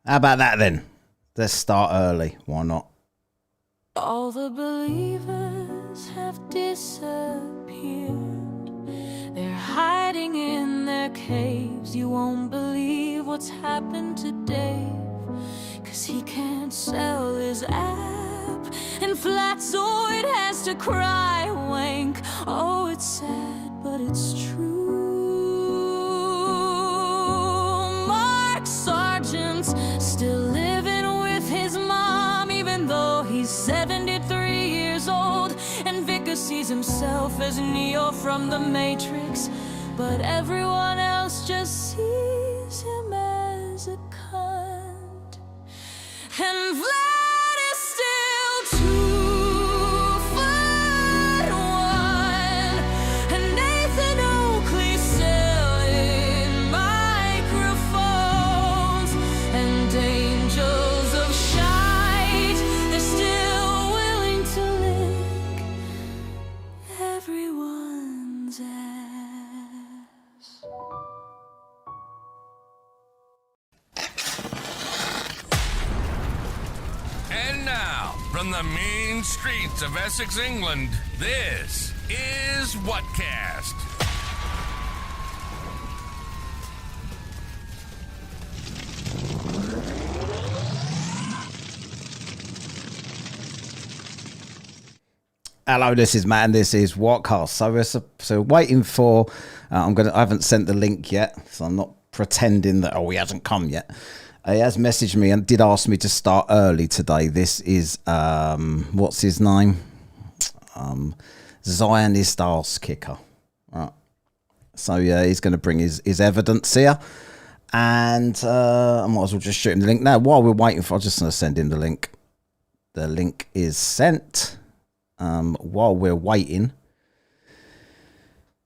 How about that then? Let's start early. Why not? All the believers have disappeared. They're hiding in their caves. You won't believe what's happened to Dave, 'cause he can't sell his app, and flat so it has to cry wank. Oh, it's sad, but it's true. Mark Sargent's still living with his mom, even though he's 73 years old. And Vicker sees himself as Neo from the Matrix, but everyone else just sees him as a cunt. And Vlad is still 2'1", and Nathan Oakley selling microphones, and angels of shite, they're still willing to lick everyone's ass. And now, from the mean streets of Essex, England, this is Whatcast. Hello, this is Matt, and this is Whatcast. So waiting for. I haven't sent the link yet, so I'm not pretending that he hasn't come yet. He has messaged me and did ask me to start early today. This is what's his name? Zionist arse kicker. Right. So yeah, he's going to bring his evidence here, and I might as well just shoot him the link now. While we're waiting for, I'm just going to send him the link. The link is sent. While we're waiting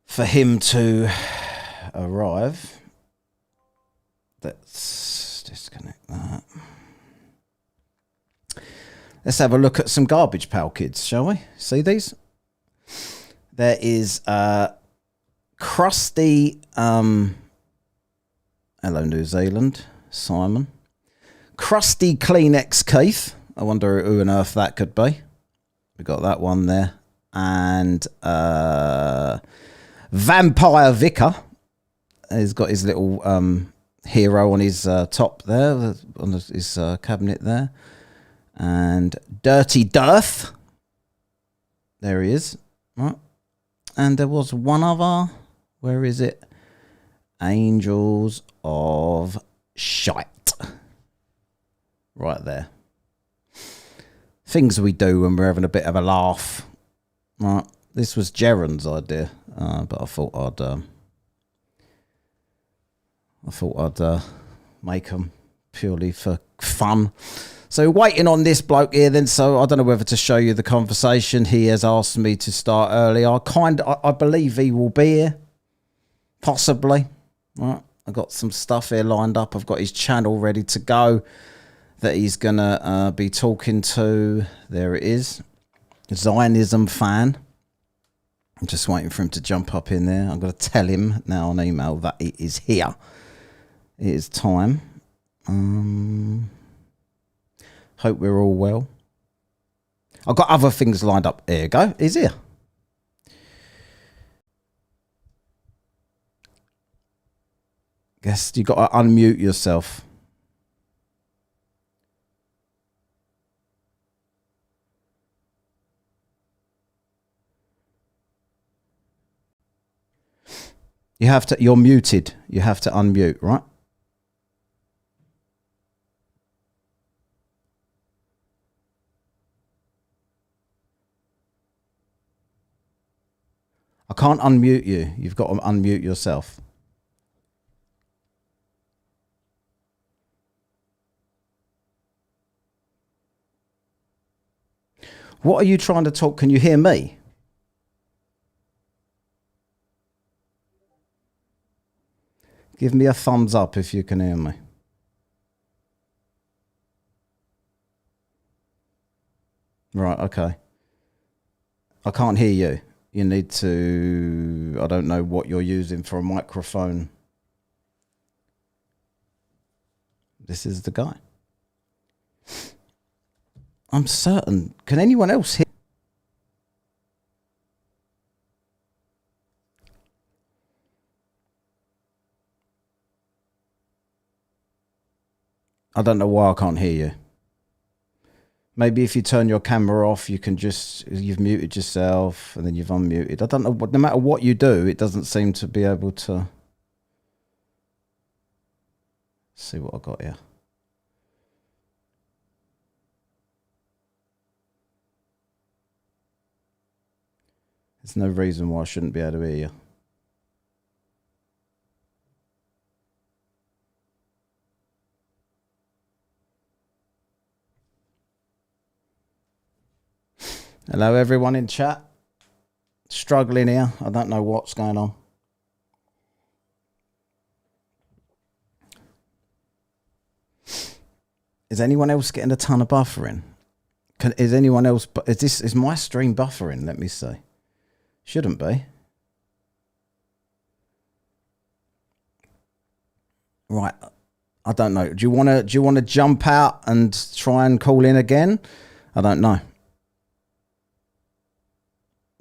for him to arrive, let's disconnect that. Let's have a look at some Garbage Pail Kids, shall we? See these? There is Crusty, hello New Zealand, Simon. Crusty Kleenex Keith. I wonder who on earth that could be. We got that one there. And Vampire Vicar. He's got his little hero on his top there, on his cabinet there. And Dirty Dearth. There he is. Right. And there was one other. Where is it? Angels of Shite. Right there. Things we do when we're having a bit of a laugh. Right. This was Jaron's idea, but I thought I'd make them purely for fun. So waiting on this bloke here then, so I don't know whether to show you the conversation. He has asked me to start early. I believe he will be here. Possibly. Right. I've got some stuff here lined up. I've got his channel ready to go that he's going to be talking to. There it is. Zionism fan. I'm just waiting for him to jump up in there. I'm going to tell him now on email that it is here. It is time. Hope we're all well. I've got other things lined up. There you go. He's here. Guess you got to unmute yourself. You're muted. You have to unmute, right? I can't unmute you. You've got to unmute yourself. What are you trying to talk? Can you hear me? Give me a thumbs up if you can hear me. Right, okay. I can't hear you. You need to... I don't know what you're using for a microphone. This is the guy. I'm certain. Can anyone else hear? I don't know why I can't hear you. Maybe if you turn your camera off, you've muted yourself and then you've unmuted. I don't know. No matter what you do, it doesn't seem to be able to. Let's see what I got here. There's no reason why I shouldn't be able to hear you. Hello, everyone in chat. Struggling here. I don't know what's going on. Is anyone else getting a ton of buffering? Is anyone else? Is my stream buffering? Let me see. Shouldn't be. Right. I don't know. Do you want to jump out and try and call in again? I don't know.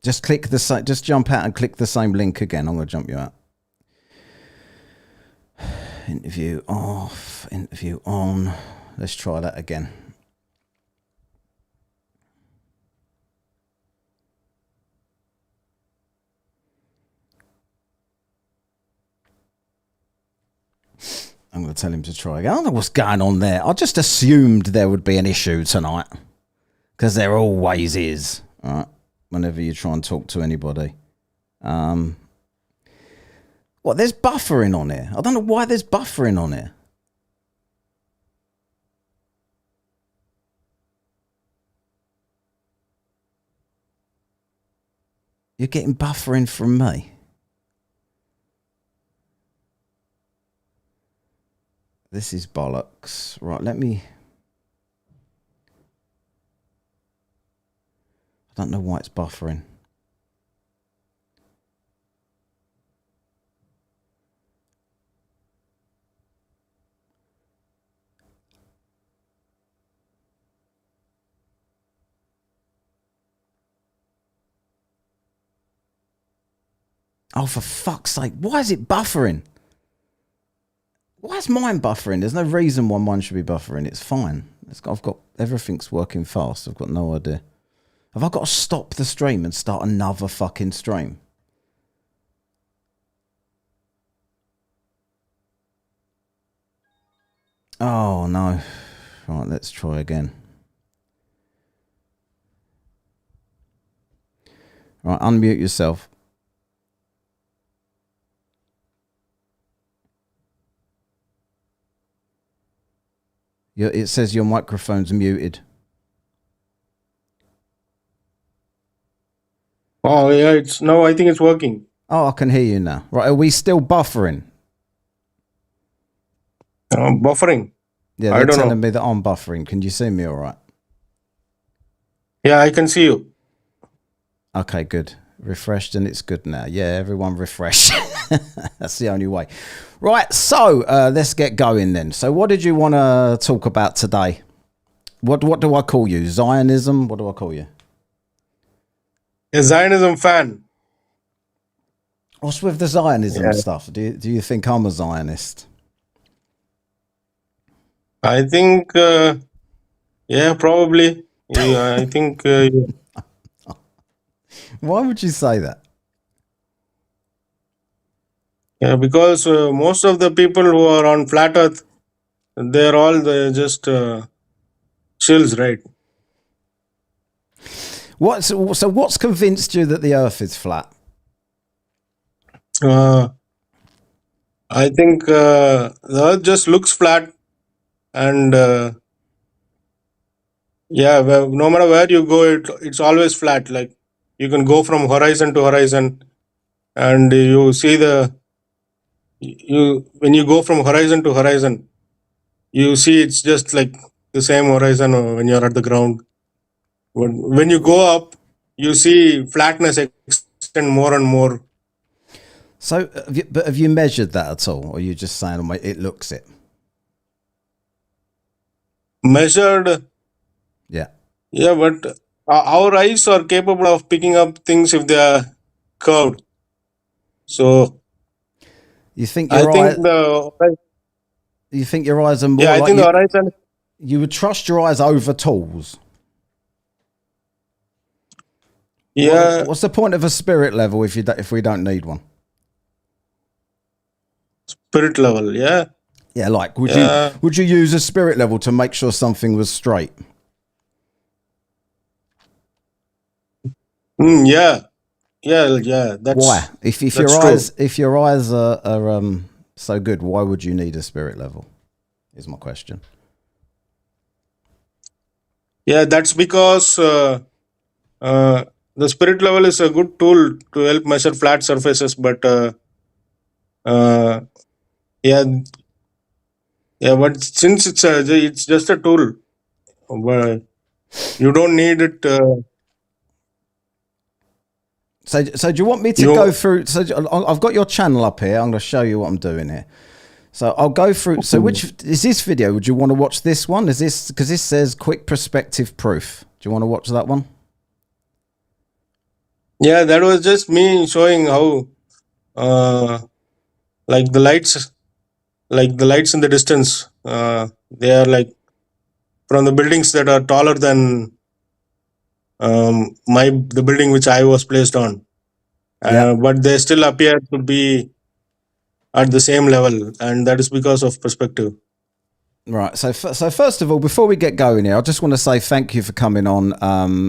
Just click the same. Just jump out and click the same link again. I'm going to jump you out. Interview off. Interview on. Let's try that again. I'm going to tell him to try again. I don't know what's going on there. I just assumed there would be an issue tonight. Because there always is. All right. Whenever you try and talk to anybody. There's buffering on here. I don't know why there's buffering on here. You're getting buffering from me. This is bollocks. Right, let me... I don't know why it's buffering. Oh, for fuck's sake. Why is it buffering? Why is mine buffering? There's no reason why mine should be buffering. It's fine. I've got everything's working fast. I've got no idea. Have I got to stop the stream and start another fucking stream? Oh, no. Right, let's try again. Right, unmute yourself. It says your microphone's muted. Oh, yeah, now I think it's working. Oh, I can hear you now. Right, are we still buffering? Buffering? Yeah, they're telling me that I'm buffering. Can you see me all right? Yeah, I can see you. Okay, good. Refreshed and it's good now. Yeah, everyone refresh. That's the only way. Right, so let's get going then. So what did you want to talk about today? What do I call you? Zionism? What do I call you? A Zionism fan. What's with the Zionism stuff? Do you think I'm a Zionist? I think, yeah, probably. Yeah, I think... Why would you say that? Yeah, because most of the people who are on flat earth, they're all just shills, right? So what's convinced you that the earth is flat? I think the earth just looks flat and yeah, no matter where you go, it's always flat. Like you can go from horizon to horizon and you see when you go from horizon to horizon, you see it's just like the same horizon when you're at the ground. When you go up, you see flatness extend more and more. So, have you measured that at all? Or are you just saying it looks it? Measured? Yeah. Yeah, but our eyes are capable of picking up things if they are curved. So You think I your eye, think the you think your eyes are yeah, more I like think the horizon. you would trust your eyes over tools. Yeah, What's the point of a spirit level if we don't need one? spirit level. Yeah, Yeah, like yeah, would you use a spirit level to make sure something was straight? yeah, yeah. Why? If That's your true. eyes are so good, why would you need a spirit level? Is my question. Yeah, that's because uh, the spirit level is a good tool to help measure flat surfaces. But uh, yeah, yeah. But since it's just a tool, but you don't need it. So do you want me to go You through? So I've got your channel up here. I'm going to show you what I'm doing here. So I'll go through. So which is this video? Would you want to watch this one? Is this because this says quick perspective proof? Do you want to watch that one? Yeah, that was just me showing how uh, like the lights, in the distance, they are like from the buildings that are taller than the building which I was placed on, Yeah. but they still appear to be at the same level, and that is because of perspective. Right. So first of all, before we get going here, I just want to say thank you for coming on.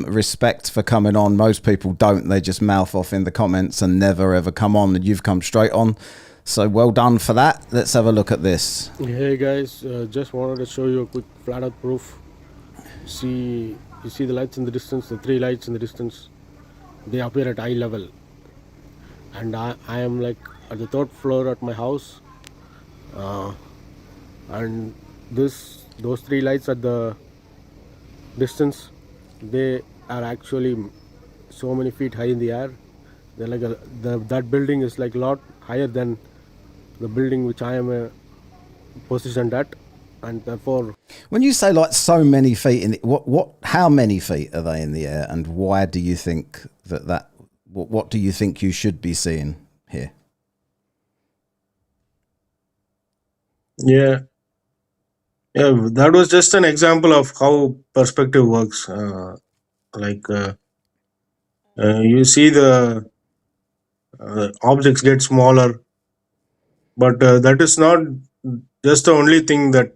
Respect for coming on. Most people don't. They just mouth off in the comments and never ever come on. And you've come straight on. So well done for that. Let's have a look at this. Hey guys, just wanted to show you a quick flat earth proof. You see the lights in the distance, the three lights in the distance, they appear at eye level. And I am like at the third floor at my house, and those three lights at the distance, they are actually so many feet high in the air. They're like that building is like a lot higher than the building which I am positioned at, and therefore When you say like so many feet in how many feet are they in the air, and why do you think what do you think you should be seeing here? Yeah, yeah. That was just an example of how perspective works. Like you see the objects get smaller, but that is not just the only thing that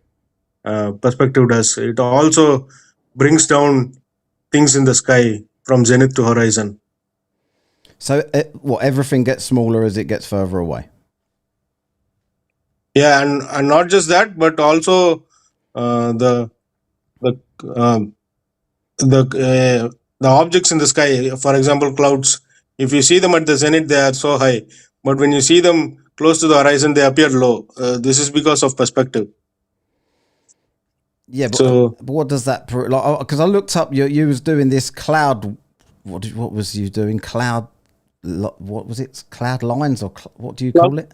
perspective does. It also brings down things in the sky from zenith to horizon. So everything gets smaller as it gets further away. Yeah, and not just that, but also the the um, the objects in the sky. For example, clouds. If you see them at the zenith, they are so high, but when you see them close to the horizon, they appear low. This is because of perspective. Yeah, So but what does that prove? Like, because I looked up, you was doing this cloud. What was you doing? Cloud. What was it? Cloud lines, or what do you call it?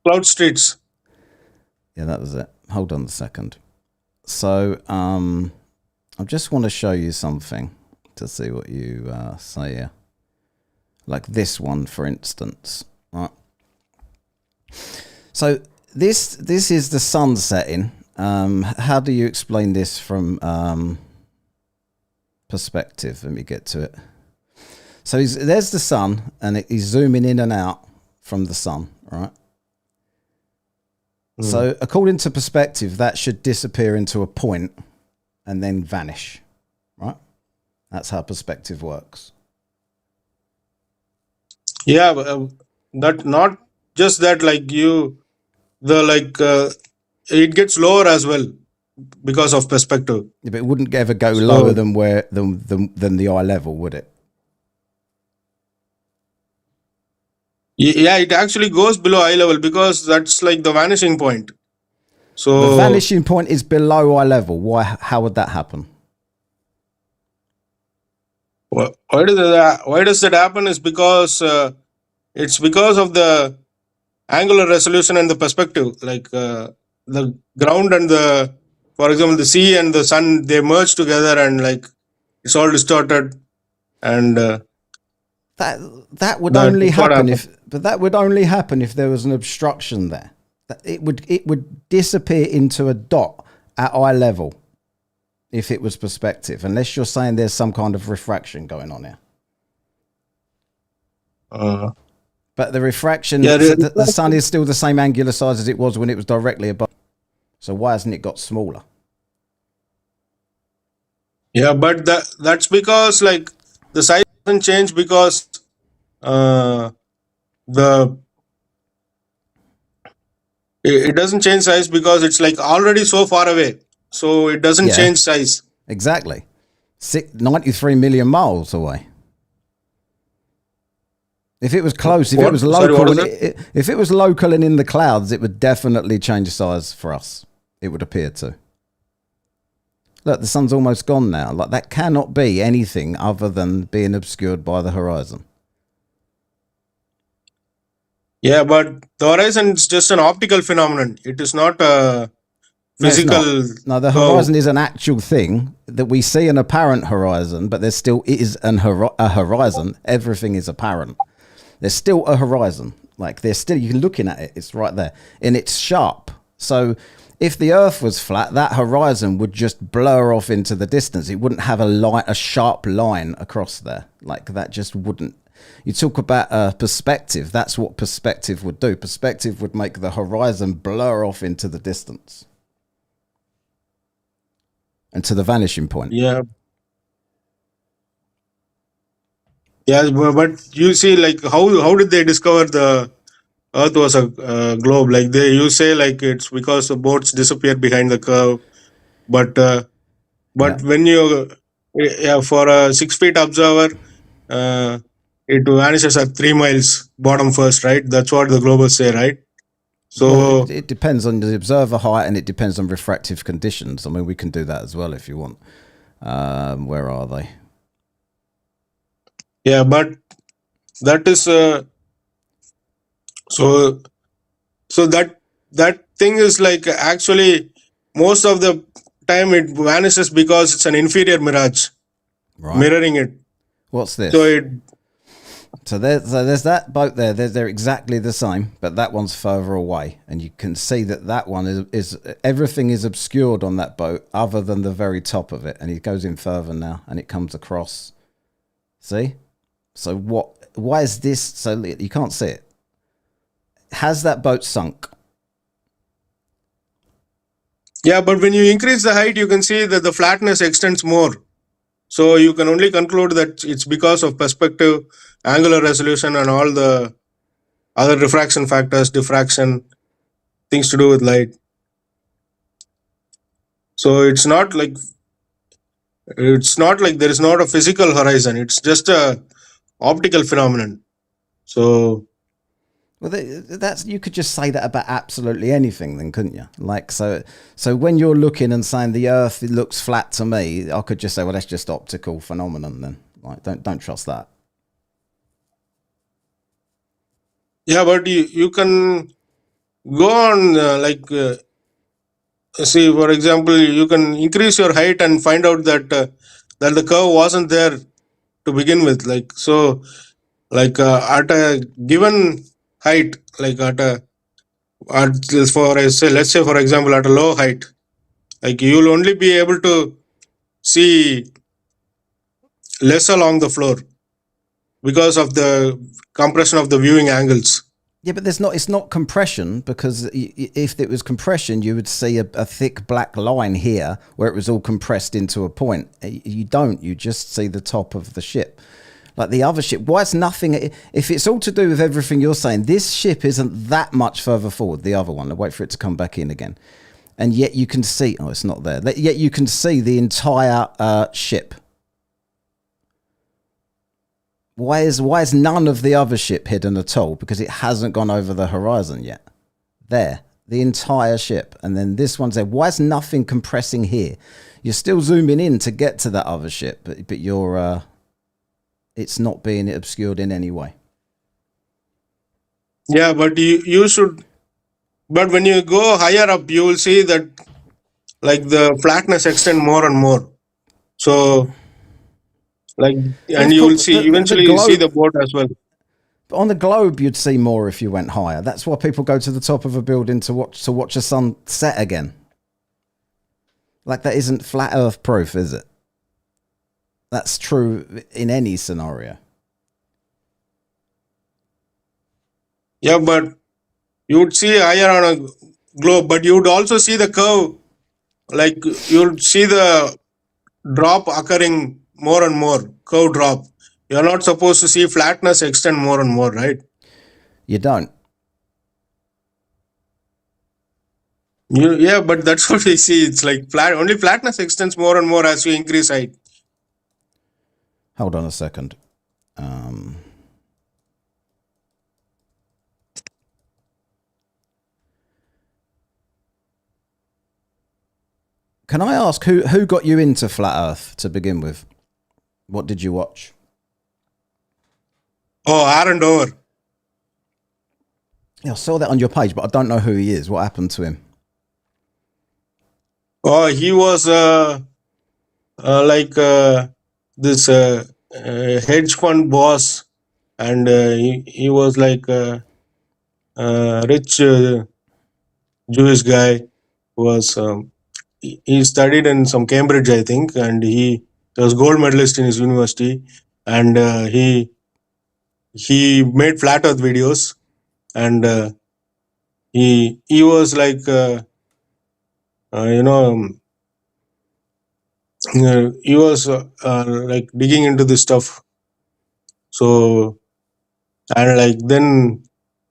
cloud streets. Yeah, that was it. Hold on a second. So, I just want to show you something to see what you say here. Like this one, for instance, right? So this is the sun setting. How do you explain this from perspective? Let me get to it. So there's the sun, and he's zooming in and out from the sun, right? So according to perspective, that should disappear into a point and then vanish, right? That's how perspective works. Yeah, that not just that. Like it gets lower as well because of perspective. But it wouldn't ever go So lower than than the eye level, would it? yeah, it actually goes below eye level because that's like the vanishing point. So The vanishing point is below eye level. Why? How would that happen? why does that happen? Is because it's because of the angular resolution and the perspective. Like the ground and the for example, the sea and the sun, they merge together and like it's all distorted, and That would that only is what happen happened. that would only happen if there was an obstruction there. It would disappear into a dot at eye level if it was perspective, unless you're saying there's some kind of refraction going on here. But the refraction, Yeah, the sun is still the same angular size as it was when it was directly above. So why hasn't it got smaller? yeah, but that's because like the size doesn't change because the it doesn't change size because it's like already so far away, so it doesn't Yeah. change size. Exactly. 93 million miles away. If it was close, if it was Sorry, local, what was if it was local and in the clouds, it would definitely change size for us. It would appear to. Look, the sun's almost gone now. Like, that cannot be anything other than being obscured by the horizon. Yeah, but the horizon is just an optical phenomenon. It is not a No, it's physical. not. No, the horizon is an actual thing that we see an apparent horizon, but there still is a horizon. Everything is apparent. There's still a horizon. Like, there's still, you're looking at it. It's right there. And it's sharp. So if the Earth was flat, that horizon would just blur off into the distance. It wouldn't have a sharp line across there. Like, that just wouldn't. You talk about perspective. That's what perspective would do. Perspective would make the horizon blur off into the distance and to the vanishing point. Yeah. Yeah, but you see, like how did they discover the Earth was a globe? Like you say, like it's because the boats disappeared behind the curve, but Yeah. when you for a 6 feet observer, uh, it vanishes at 3 miles bottom first, right? That's what the globers say, right? So Well, it depends on the observer height and it depends on refractive conditions. I mean, we can do that as well if you want. Where are they? yeah, but that is so that thing is like actually most of the time it vanishes because it's an inferior mirage Right. mirroring it. What's this? So there's that boat there. They're exactly the same, but that one's further away, and you can see that one is everything is obscured on that boat, other than the very top of it. And it goes in further now, and it comes across. See, so why is this so? You can't see it. Has that boat sunk? yeah, but when you increase the height, you can see that the flatness extends more. So you can only conclude that it's because of perspective, angular resolution, and all the other refraction factors, diffraction, things to do with light. So it's not like there is not a physical horizon. It's just a optical phenomenon. So Well, that's, you could just say that about absolutely anything, then, couldn't you? Like, so when you're looking and saying the Earth looks flat to me, I could just say, well, that's just optical phenomenon. Then, like, don't trust that. yeah, but you can go on see, for example, you can increase your height and find out that that the curve wasn't there to begin with. Like so, like at a given height, like let's say for example at a low height, like you'll only be able to see less along the floor because of the compression of the viewing angles. Yeah, but it's not compression, because if it was compression, you would see a thick black line here where it was all compressed into a point. You don't. You just see the top of the ship. Like the other ship, why it's nothing? If it's all to do with everything you're saying, this ship isn't that much further forward. The other one, I wait for it to come back in again, and yet you can see. Oh, it's not there. Yet you can see the entire ship. Why is none of the other ship hidden at all? Because it hasn't gone over the horizon yet. There, the entire ship, and then this one's there. Why is nothing compressing here? You're still zooming in to get to that other ship, but you're it's not being obscured in any way. Yeah, but you should. But when you go higher up, you will see that like the flatness extend more and more. So like, But and of you will course, see the eventually you see the globe boat as well. on the globe, you'd see more if you went higher. That's why people go to the top of a building to watch a sun set again. Like, that isn't flat Earth proof, is it? That's true in any scenario. Yeah, but you would see higher on a globe, but you would also see the curve. Like you would see the drop occurring more and more, curve drop. You're not supposed to see flatness extend more and more, right? You don't. Yeah, but that's what we see. It's like only flatness extends more and more as you increase height. Hold on a second. Can I ask who got you into flat Earth to begin with? What did you watch? Oh, Aaron Dover. Yeah, I saw that on your page, but I don't know who he is. What happened to him? Oh, he was like this hedge fund boss, and he was like a rich Jewish guy. Was he studied in some Cambridge, I think, and he was gold medalist in his university, and he made flat Earth videos, and he was like you know he was like digging into this stuff. So, and like then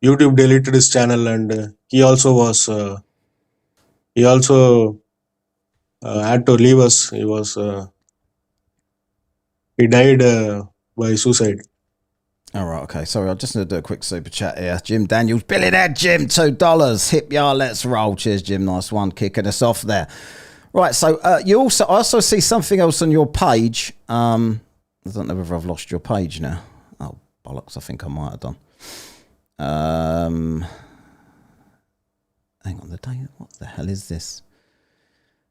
YouTube deleted his channel, and he also had to leave us. He died by suicide. All right, okay. Sorry, I'm just going to do a quick super chat here. Jim Daniels, Billy that Jim, $2. Hip yard, let's roll. Cheers, Jim. Nice one, kicking us off there. Right, so I also see something else on your page. I don't know whether I've lost your page now. Oh, bollocks, I think I might have done. Hang on, what the hell is this?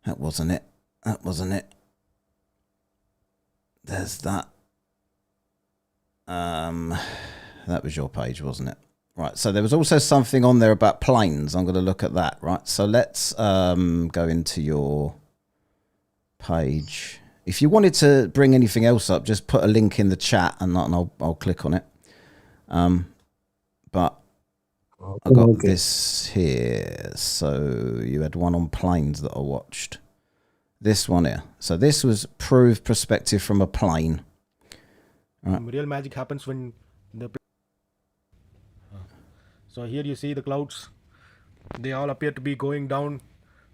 That wasn't it. There's that. That was your page, wasn't it? Right, so there was also something on there about planes. I'm going to look at that, right? So let's go into your page. If you wanted to bring anything else up, just put a link in the chat and I'll click on it. But I got this here. So you had one on planes that I watched. This one here. So this was proved perspective from a plane. Right. Real magic happens when so here you see the clouds. They all appear to be going down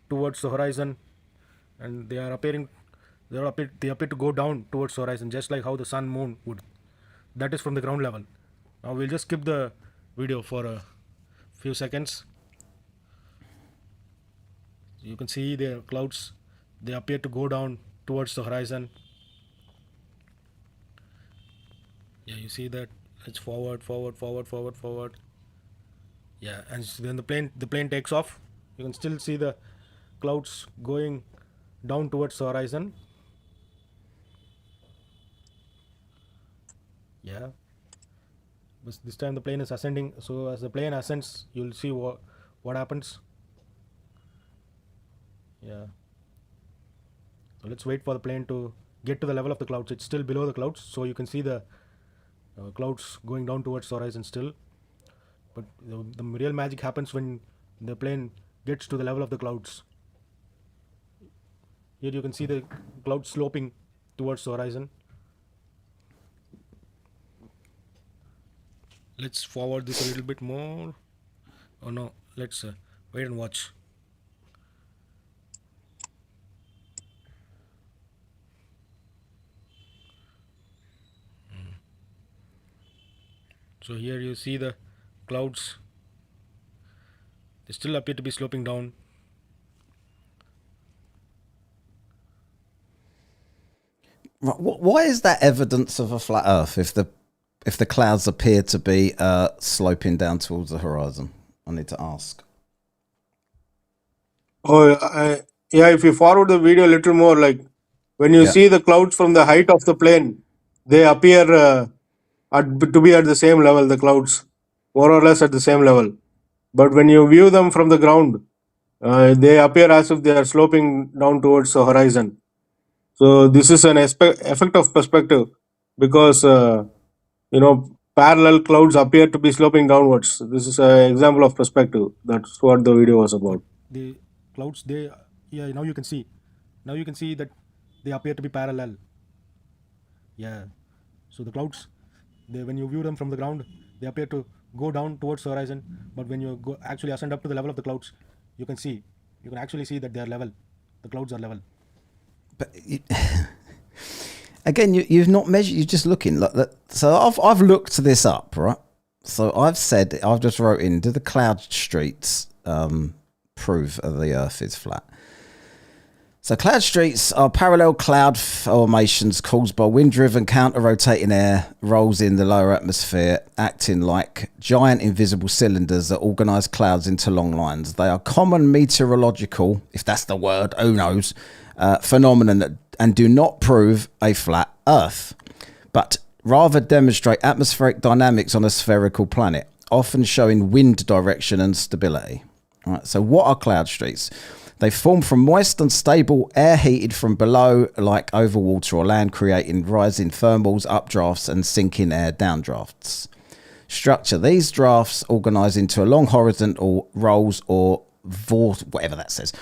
towards the horizon, and they appear to go down towards the horizon, just like how the sun, moon would. That is from the ground level. Now we'll just skip the video for a few seconds. You can see the clouds. They appear to go down towards the horizon. Yeah, you see that it's forward. Yeah, and then the plane takes off. You can still see the clouds going down towards the horizon. Yeah, but this time the plane is ascending. So as the plane ascends, you'll see what happens. Yeah. So let's wait for the plane to get to the level of the clouds. It's still below the clouds, so you can see the clouds going down towards the horizon still. But the real magic happens when the plane gets to the level of the clouds. Here you can see the clouds sloping towards the horizon. Let's forward this a little bit more. Oh no, let's wait and watch. So here you see the clouds. They still appear to be sloping down. Why is that evidence of a flat Earth if the clouds appear to be sloping down towards the horizon? I need to ask. Oh, yeah, if you forward the video a little more, like when you Yeah. see the clouds from the height of the plane, they appear to be at the same level. The clouds, more or less at the same level. But when you view them from the ground, they appear as if they are sloping down towards the horizon. So this is an effect of perspective, because parallel clouds appear to be sloping downwards. This is an example of perspective. That's what the video was But about. the clouds, now you can see. Now you can see that they appear to be parallel. Yeah. So the clouds, when you view them from the ground, they appear to go down towards the horizon. But when you actually ascend up to the level of the clouds, you can actually see that they are level. The clouds are level. But again, you've not measured. You're just looking. So I've looked this up, right? So I've just wrote in, do the cloud streets prove that the Earth is flat? So cloud streets are parallel cloud formations caused by wind-driven, counter-rotating air rolls in the lower atmosphere, acting like giant invisible cylinders that organise clouds into long lines. They are common meteorological, if that's the word, who knows, phenomenon, and do not prove a flat Earth, but rather demonstrate atmospheric dynamics on a spherical planet, often showing wind direction and stability. All right, so what are cloud streets? They form from moist and stable air heated from below, like over water or land, creating rising thermals, updrafts, and sinking air downdrafts. Structure: these drafts organise into a long horizontal rolls or whatever that says,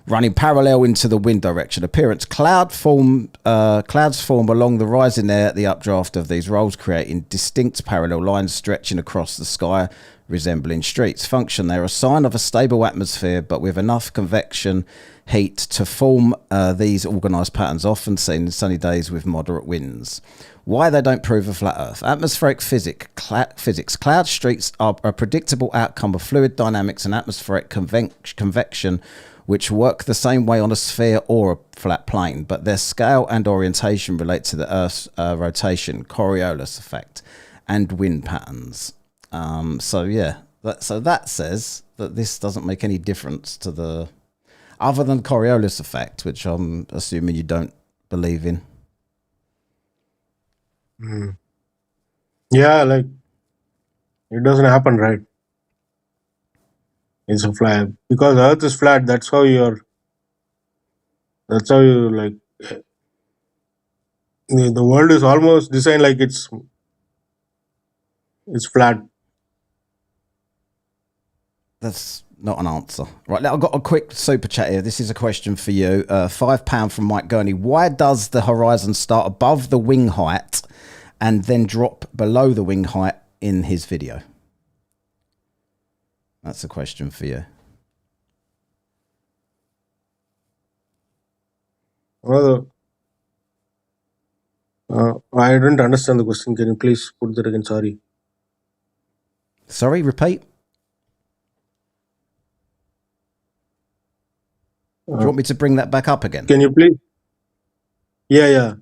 running parallel into the wind direction. Appearance: clouds form along the rising air at the updraft of these rolls, creating distinct parallel lines stretching across the sky, resembling streets. Function: they're a sign of a stable atmosphere, but with enough convection heat to form these organised patterns, often seen in sunny days with moderate winds. Why they don't prove a flat Earth? Atmospheric physics. Cloud streets are a predictable outcome of fluid dynamics and atmospheric convection, which work the same way on a sphere or a flat plane, but their scale and orientation relate to the Earth's rotation, Coriolis effect, and wind patterns. That says that this doesn't make any difference to the other than Coriolis effect, which I'm assuming you don't believe in. Yeah, like it doesn't happen, right? It's a flat because Earth is flat. That's how you like. The world is almost designed like it's flat. That's not an answer. Right, I've got a quick super chat here. This is a question for you. £5 from Mike Gurney. Why does the horizon start above the wing height and then drop below the wing height in his video? That's a question for you. Well, I didn't understand the question. Can you please put that again? Sorry. Sorry, repeat. Do you want me to bring that back up again? Can you please? Yeah.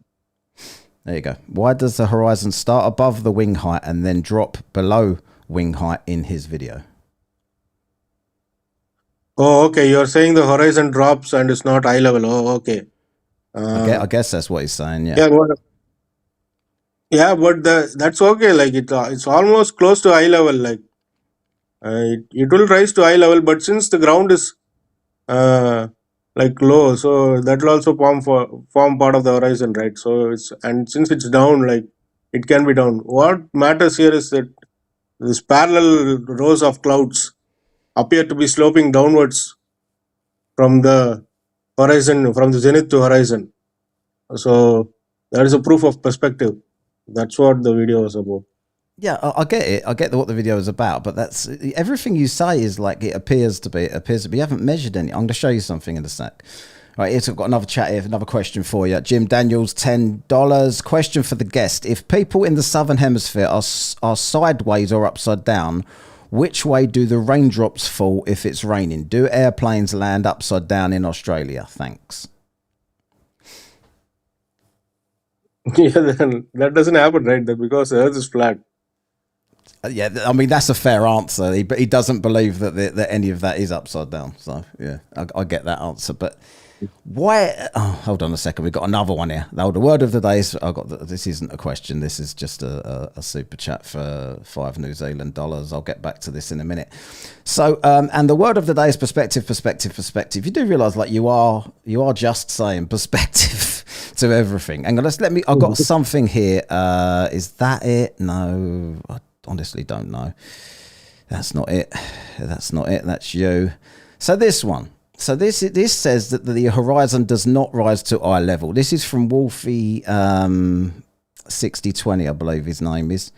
There you go. Why does the horizon start above the wing height and then drop below wing height in his video? Oh, okay. You're saying the horizon drops and it's not eye level. Oh, okay. I guess that's what he's saying. Yeah. But that's okay. Like it's almost close to eye level. Like it will rise to eye level, but since the ground is like low, so that will also form part of the horizon, right? So since it's down, like it can be down. What matters here is that this parallel rows of clouds appear to be sloping downwards from the horizon, from the zenith to horizon. So that is a proof of perspective. That's what the video was about. Yeah, I get it. I get what the video is about, but that's everything you say is like it appears to be. You haven't measured any. I'm going to show you something in a sec. Right, here's, I've got another chat here, another question for you. Jim Daniels, $10. Question for the guest. If people in the southern hemisphere are sideways or upside down, which way do the raindrops fall if it's raining? Do airplanes land upside down in Australia? Thanks. Yeah, then that doesn't happen, right? Because the Earth is flat. Yeah, I mean, that's a fair answer. But he doesn't believe that any of that is upside down. So, yeah, I get that answer. But Why? Oh, hold on a second. We've got another one here. Now, the word of the day is, this isn't a question. This is just a super chat for $5 New Zealand. I'll get back to this in a minute. So, and the word of the day is perspective, perspective, perspective. You do realize, like, you are just saying perspective to everything. And I've got something here. Is that it? No, I honestly don't know. That's not it. That's not it. That's you. So this one. So this says that the horizon does not rise to eye level. This is from Wolfie 6020, I believe his name is.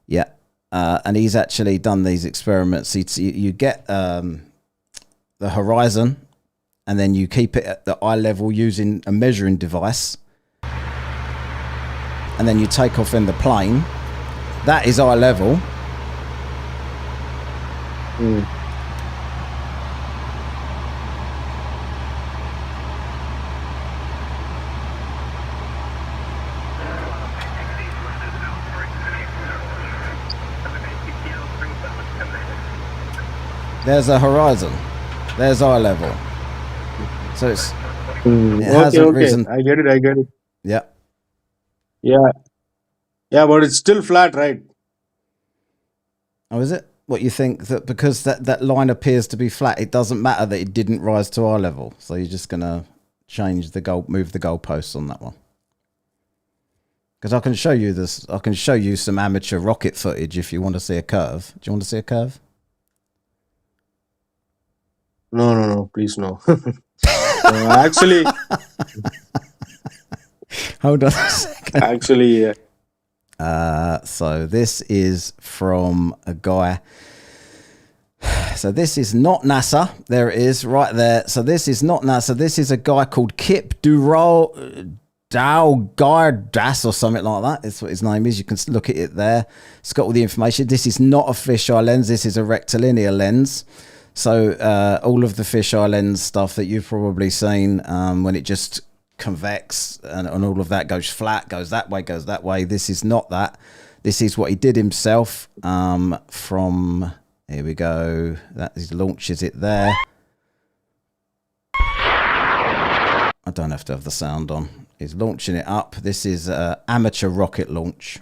Yeah. And he's actually done these experiments. You get the horizon, and then you keep it at the eye level using a measuring device. And then you take off in the plane. That is eye level. There's a horizon. There's eye level. So it hasn't risen. I get it. Yeah. Yeah, but it's still flat, right? Oh, is it? What, you think that because that line appears to be flat, it doesn't matter that it didn't rise to eye level? So you're just gonna move the goalposts on that one? Because I can show you this. I can show you some amateur rocket footage if you want to see a curve. Do you want to see a curve? No, please no. Actually, hold on a second. Actually, so this is from a guy. So this is not NASA. There it is, right there. So this is not NASA. This is a guy called Kip Daugardas or something like that. That's what his name is. You can look at it there. It's got all the information. This is not a fisheye lens. This is a rectilinear lens. So all of the fisheye lens stuff that you've probably seen when it just convex and all of that goes flat, goes that way. This is not that. This is what he did himself from, here we go. That he launches it there. I don't have to have the sound on. He's launching it up. This is amateur rocket launch.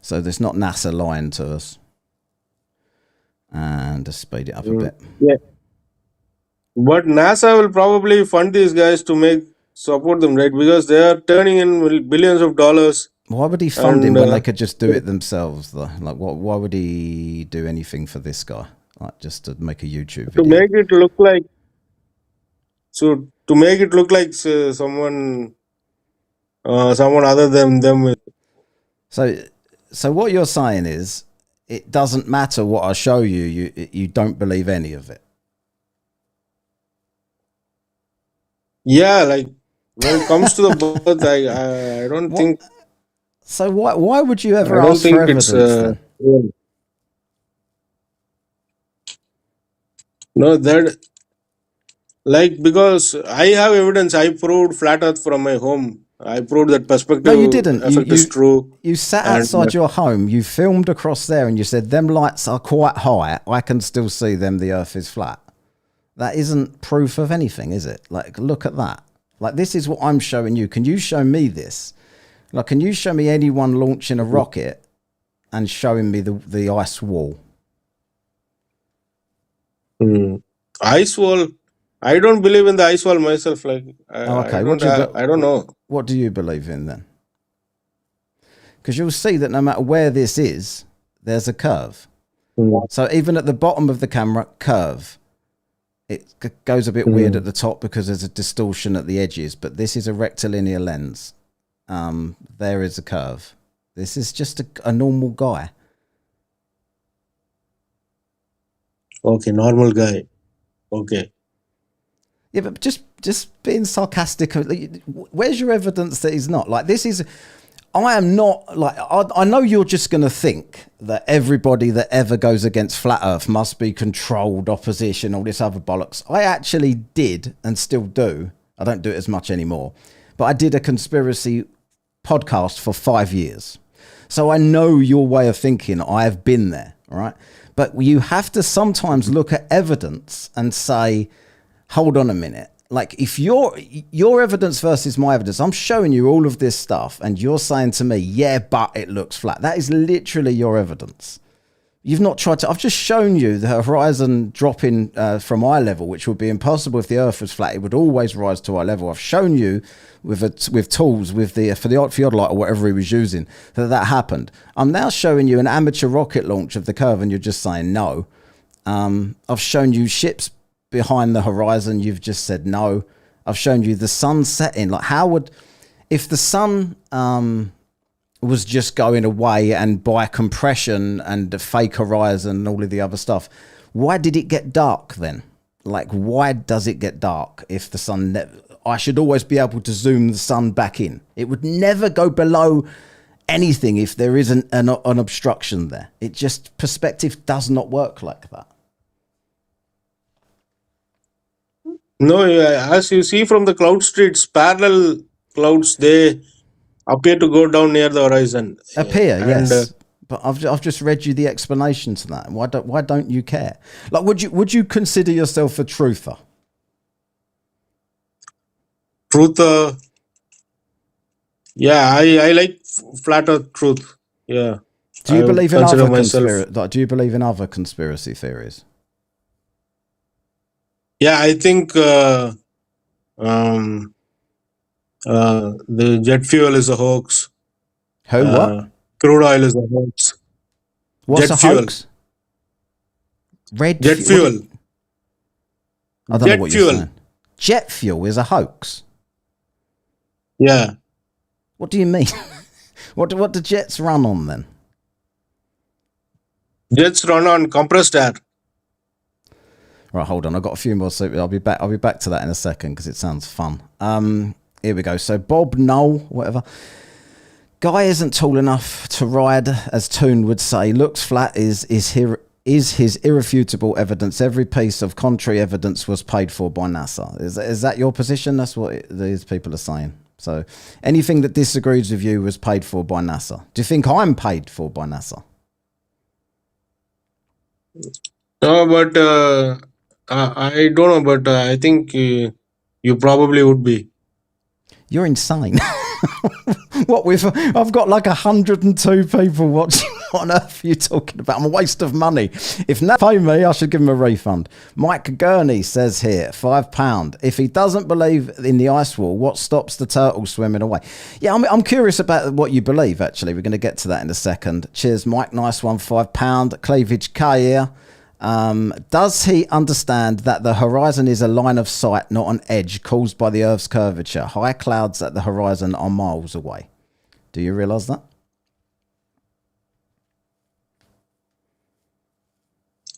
So there's not NASA lying to us. And just speed it up a bit. Yeah. But NASA will probably fund these guys to support them, right? Because they are turning in billions of dollars. Why would he fund him when they could just do it themselves, though? Like, why would he do anything for this guy? Like, just to make a YouTube video? To make it look like, someone other than them. So what you're saying is, it doesn't matter what I show you. You don't believe any of it. Yeah, like when it comes to the birth, I don't think. So why would you ever ask for evidence then? No, because I have evidence. I proved flat Earth from my home. I proved that perspective. No, you didn't. Effect is true. You sat outside your home. You filmed across there, and you said them lights are quite high. I can still see them. The Earth is flat. That isn't proof of anything, is it? Like, look at that. Like, this is what I'm showing you. Can you show me this? Like, can you show me anyone launching a rocket and showing me the ice wall? Ice wall. I don't believe in the ice wall myself. Like, okay. I don't know. What do you believe in then? Because you'll see that no matter where this is, there's a curve. So even at the bottom of the camera, curve. It goes a bit weird at the top because there's a distortion at the edges, but this is a rectilinear lens. There is a curve. This is just a normal guy. Okay, normal guy. Okay. Yeah, but just being sarcastic. Where's your evidence that he's not? Like, this is... I am not, like, I know you're just going to think that everybody that ever goes against Flat Earth must be controlled opposition, all this other bollocks. I actually did, and still do. I don't do it as much anymore. But I did a conspiracy podcast for 5 years. So I know your way of thinking. I have been there, all right? But you have to sometimes look at evidence and say, hold on a minute. Like if your evidence versus my evidence, I'm showing you all of this stuff and you're saying to me, yeah, but it looks flat. That is literally your evidence. You've not tried to, I've just shown you the horizon dropping from eye level, which would be impossible if the earth was flat. It would always rise to eye level. I've shown you with tools, for the theodolite or whatever he was using, that happened. I'm now showing you an amateur rocket launch of the curve and you're just saying no. I've shown you ships behind the horizon. You've just said no. I've shown you the sun setting. Like how would, if the sun was just going away and by compression and the fake horizon and all of the other stuff, why did it get dark then? Like why does it get dark if the sun I should always be able to zoom the sun back in. It would never go below anything if there isn't an obstruction there. It just, perspective does not work like that. No, as you see from the cloud streets, parallel clouds, they appear to go down near the horizon. Appear, And yes. But I've just read you the explanation to that. Why don't you care? Like, would you consider yourself a truther? truth, yeah, I like flat earth truth. Yeah. Do you I believe in consider other myself. do you believe in other conspiracy theories? Yeah, I think um, the jet fuel is a hoax. Who? What? Crude oil is a hoax. What's jet a fuel. hoax? Jet fuel. I don't know Jet what fuel. you're saying. Jet fuel is a hoax. Yeah. What do you mean? What do jets run on then? Jets run on compressed air. Right, hold on. I've got a few more. So I'll be back to that in a second because it sounds fun. Here we go. So Bob Knoll, whatever. Guy isn't tall enough to ride, as Toon would say. Looks flat is his irrefutable evidence. Every piece of contrary evidence was paid for by NASA. Is that your position? That's what these people are saying. So anything that disagrees with you was paid for by NASA. Do you think I'm paid for by NASA? No, but I don't know, but I think you probably would be. You're insane. What I've got like 102 people watching. What on earth are you talking about? I'm a waste of money. If they pay me, I should give him a refund. Mike Gurney says here, £5. If he doesn't believe in the ice wall, what stops the turtle swimming away? Yeah, I'm curious about what you believe, actually. We're going to get to that in a second. Cheers, Mike. Nice one, £5. Cleavage K here. Does he understand that the horizon is a line of sight, not an edge caused by the Earth's curvature? High clouds at the horizon are miles away. Do you realise that?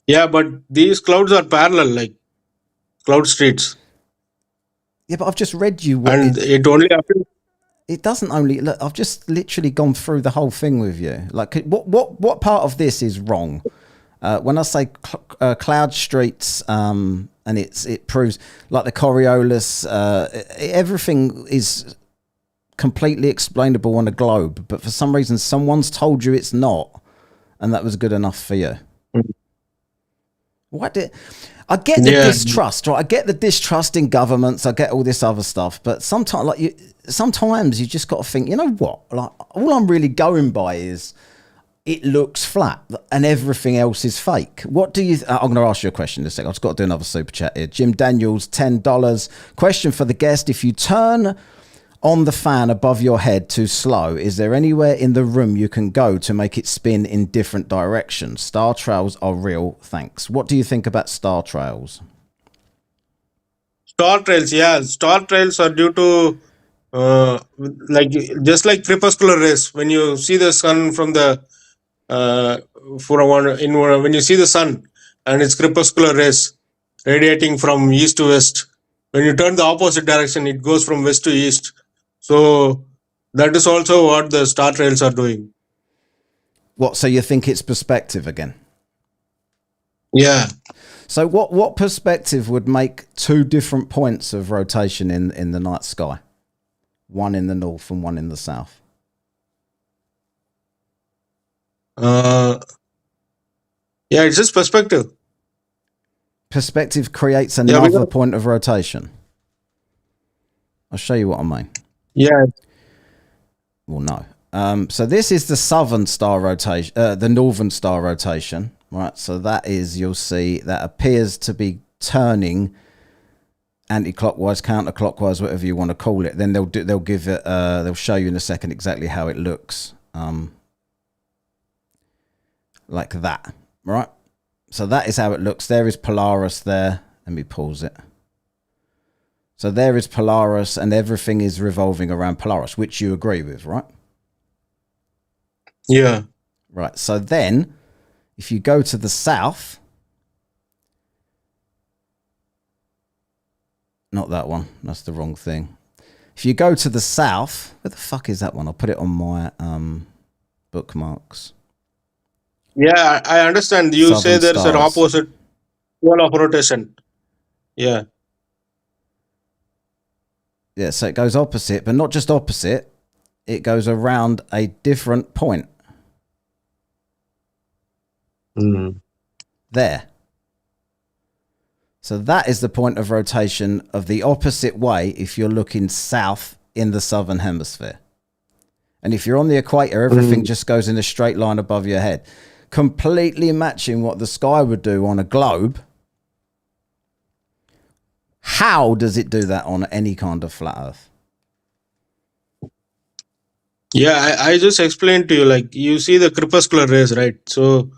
Yeah, but these clouds are parallel, like cloud streets. Yeah, but I've just read you what And it only appears. it doesn't only look. I've just literally gone through the whole thing with you. Like, what part of this is wrong? When I say cloud streets, and it proves like the Coriolis, everything is completely explainable on a globe, but for some reason someone's told you it's not, and that was good enough for you. What did I get the distrust? Right, I get the distrust in governments. I get all this other stuff, but sometimes you just got to think. You know what? Like, all I'm really going by is it looks flat and everything else is fake. What do you... I'm going to ask you a question in a second. I've just got to do another super chat here. Jim Daniels, $10. Question for the guest. If you turn on the fan above your head too slow, is there anywhere in the room you can go to make it spin in different directions? Star trails are real. Thanks. What do you think about star trails? Star trails, yeah. Star trails are due to, like, just like crepuscular rays. When you see the sun from the... when you see the sun and its crepuscular rays radiating from east to west, when you turn the opposite direction, it goes from west to east. So that is also what the star trails are doing. What? So you think it's perspective again? Yeah. So what perspective would make two different points of rotation in the night sky? One in the north and one in the south. Yeah, it's just perspective. Perspective creates Yeah, another because, point of rotation. I'll show you what I mean. yeah. Well, no. So this is the southern star rotation, the northern star rotation, right? So that is, you'll see that appears to be turning anti-clockwise, counterclockwise, whatever you want to call it. Then they'll give it, they'll show you in a second exactly how it looks, like that, right? So that is how it looks. There is Polaris there. Let me pause it. So there is Polaris, and everything is revolving around Polaris, which you agree with, right? Yeah. Right. So then, if you go to the south, not that one. That's the wrong thing. If you go to the south, where the fuck is that one? I'll put it on my bookmarks. Yeah, I understand. You Southern say there's an stars. opposite pole of rotation. Yeah. Yeah, so it goes opposite, but not just opposite. It goes around a different point. There. So that is the point of rotation of the opposite way if you're looking south in the southern hemisphere. And if you're on the equator, everything just goes in a straight line above your head, completely matching what the sky would do on a globe. How does it do that on any kind of flat earth? Yeah, I just explained to you, like, you see the crepuscular rays, right? So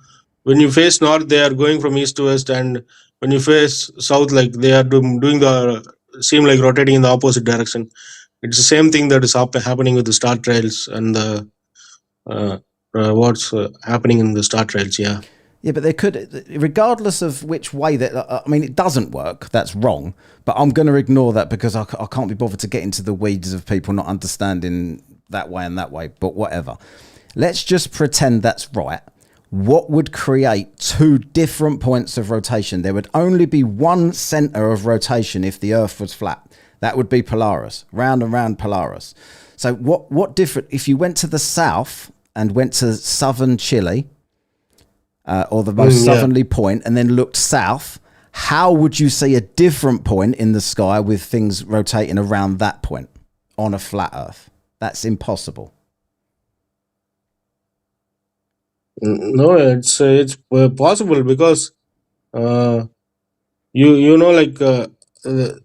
when you face north, they are going from east to west, and when you face south, like, they are doing the seem like rotating in the opposite direction. It's the same thing that is happening with the star trails and the what's happening in the star trails. Yeah. Yeah, but they could, regardless of which way that, I mean, it doesn't work. That's wrong. But I'm going to ignore that because I can't be bothered to get into the weeds of people not understanding that way and that way. But whatever. Let's just pretend that's right. What would create two different points of rotation? There would only be one center of rotation if the Earth was flat. That would be Polaris, round and round Polaris. So what different, if you went to the south and went to southern Chile, or the most southerly point, and then looked south, how would you see a different point in the sky with things rotating around that point on a flat Earth? That's impossible. No, it's possible because you know, like,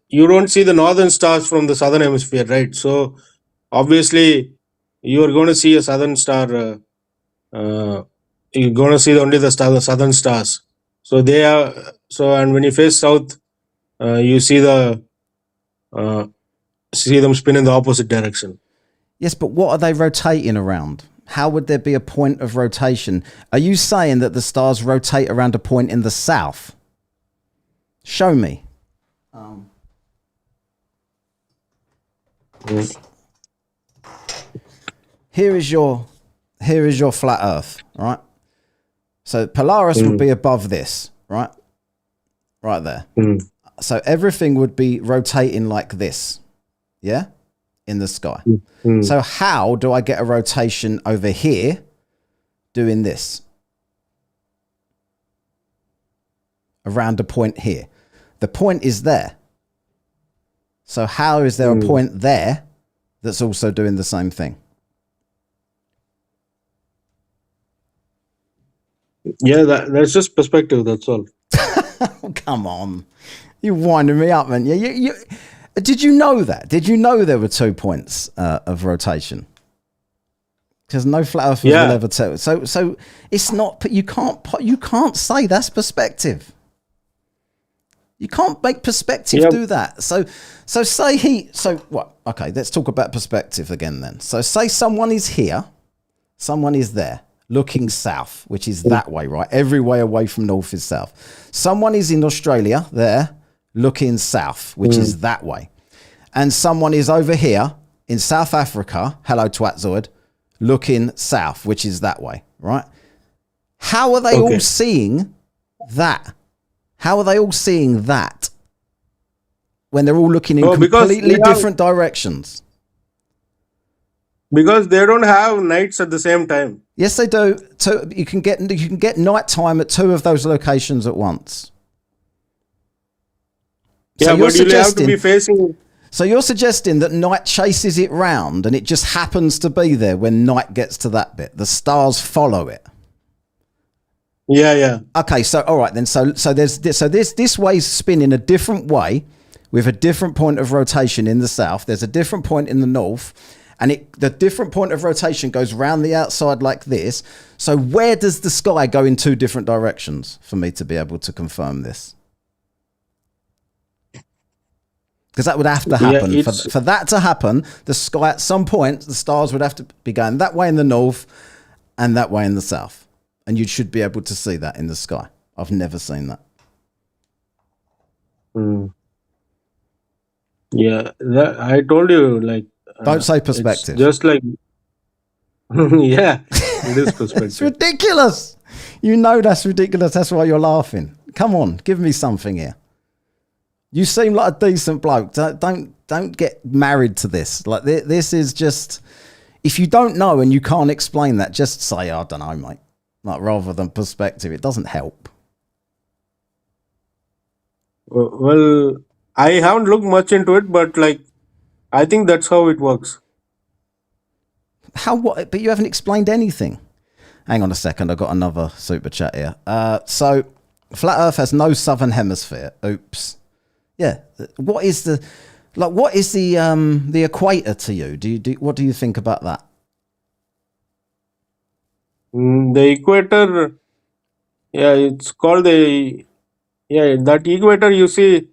you don't see the northern stars from the southern hemisphere, right? So obviously you are going to see a southern star. You're going to see only the southern stars. So they are and when you face south, you see them spin in the opposite direction. Yes, but what are they rotating around? How would there be a point of rotation? Are you saying that the stars rotate around a point in the south? Show me. Here is your flat Earth, right? So Polaris would be above this, right? Right there. So everything would be rotating like this, yeah, in the sky. So how do I get a rotation over here doing this? Around a point here. The point is there. So how is there a point there that's also doing the same thing? Yeah, that's just perspective. That's all. Oh, come on. You're winding me up, man. You, did you know that? Did you know there were 2 points of rotation? Because no flat earthers will ever tell. So it's not. You can't say that's perspective. You can't make perspective do that. So say what? Okay, let's talk about perspective again then. So say someone is here, someone is there, looking south, which is that way, right? Every way away from north is south. Someone is in Australia there, looking south, which is that way. And someone is over here in South Africa, hello Twatzoid, looking south, which is that way, right? How are they all seeing that? How are they all seeing that when they're all looking in completely different directions? Because they don't have nights at the same time. Yes, they do. So you can get nighttime at two of those locations at once. So Yeah, you're but you'll have to be suggesting. facing. So you're suggesting that night chases it round, and it just happens to be there when night gets to that bit. The stars follow it. Yeah. Okay, so all right then. So this way's spinning a different way, with a different point of rotation in the south. There's a different point in the north, and the different point of rotation goes round the outside like this. So where does the sky go in two different directions for me to be able to confirm this? Because that would have to Yeah, happen. For that to happen, the sky at some point, the stars would have to be going that way in the north and that way in the south. And you should be able to see that in the sky. I've never seen that. Yeah, I told you, like, Don't say it's perspective. just like, yeah, it is It's perspective. ridiculous. You know that's ridiculous. That's why you're laughing. Come on, give me something here. You seem like a decent bloke. Don't get married to this. Like this is just. If you don't know and you can't explain that, just say I don't know, mate. Like rather than perspective, it doesn't help. Well, I haven't looked much into it, but like, I think that's how it works. How what? But you haven't explained anything. Hang on a second. I've got another super chat here. So flat Earth has no southern hemisphere. Oops. Yeah. What is the equator to you? What do you think about that? The equator, yeah, it's called that equator. You see,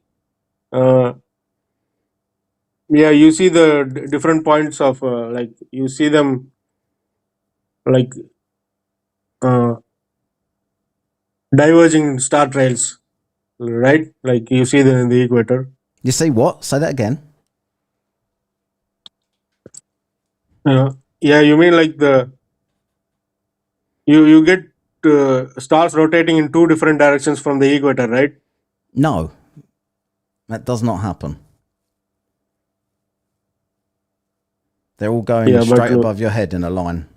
uh, you see the different points of like you see them like uh, diverging star trails, right? Like you see the equator. You see what? Say that again. Yeah, you mean like you get stars rotating in two different directions from the equator, right? No, that does not happen. They're all going Yeah, but straight above your head in a line.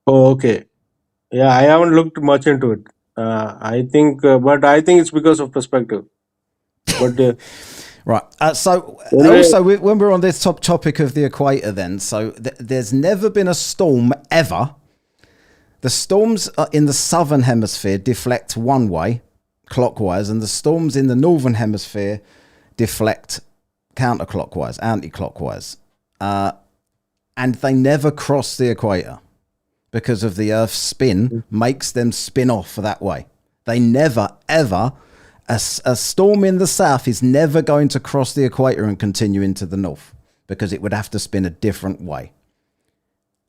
oh, okay. Yeah, I haven't looked much into it. I think, but I think it's because of perspective. But Right. So anyway, also, when we're on this topic of the equator, then, so there's never been a storm ever. The storms in the southern hemisphere deflect one way, clockwise, and the storms in the northern hemisphere deflect counterclockwise, anti-clockwise. And they never cross the equator because of the Earth's spin makes them spin off that way. They never, ever... A storm in the south is never going to cross the equator and continue into the north because it would have to spin a different way.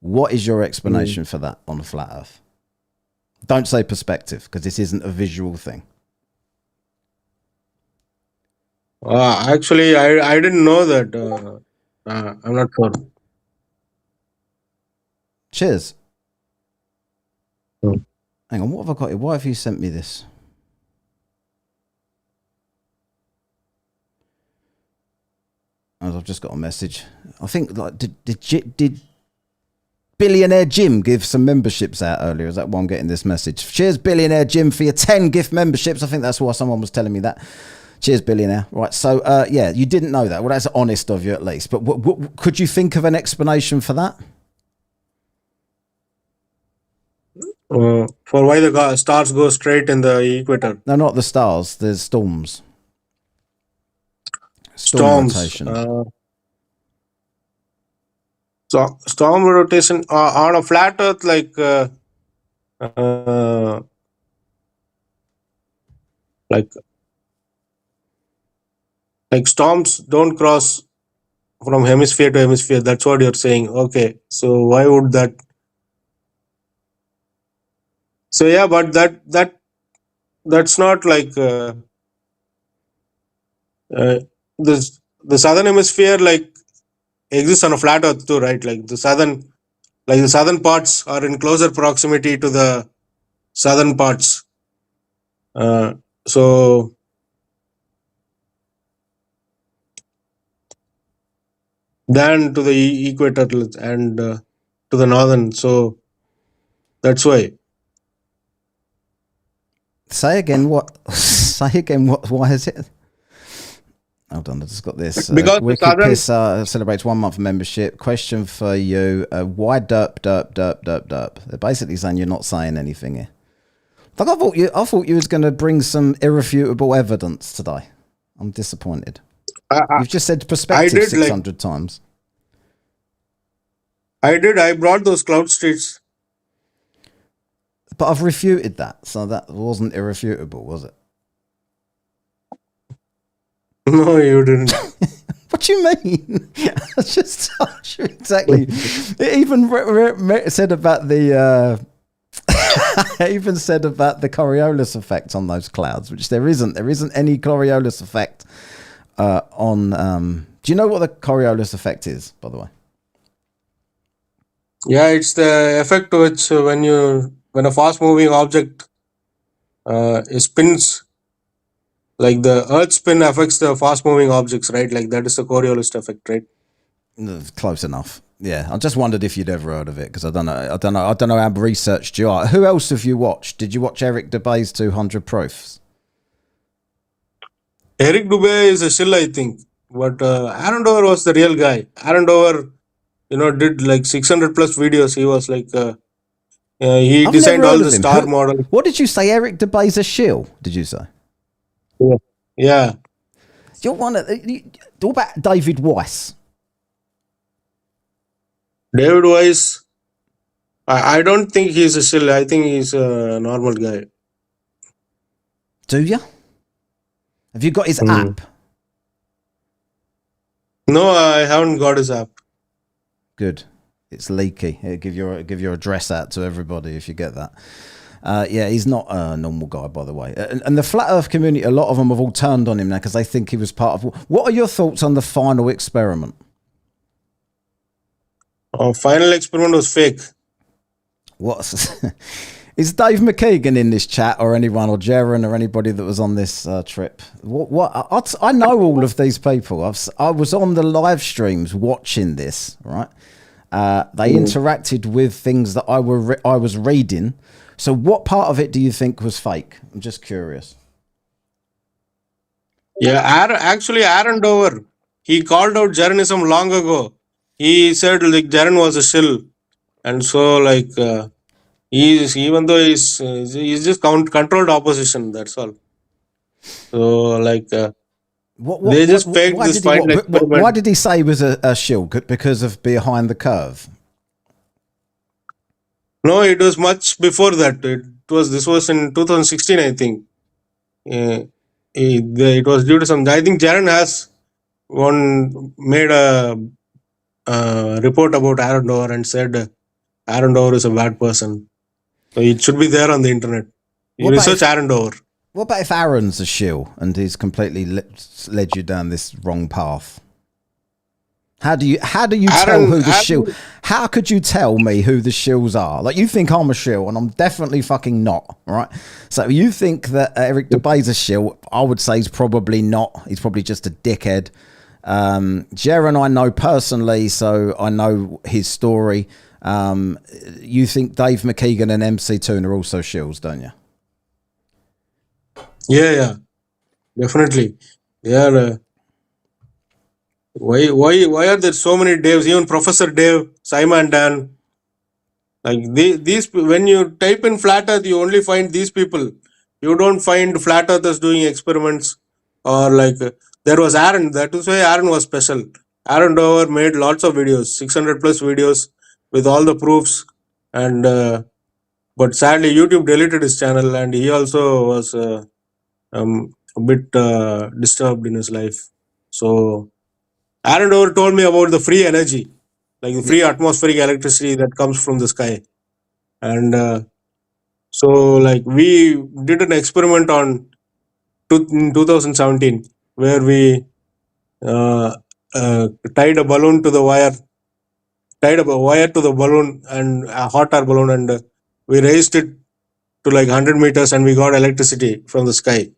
What is your explanation for that on a flat Earth? Don't say perspective because this isn't a visual thing. actually, I didn't know that. I'm not sure. Cheers. Hmm. Hang on, what have I got here? Why have you sent me this? I've just got a message. I think like did Billionaire Jim give some memberships out earlier? Is that why I'm getting this message? Cheers, Billionaire Jim, for your 10 gift memberships. I think that's why someone was telling me that. Cheers, Billionaire. Right, so yeah, you didn't know that. Well, that's honest of you at least. But could you think of an explanation for that? For why the stars go straight in the equator? No, not the stars. There's storms. Storm Storms. rotation. So storm rotation on a flat Earth, like storms don't cross from hemisphere to hemisphere. That's what you're saying. Okay, so why would that? So yeah, but that's not like the southern hemisphere like exists on a flat Earth too, right? Like the southern parts are in closer proximity to the southern parts. So than to the equator and to the northern. So that's why. Say again what? Say again what? Why is it? Hold on, I just got this. Because the Wicked southern, Piss celebrates 1 month membership. Question for you: why derp? They're basically saying you're not saying anything here. Like I thought you was going to bring some irrefutable evidence today. I'm disappointed. You've just said I perspective did like 600 times. I brought those cloud streets. But I've refuted that, so that wasn't irrefutable, was it? No, you didn't. What do you mean? I just told you exactly. It even said about the. It even said about the Coriolis effect on those clouds, which there isn't. There isn't any Coriolis effect on. Do you know what the Coriolis effect is, by the way? Yeah, it's the effect which when a fast moving object spins, like the Earth spin affects the fast moving objects, right? Like that is the Coriolis effect, right? Close enough. Yeah, I just wondered if you'd ever heard of it because I don't know how researched you are. Who else have you watched? Did you watch Eric Dubé's 200 Proofs? Eric Dubé is a shill, I think, but Aaron Dover was the real guy. Aaron Dover, did like 600 plus videos. He was like he I've never designed all heard the of him. star models. What did you say? Eric Dubé's a shill? Did you say? Yeah. You're one of. What about David Weiss? David Weiss, I don't think he's a shill. I think he's a normal guy. Do you? Have you got his Hmm. app? No, I haven't got his app. Good. It's leaky. It'll give your address out to everybody if you get that. Yeah, he's not a normal guy, by the way. And the Flat Earth community, a lot of them have all turned on him now because they think he was part of. What are your thoughts on the final experiment? Final experiment was fake. What's is Dave McKeegan in this chat or anyone or Jaron or anybody that was on this trip? I know all of these people. I was on the live streams watching this. Right, they interacted with things that I was reading. So, what part of it do you think was fake? I'm just curious. Yeah, Aaron Dover, he called out Jeranism long ago. He said like Jaren was a shill, and so like even though he's just controlled opposition. That's all. So like they just faked Why this did he? final experiment. Why did he say he was a shill? Because of behind the curve. No, it was much before that. This was in 2016, I think. It was due to some. I think Jaren has made a report about Aaron Dover and said Aaron Dover is a bad person. So it should be there on the internet. You What about research Aaron Dover. What about if Aaron's a shill and he's completely led you down this wrong path? How do you tell who the shill? How could you tell me who the shills are? Like you think I'm a shill and I'm definitely fucking not, right? So you think that Eric Dubé's a shill? I would say he's probably not. He's probably just a dickhead. Jaron I know personally, so I know his story. You think Dave McKeegan and MC Toon are also shills, don't you? Yeah, definitely. They are. Why are there so many Daves? Even Professor Dave, Simon Dan. Like these, when you type in flat Earth, you only find these people. You don't find flat earthers doing experiments or like there was Aaron. That is why Aaron was special. Aaron Dover made lots of videos, 600 plus videos with all the proofs, and but sadly YouTube deleted his channel, and he also was a bit disturbed in his life. So Aaron Dover told me about the free energy, like the free atmospheric electricity that comes from the sky, and so like we did an experiment in 2017 where we tied a balloon to the wire, tied a wire to the balloon and a hot air balloon, and we raised it to like 100 meters, and we got electricity from the sky.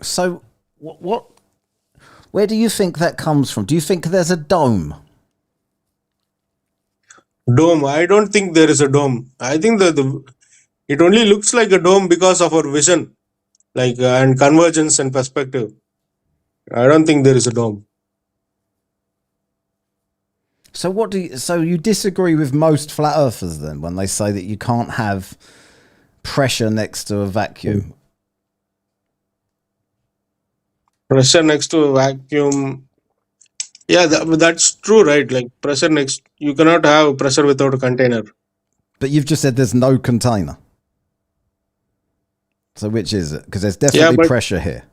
So what Where do you think that comes from? Do you think there's a dome? Dome. I don't think there is a dome. I think it only looks like a dome because of our vision, like and convergence and perspective. I don't think there is a dome. So so you disagree with most flat earthers then when they say that you can't have pressure next to a vacuum? Pressure next to a vacuum. Yeah, that's true, right? Like pressure next, you cannot have pressure without a container. But you've just said there's no container. So which is it? Because there's definitely pressure here.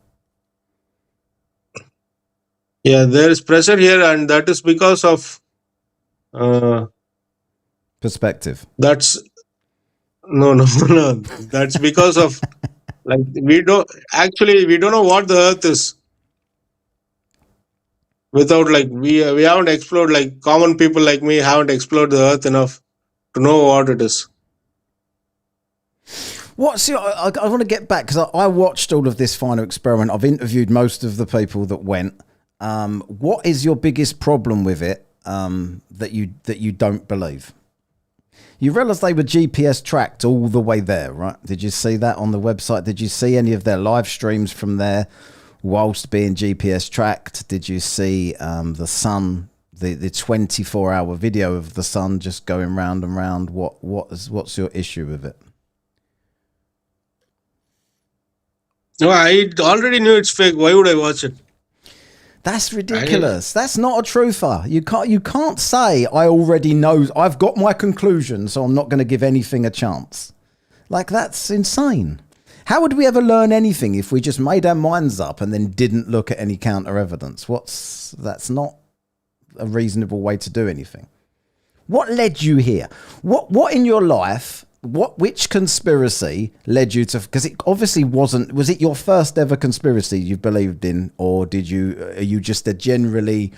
Yeah, there is pressure here, and that is because of perspective. That's no. That's because of like we don't know what the Earth is without like we haven't explored, like common people like me haven't explored the Earth enough to know what it is. I want to get back because I watched all of this final experiment. I've interviewed most of the people that went. What is your biggest problem with it that you don't believe? You realise they were GPS tracked all the way there, right? Did you see that on the website? Did you see any of their live streams from there whilst being GPS tracked? Did you see the sun, the 24-hour video of the sun just going round and round? What's your issue with it? No, I already knew it's fake. Why would I watch it? That's ridiculous. That's not a truther. You can't say I already know. I've got my conclusion, so I'm not going to give anything a chance. Like, that's insane. How would we ever learn anything if we just made our minds up and then didn't look at any counter evidence? That's not a reasonable way to do anything. What led you here? What in your life? Which conspiracy led you to? Because it obviously wasn't. Was it your first ever conspiracy you believed in, or are you just generally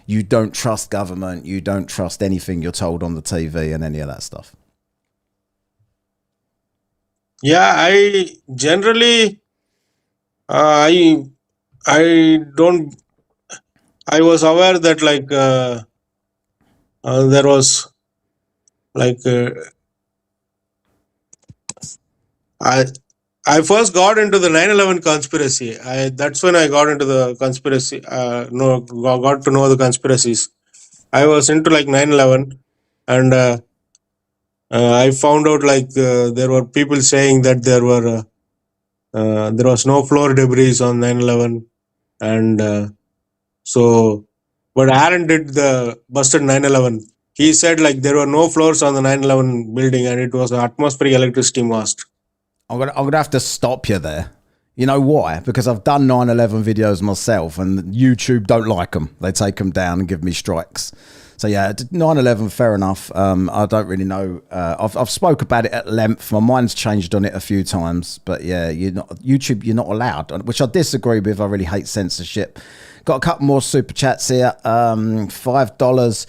you don't trust government, you don't trust anything you're told on the TV and any of that stuff? Yeah, I generally I don't. I was aware that like there was like I first got into the 9/11 conspiracy. That's when I got into the conspiracy. Got to know the conspiracies. I was into like 9/11, and I found out like there were people saying that there was no floor debris on 9/11, and so. But Aaron did the busted 9/11. He said like there were no floors on the 9/11 building, and it was an atmospheric electricity mast. I'm gonna have to stop you there. You know why? Because I've done 9/11 videos myself, and YouTube don't like them. They take them down and give me strikes. So yeah, 9/11, fair enough. I don't really know. I've spoke about it at length. My mind's changed on it a few times, but yeah, YouTube. You're not allowed, which I disagree with. I really hate censorship. Got a couple more super chats here. $5.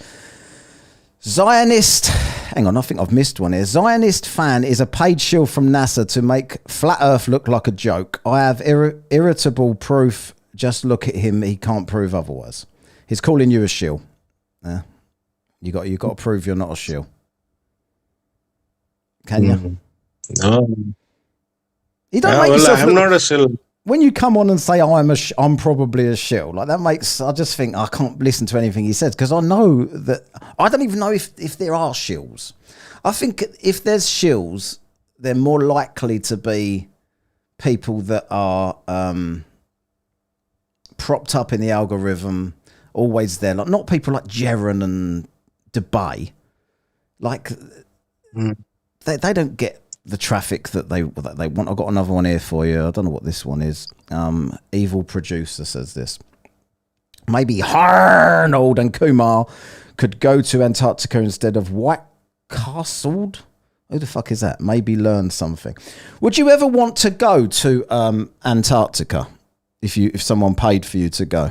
Zionist, hang on, I think I've missed one here. Zionist fan is a paid shill from NASA to make flat Earth look like a joke. I have irritable proof. Just look at him. He can't prove otherwise. He's calling you a shill. Yeah, you got to prove you're not a shill. Can you? No. You don't make yourself I'm not a shill. When you come on and say I'm probably a shill, like that makes, I just think I can't listen to anything he says because I know that I don't even know if there are shills. I think if there's shills, they're more likely to be people that are propped up in the algorithm, always there. Like not people like Jaron and DeBay. Like they don't get the traffic that they want. I've got another one here for you. I don't know what this one is. Evil producer says this. Maybe Arnold and Kumar could go to Antarctica instead of White Castled. Who the fuck is that? Maybe learn something. Would you ever want to go to Antarctica if someone paid for you to go?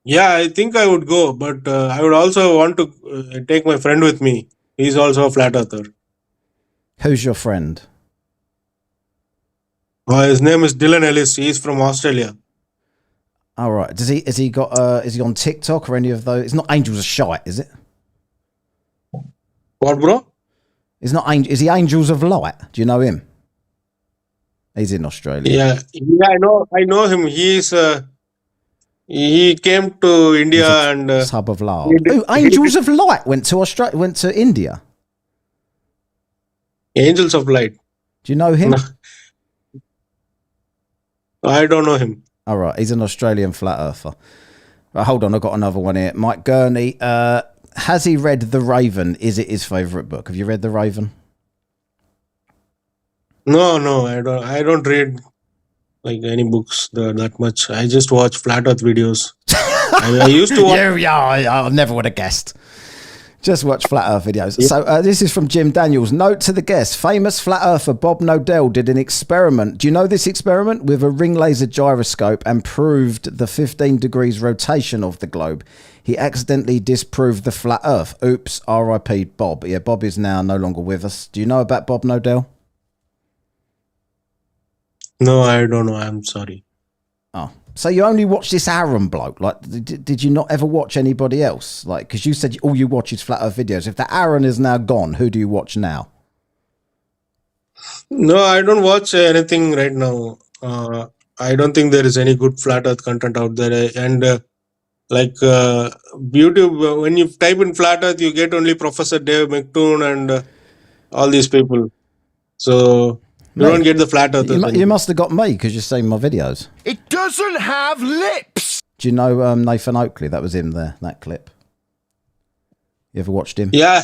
Yeah, I think I would go, but I would also want to take my friend with me. He's also a flat earther. Who's your friend? His name is Dylan Ellis. He's from Australia. All right. Is he on TikTok or any of those? It's not Angels of Shite, is it? What, bro? It's not Is he Angels of Light? Do you know him? He's in Australia. Yeah, I know him. He came to India and Tub of Lard. Oh, Angels of Light went to Australia. Went to India. Angels of Light. Do you know him? No, I don't know him. All right, he's an Australian flat earther. Right, hold on, I've got another one here. Mike Gurney, has he read The Raven? Is it his favourite book? Have you read The Raven? No, I don't read like any books that much. I just watch flat Earth videos. I used to watch. Yeah, I never would have guessed. Just watch flat Earth videos. Yeah. So this is from Jim Daniels. Note to the guest: famous flat earther Bob Nodell did an experiment. Do you know this experiment? With a ring laser gyroscope and proved the 15 degrees rotation of the globe. He accidentally disproved the flat Earth. Oops, R.I.P. Bob. Yeah, Bob is now no longer with us. Do you know about Bob Nodell? No, I don't know. I'm sorry. Oh, so you only watch this Aaron bloke? Like, did you not ever watch anybody else? Like, because you said all you watch is flat Earth videos. If the Aaron is now gone, who do you watch now? No, I don't watch anything right now. I don't think there is any good flat Earth content out there. And YouTube, when you type in flat Earth, you get only Professor Dave McToon and all these people. So you don't get the flat Earth. You must have got me because you've seen my videos. It doesn't have lips. Do you know Nathan Oakley? That was him there, that clip. You ever watched him? Yeah,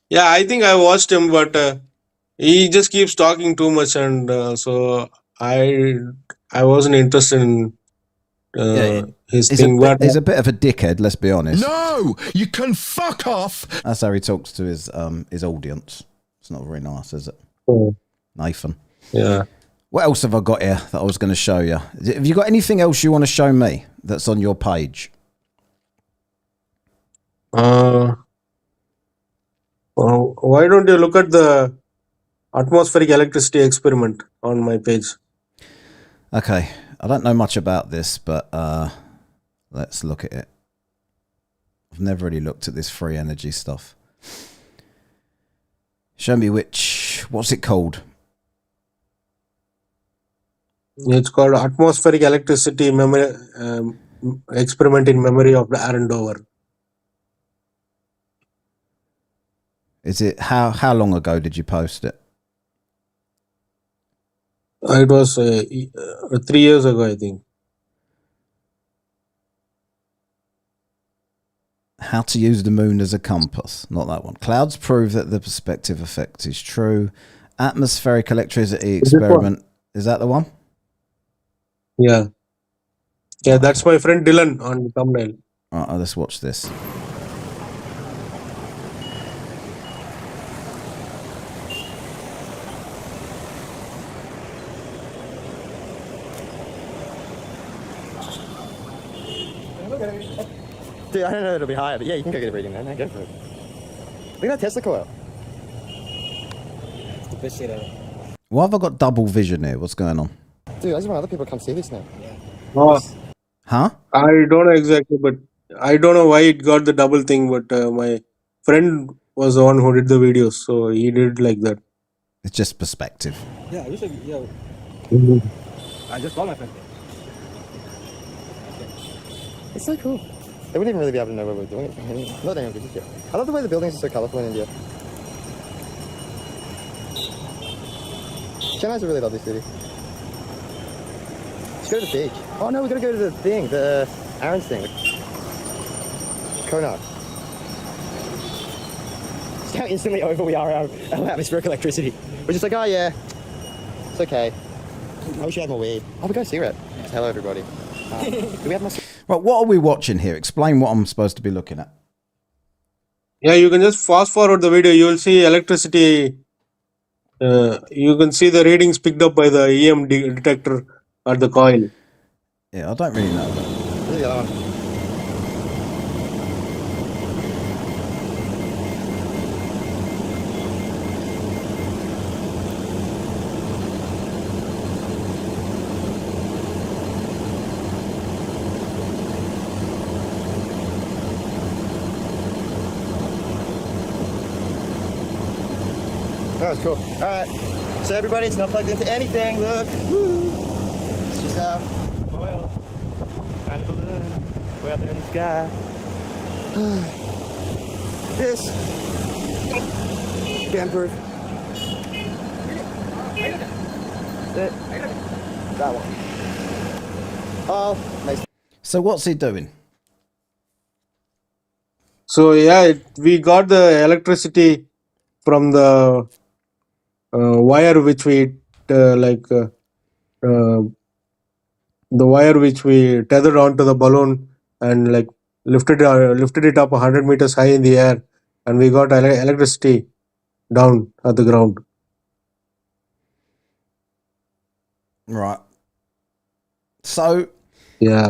yeah. I think I watched him, but he just keeps talking too much, and so I wasn't interested in his thing. But he's a bit of a dickhead. Let's be honest. No, you can fuck off. That's how he talks to his audience. It's not very nice, is it? Oh. Nathan. Yeah. What else have I got here that I was going to show you? Have you got anything else you want to show me that's on your page? Why don't you look at the atmospheric electricity experiment on my page? Okay. I don't know much about this, but let's look at it. I've never really looked at this free energy stuff. Show me what's it called? It's called atmospheric electricity memory experiment in memory of the Aaron Dover. Is it how long ago did you post it? It was 3 years ago, I think. How to use the moon as a compass. Not that one. Clouds prove that the perspective effect is true. Atmospheric electricity experiment. Is that the one? Yeah. Yeah, that's my friend Dylan on the thumbnail. All right, let's watch this. Dude, I don't know it'll be higher, but yeah, you can go get a reading then. Go for it. Look at that Tesla coil. The best shit ever. Why have I got double vision here? What's going on? Dude, I just want other people to come see this now. Huh? I don't know exactly, but I don't know why it got the double thing, but my friend was the one who did the videos, so he did like that. It's just perspective. Yeah, I wish I just got my friend. It's so cool. They wouldn't even really be able to know where we're doing it. Not anyone could. I love the way the buildings are so colourful in India. Chennai's a really lovely city. Let's go to the beach. Oh no, we gotta go to the thing, the Aaron's thing. Konark. Just how instantly over we are our atmospheric electricity. We're just like, oh yeah, it's okay. I wish we had more weed. Oh, we got a cigarette. Hello everybody. Do we have more? Right, what are we watching here? Explain what I'm supposed to be looking at. Yeah, you can just fast forward the video. You will see electricity. You can see the readings picked up by the EM detector at the coil. Yeah, I don't really know. This is the other one. That was cool. All right. So everybody, it's not plugged into anything. Look. Woo. It's just oil. Kind of balloon. Way up there in the sky. This. Camper. That one. Oh, nice. So what's he doing? So yeah, we got the electricity from the wire which we the wire which we tethered onto the balloon and like lifted it up 100 meters high in the air, and we got electricity down at the ground. Right. So Yeah.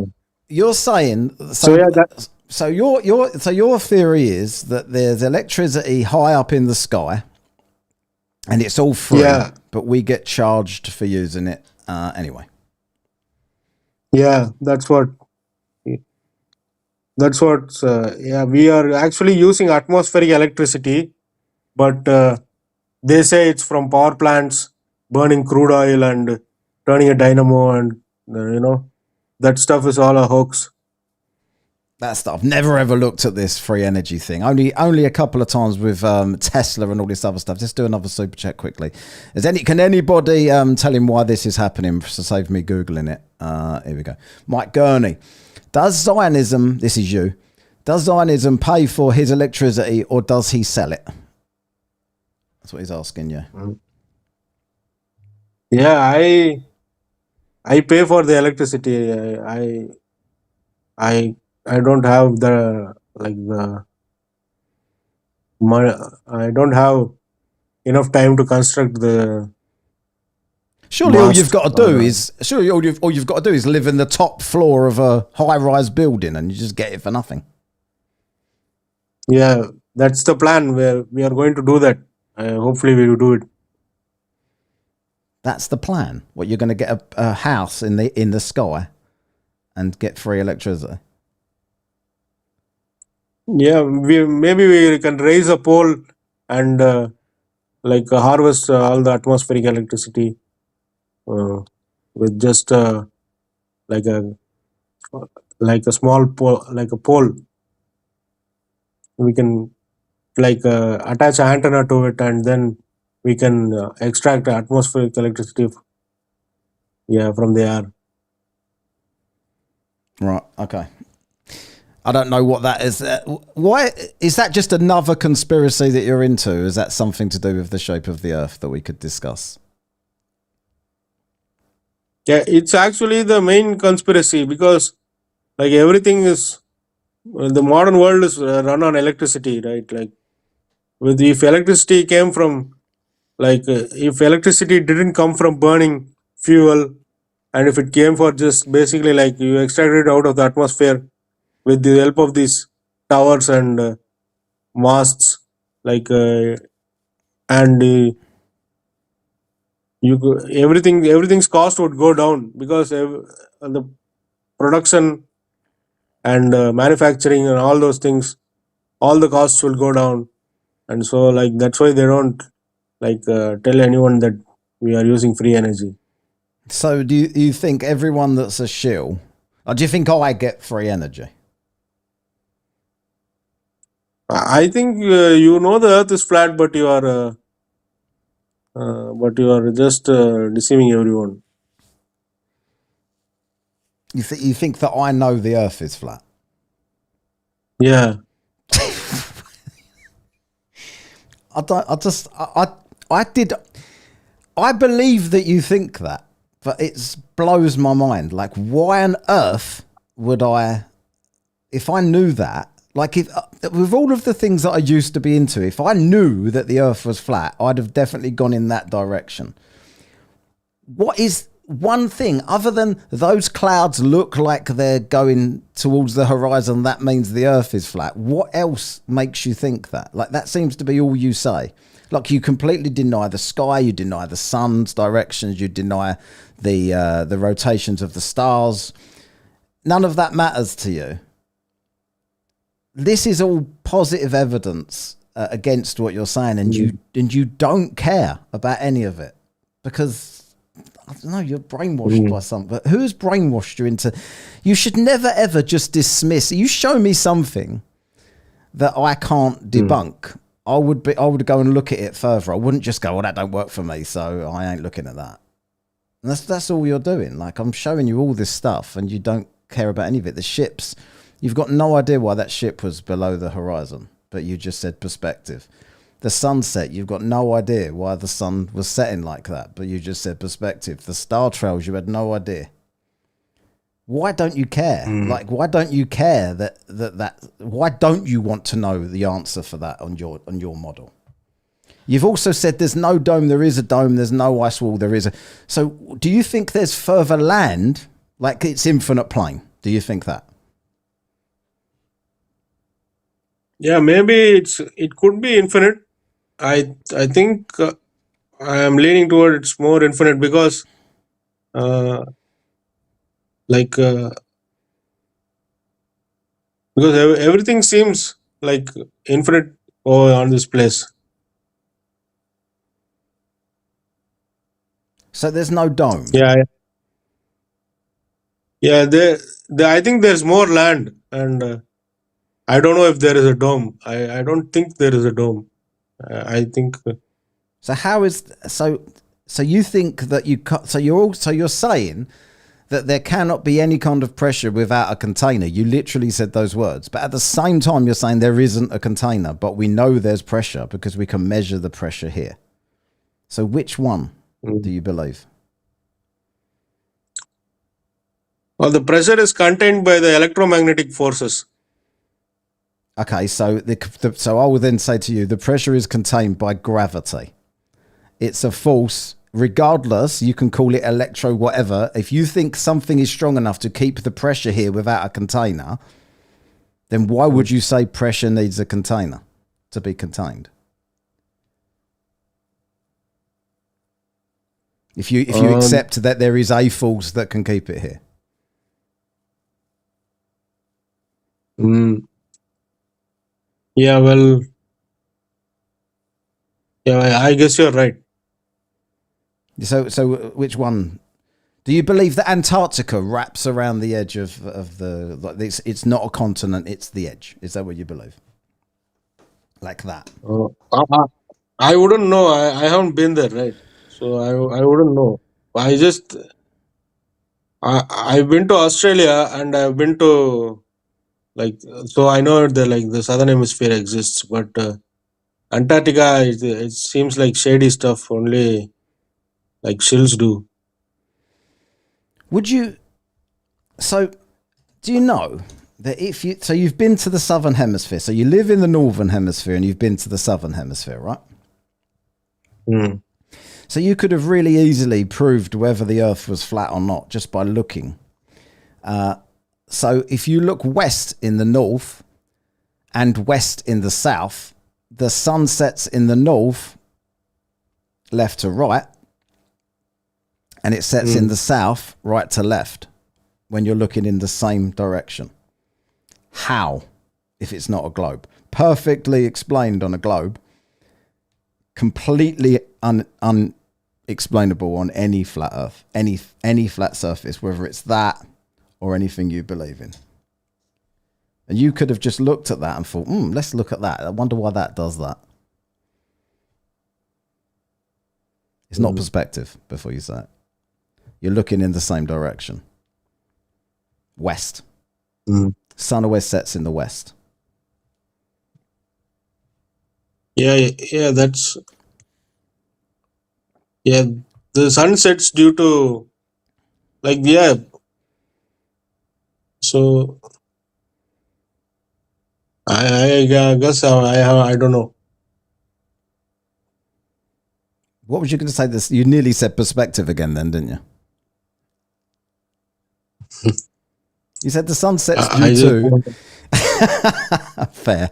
you're saying So yeah, that, so your theory is that there's electricity high up in the sky, and it's all free, Yeah. but we get charged for using it anyway. yeah, that's what. Yeah, we are actually using atmospheric electricity, but they say it's from power plants burning crude oil and turning a dynamo, and that stuff is all a hoax. That stuff. Never ever looked at this free energy thing. Only a couple of times with Tesla and all this other stuff. Just do another super chat quickly. Can anybody tell him why this is happening? To save me googling it. Here we go. Mike Gurney. Does Zionism? This is you. Does Zionism pay for his electricity, or does he sell it? That's what he's asking you. Yeah, I pay for the electricity. I don't have the I don't have enough time to construct the Surely all mast you've got to do is live in the top floor of a high-rise building, and you just get it for nothing. Yeah, that's the plan. We are going to do that. Hopefully we will do it. That's the plan. What, you're going to get a house in the sky and get free electricity? Yeah, maybe we can raise a pole and harvest all the atmospheric electricity with just like a small pole, like a pole. We can attach an antenna to it, and then we can extract atmospheric electricity. From the air. Right. Okay. I don't know what that is. Why is that? Just another conspiracy that you're into? Is that something to do with the shape of the Earth that we could discuss? Yeah, it's actually the main conspiracy, because everything is the modern world is run on electricity, right? If electricity came from if electricity didn't come from burning fuel, and if it came for just basically you extracted it out of the atmosphere with the help of these towers and masts, everything's cost would go down, because the production and manufacturing and all those things, all the costs will go down, and so that's why they don't tell anyone that we are using free energy. So do you think everyone that's a shill, or do you think I get free energy? I think the Earth is flat, but you are just deceiving everyone. You think that I know the Earth is flat? Yeah. I believe that you think that, but it blows my mind. Why on earth would I, if I knew that, with all of the things that I used to be into, if I knew that the Earth was flat, I'd have definitely gone in that direction. What is one thing, other than those clouds look like they're going towards the horizon, that means the Earth is flat? What else makes you think that? That seems to be all you say. You completely deny the sky, you deny the sun's directions, you deny the rotations of the stars. None of that matters to you. This is all positive evidence against what you're saying, and you don't care about any of it because I don't know, you're brainwashed by something. But who's brainwashed you into? You should never ever just dismiss. You show me something that I can't debunk. I would go and look at it further. I wouldn't just go, well, that don't work for me, so I ain't looking at that. And that's all you're doing. Like, I'm showing you all this stuff and you don't care about any of it. The ships, you've got no idea why that ship was below the horizon, but you just said perspective. The sunset, you've got no idea why the sun was setting like that, but you just said perspective. The star trails, you had no idea. Why don't you care? Like, why don't you care that why don't you want to know the answer for that on your model? You've also said there's no dome, there is a dome, there's no ice wall, there is a... So do you think there's further land, like it's infinite plane? Do you think that? Yeah, maybe it could be infinite. I think I am leaning toward it's more infinite because like because everything seems like infinite on this place. So there's no dome. Yeah. I think there's more land, and I don't know if there is a dome. I don't think there is a dome. I think. So how is so you think that you're saying that there cannot be any kind of pressure without a container. You literally said those words, but at the same time you're saying there isn't a container, but we know there's pressure because we can measure the pressure here. So which one do you believe? Well, the pressure is contained by the electromagnetic forces. Okay, so so I will then say to you, the pressure is contained by gravity. It's a force, regardless, you can call it electro whatever. If you think something is strong enough to keep the pressure here without a container, then why would you say pressure needs a container to be contained? If you accept that there is a force that can keep it here. Yeah, well, yeah, I guess you're right. So which one? Do you believe that Antarctica wraps around the edge of the, like it's not a continent, it's the edge? Is that what you believe? Like that? I wouldn't know. I haven't been there, right? So I wouldn't know. I've been to Australia and I've been to so I know that the southern hemisphere exists, but Antarctica it seems like shady stuff. Only like shills do. Would you? So, do you know that you've been to the southern hemisphere, so you live in the northern hemisphere and you've been to the southern hemisphere, right? So you could have really easily proved whether the Earth was flat or not just by looking. So if you look west in the north and west in the south, the sun sets in the north, left to right, and it sets in the south, right to left, when you're looking in the same direction. How, if it's not a globe? Perfectly explained on a globe, completely unexplainable on any flat Earth, any flat surface, whether it's that or anything you believe in. And you could have just looked at that and thought, let's look at that. I wonder why that does that. It's not perspective before you say it. You're looking in the same direction. West. Sun always sets in the west. Yeah, that's... Yeah, the sun sets due to... So... I guess I don't know. What was you going to say? This you nearly said perspective again, then, didn't you? You said the sun sets due to fair,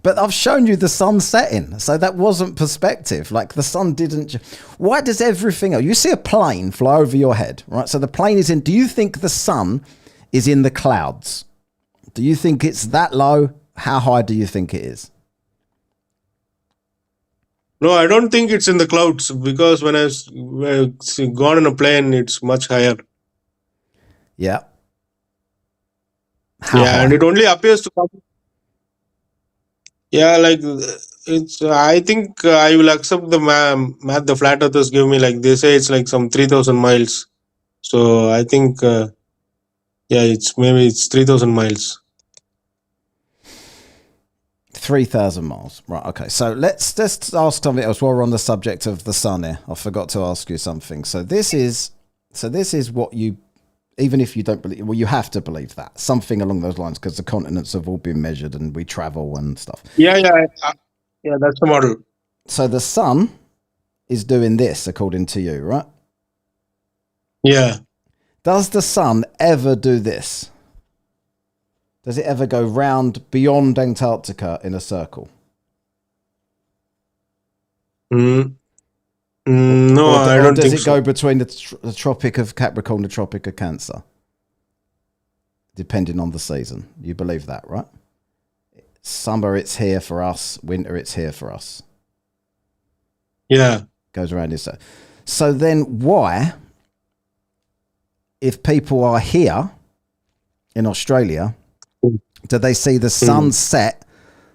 but I've shown you the sun setting, so that wasn't perspective. Like the sun didn't. Why does everything? You see a plane fly over your head, right? So the plane is in. Do you think the sun is in the clouds? Do you think it's that low? How high do you think it is? No, I don't think it's in the clouds because when I've gone in a plane, it's much higher. Yeah. How Yeah, and high? it only appears to come. Yeah, like it's. I think I will accept the math the flat earthers give me. Like they say, it's like some 3,000 miles. So I think, yeah, it's 3,000 miles. 3,000 miles. Right, okay. So let's just ask something else while we're on the subject of the sun here. I forgot to ask you something. So this is what you, even if you don't believe, well, you have to believe that. Something along those lines, because the continents have all been measured and we travel and stuff. Yeah, yeah, that's the model. So the sun is doing this, according to you, right? Yeah. Does the sun ever do this? Does it ever go round beyond Antarctica in a circle? No, I Or don't does think it so. go between the Tropic of Capricorn and the Tropic of Cancer? Depending on the season. You believe that, right? Summer, it's here for us. Winter, it's here for us. Yeah. Goes around this. So then why, if people are here in Australia, do they see the sun set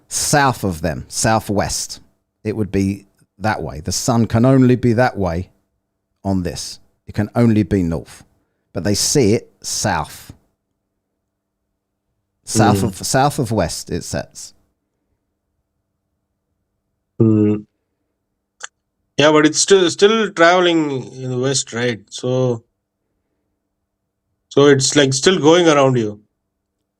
south of them, southwest? It would be that way. The sun can only be that way on this. It can only be north. But they see it south. South of west, it sets. Yeah, but it's still traveling in the west, right? So it's like still going around you.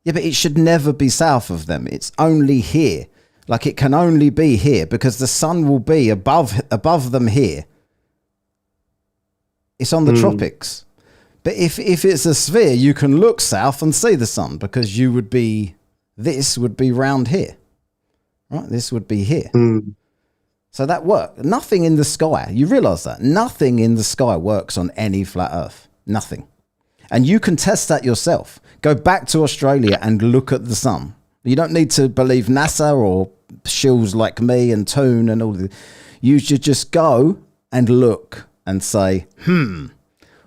Yeah, but it should never be south of them. It's only here. Like it can only be here because the sun will be above them here. It's on the tropics. But if it's a sphere, you can look south and see the sun because this would be round here. Right? This would be here. So that works. Nothing in the sky. You realize that? Nothing in the sky works on any flat earth. Nothing. And you can test that yourself. Go back to Australia and look at the sun. You don't need to believe NASA or shills like me and Toon and all the. You should just go and look and say,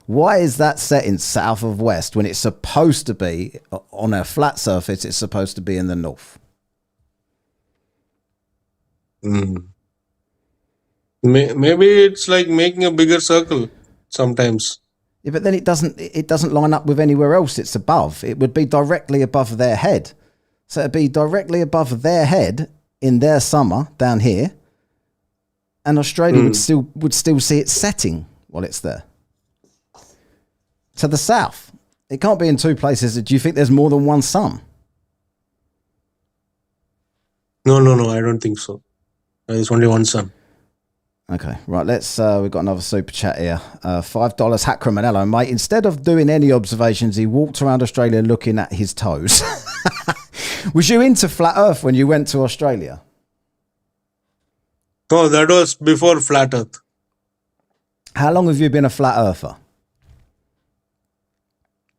why is that set in south of west when it's supposed to be on a flat surface? It's supposed to be in the north. Maybe it's like making a bigger circle sometimes. Yeah, but then it doesn't line up with anywhere else it's above. It would be directly above their head. So it'd be directly above their head in their summer down here. And Australia would still see it setting while it's there. To the south. It can't be in two places. Do you think there's more than one sun? No, I don't think so. There's only one sun. Okay, right, we've got another super chat here. $5 Hat Criminello, mate. Instead of doing any observations, he walked around Australia looking at his toes. Was you into flat earth when you went to Australia? No, that was before flat earth. How long have you been a flat earther?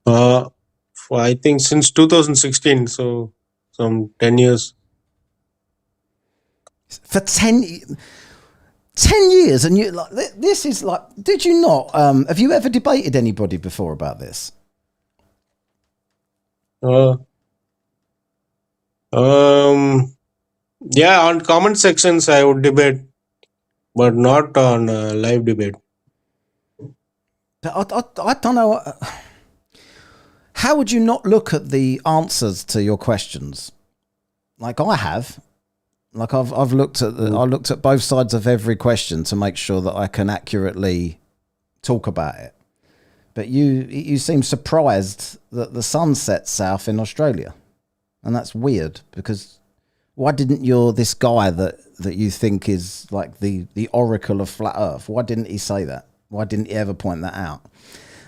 I think since 2016, so some 10 years. For 10 years, and you like this is like, did you not have you ever debated anybody before about this? Yeah, on comment sections I would debate, but not on live debate. I don't know. How would you not look at the answers to your questions? Like I have. Like I've looked at I looked at both sides of every question to make sure that I can accurately talk about it. But you seem surprised that the sun sets south in Australia, and that's weird because why didn't this guy that you think is like the oracle of flat Earth? Why didn't he say that? Why didn't he ever point that out?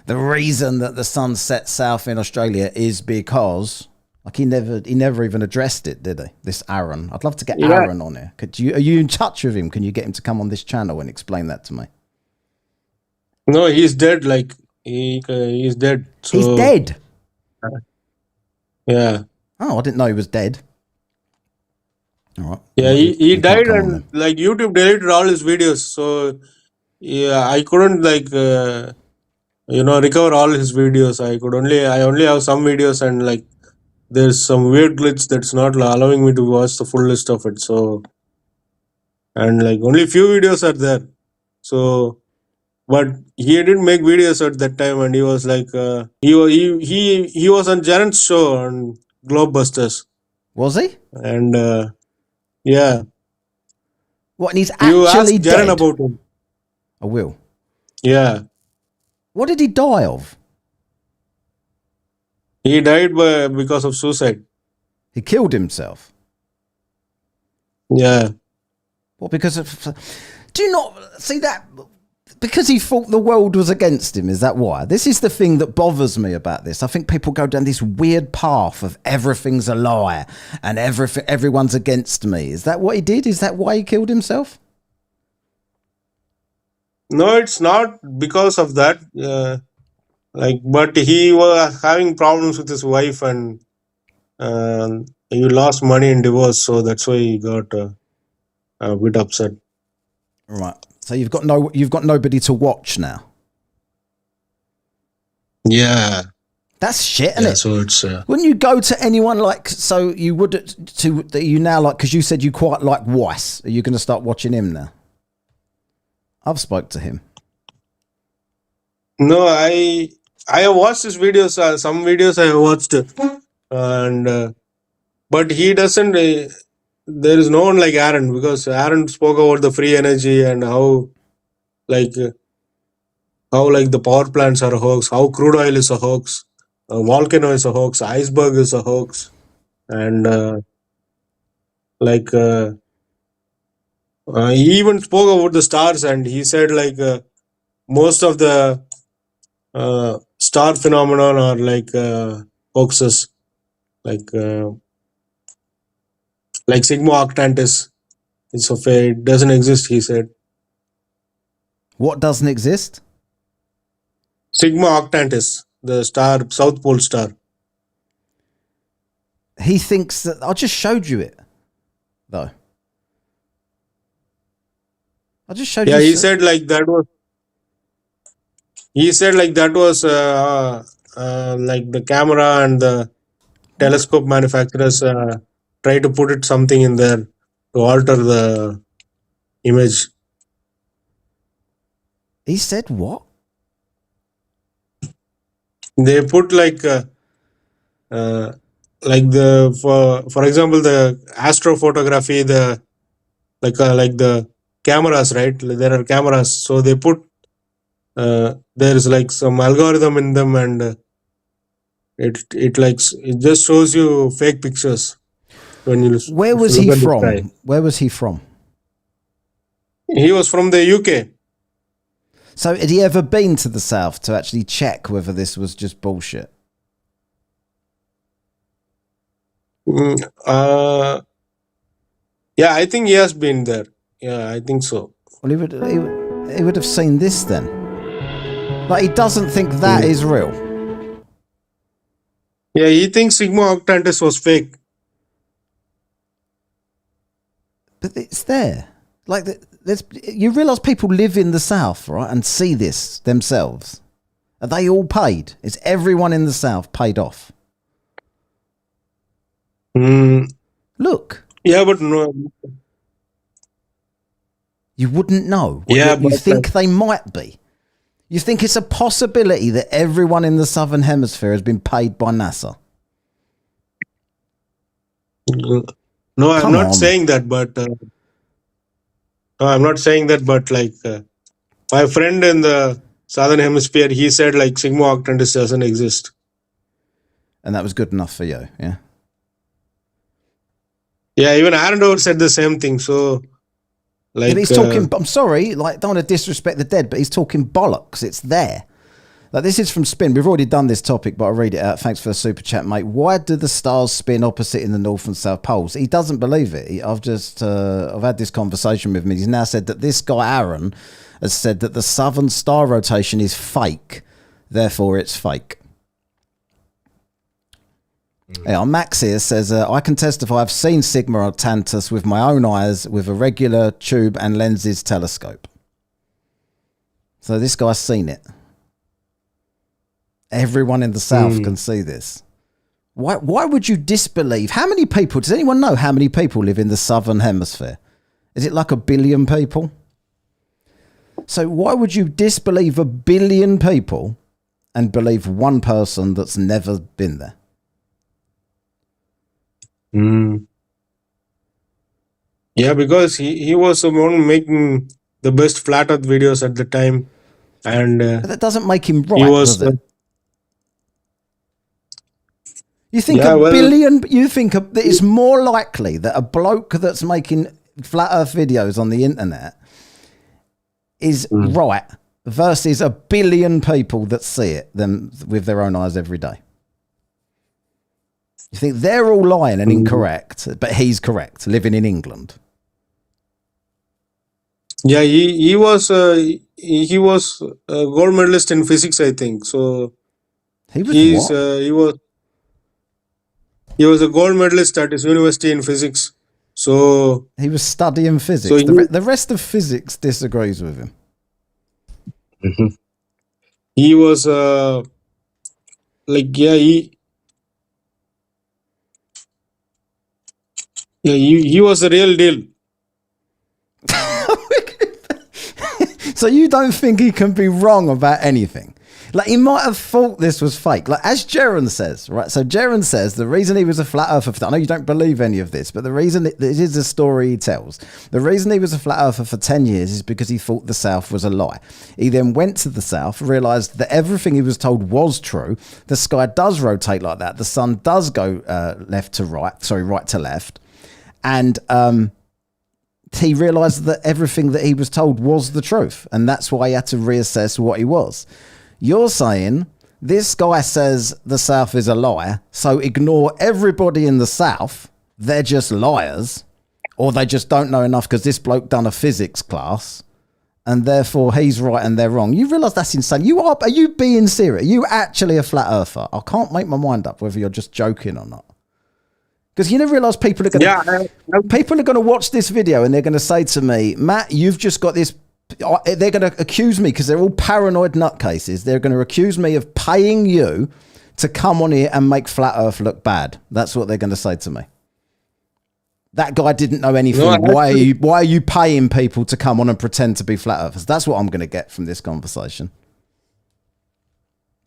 The reason that the sun sets south in Australia is because. Like he never even addressed it, did he? This Aaron. I'd love to get Aaron on here. Are you in touch with him? Can you get him to come on this channel and explain that to me? No, he's dead. Like he's dead. So, he's dead. Yeah. Oh, I didn't know he was dead. All right. Yeah, Well, he you can't died, come on and then. like YouTube deleted all his videos. So yeah, I couldn't like recover all his videos. I only have some videos, and like there's some weird glitch that's not allowing me to watch the full list of it. So, and like only few videos are there. So, but he didn't make videos at that time, and he was like he was on Janet's show on Globebusters, Was he? and yeah, What? And he's you actually ask Jaren dead? about him. I will. Yeah, What did he die of? he died because of suicide. He killed himself. Yeah. What? Because of? Do you not see that? Because he thought the world was against him. Is that why? This is the thing that bothers me about this. I think people go down this weird path of everything's a lie and everyone's against me. Is that what he did? Is that why he killed himself? No, it's not because of that. But he was having problems with his wife, and he lost money in divorce, so that's why he got a bit upset. Right. So you've got nobody to watch now. Yeah. That's shit, isn't Yeah. it? So it's Wouldn't you go to anyone like, so you would to that you now like, because you said you quite like Weiss. Are you going to start watching him now? I've spoke to him. no. I have watched his videos. Some videos I have watched, and but he doesn't. There is no one like Aaron, because Aaron spoke about the free energy and how like the power plants are a hoax, how crude oil is a hoax, volcano is a hoax, iceberg is a hoax, and he even spoke about the stars, and he said most of the star phenomenon are hoaxes, like Sigma Octantis. It doesn't exist, he said. What doesn't exist? Sigma Octantis, the star, South Pole star. He thinks that I just showed you it, though. I just showed you. Yeah, he said that was. He said that was like the camera and the telescope manufacturers try to put something in there to alter the image. He said what? They put for example, the astrophotography, the the cameras, right? There are cameras, so they put there is some algorithm in them, and it just shows you fake pictures when you Where if was you he look at the sky. from? Where was he from? He was from the UK. So had he ever been to the south to actually check whether this was just bullshit? Yeah, I think he has been there. Yeah, I think so. Well, he would have seen this then. Like, he doesn't think that is real. Yeah, he thinks Sigma Octantis was fake. But it's there. Like, you realise people live in the south, right, and see this themselves. Are they all paid? Is everyone in the south paid off? Look. Yeah, but no. You wouldn't know. Yeah, You but think they might be. You think it's a possibility that everyone in the southern hemisphere has been paid by NASA? No, I'm not saying that, but my friend in the southern hemisphere, he said Sigma Octantis doesn't exist. And that was good enough for you, yeah? Yeah, even Aaron Dover said the same thing. So, Yeah, but he's talking. I'm sorry, don't want to disrespect the dead, but he's talking bollocks. It's there. This is from Spin. We've already done this topic, but I'll read it out. Thanks for the super chat, mate. Why do the stars spin opposite in the north and south poles? He doesn't believe it. I've had this conversation with him. He's now said that this guy Aaron has said that the southern star rotation is fake, therefore it's fake. Yeah, Max here says, I can testify I've seen Sigma Octantis with my own eyes with a regular tube and lenses telescope. So this guy's seen it. Everyone in the South can see this. Why would you disbelieve? How many people, does anyone know how many people live in the Southern Hemisphere? Is it like 1 billion people? So why would you disbelieve 1 billion people and believe one person that's never been there? Yeah, because he was the one making the best flat earth videos at the time. And But that doesn't make him he right, was... does it? You think Yeah, well- billion, you think that it's more likely that a bloke that's making flat earth videos on the internet is right versus 1 billion people that see it them with their own eyes every day? You think they're all lying and incorrect, but he's correct, living in England? Yeah, he was a gold medalist in physics, I think. So He was he's what? he was a gold medalist at his university in physics. So He was studying physics. So The rest of physics disagrees with him. he was he was a real deal. So you don't think he can be wrong about anything? Like, he might have thought this was fake. Like, as Jaron says, right? So Jaron says the reason he was a flat earther, I know you don't believe any of this, but the reason it is a story he tells. The reason he was a flat earther for 10 years is because he thought the South was a lie. He then went to the South, realized that everything he was told was true. The sky does rotate like that. The sun does go right to left. And he realized that everything that he was told was the truth. And that's why he had to reassess what he was. You're saying this guy says the South is a lie, so ignore everybody in the South. They're just liars, or they just don't know enough because this bloke done a physics class, and therefore he's right and they're wrong. You realise that's insane. Are you being serious? Are you actually a flat earther? I can't make my mind up whether you're just joking or not. Because you never realise people are going to watch this video and they're going to say to me, Matt, you've just got this. They're going to accuse me because they're all paranoid nutcases. They're going to accuse me of paying you to come on here and make Flat Earth look bad. That's what they're going to say to me. That guy didn't know anything. No, why are you paying people to come on and pretend to be Flat Earthers? That's what I'm going to get from this conversation.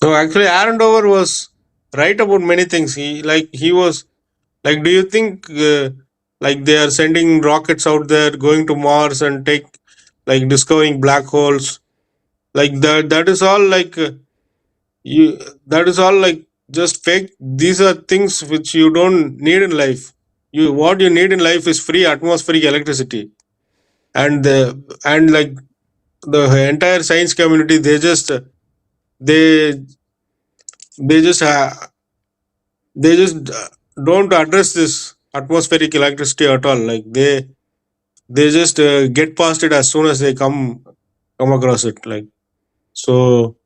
No, actually, Aaron Dover was right about many things. He was like, do you think like they are sending rockets out there, going to Mars and discovering black holes? Like that is all like that is all like just fake. These are things which you don't need in life. What you need in life is free atmospheric electricity, and the entire science community, they just don't address this atmospheric electricity at all. Like they just get past it as soon as they come across it. Like so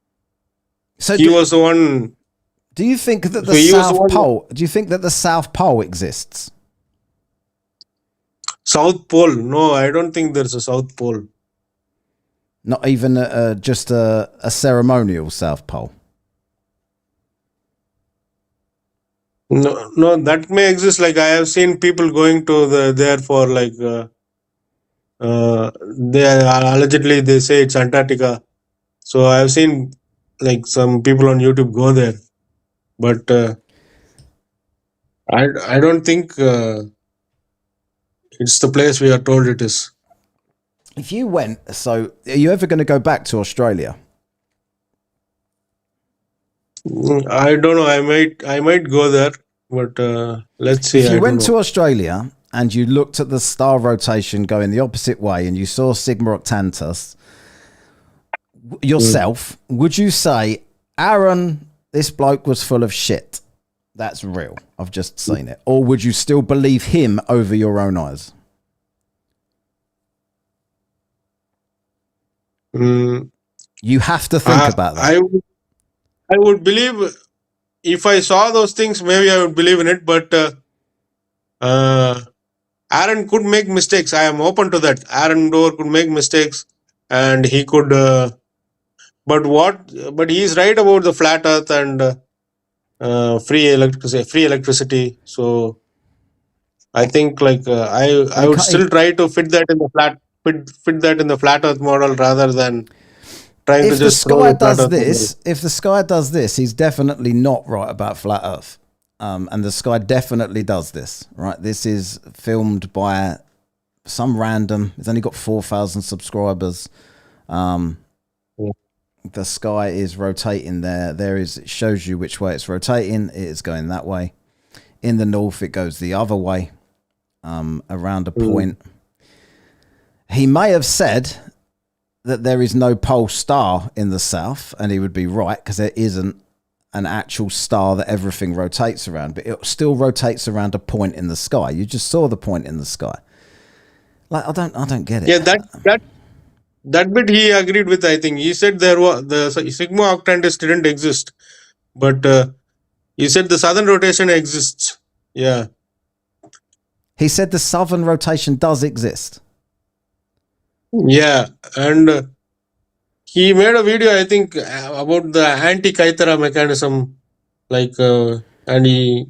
he was the one. Do you think that the South Pole? Do you think that the South Pole exists? South Pole? No, I don't think there's a South Pole. Not even just a ceremonial South Pole. No, that may exist. Like I have seen people going to there for like they allegedly they say it's Antarctica. So I have seen like some people on YouTube go there, but I don't think it's the place we are told it is. If you went, so are you ever going to go back to Australia? I don't know. I might go there, but let's see. If you went to Australia and you looked at the star rotation going the opposite way and you saw Sigma Octantis yourself, would you say, Aaron, this bloke was full of shit? That's real. I've just seen it. Or would you still believe him over your own eyes? You have to think about that. I would believe if I saw those things, maybe I would believe in it. But Aaron could make mistakes. I am open to that. Aaron Dover could make mistakes, and he could. But he's right about the flat Earth and free electricity. So I think like I would still try to fit that in the fit that in the flat Earth model rather than trying to If the just throw sky the flat does Earth model. this, if the sky does this, he's definitely not right about flat Earth. And the sky definitely does this, right? This is filmed by some random. It's only got 4,000 subscribers. The sky is rotating there. It shows you which way it's rotating. It is going that way. In the north, it goes the other way, around a point. He may have said that there is no pole star in the south, and he would be right, because there isn't an actual star that everything rotates around, but it still rotates around a point in the sky. You just saw the point in the sky. Like, I don't get it. Yeah, that bit he agreed with. I think he said there was the Sigma Octantis didn't exist, but he said the southern rotation exists. Yeah, He said the southern rotation does exist. yeah, and he made a video, I think, about the anti-Kaitara mechanism, like, and he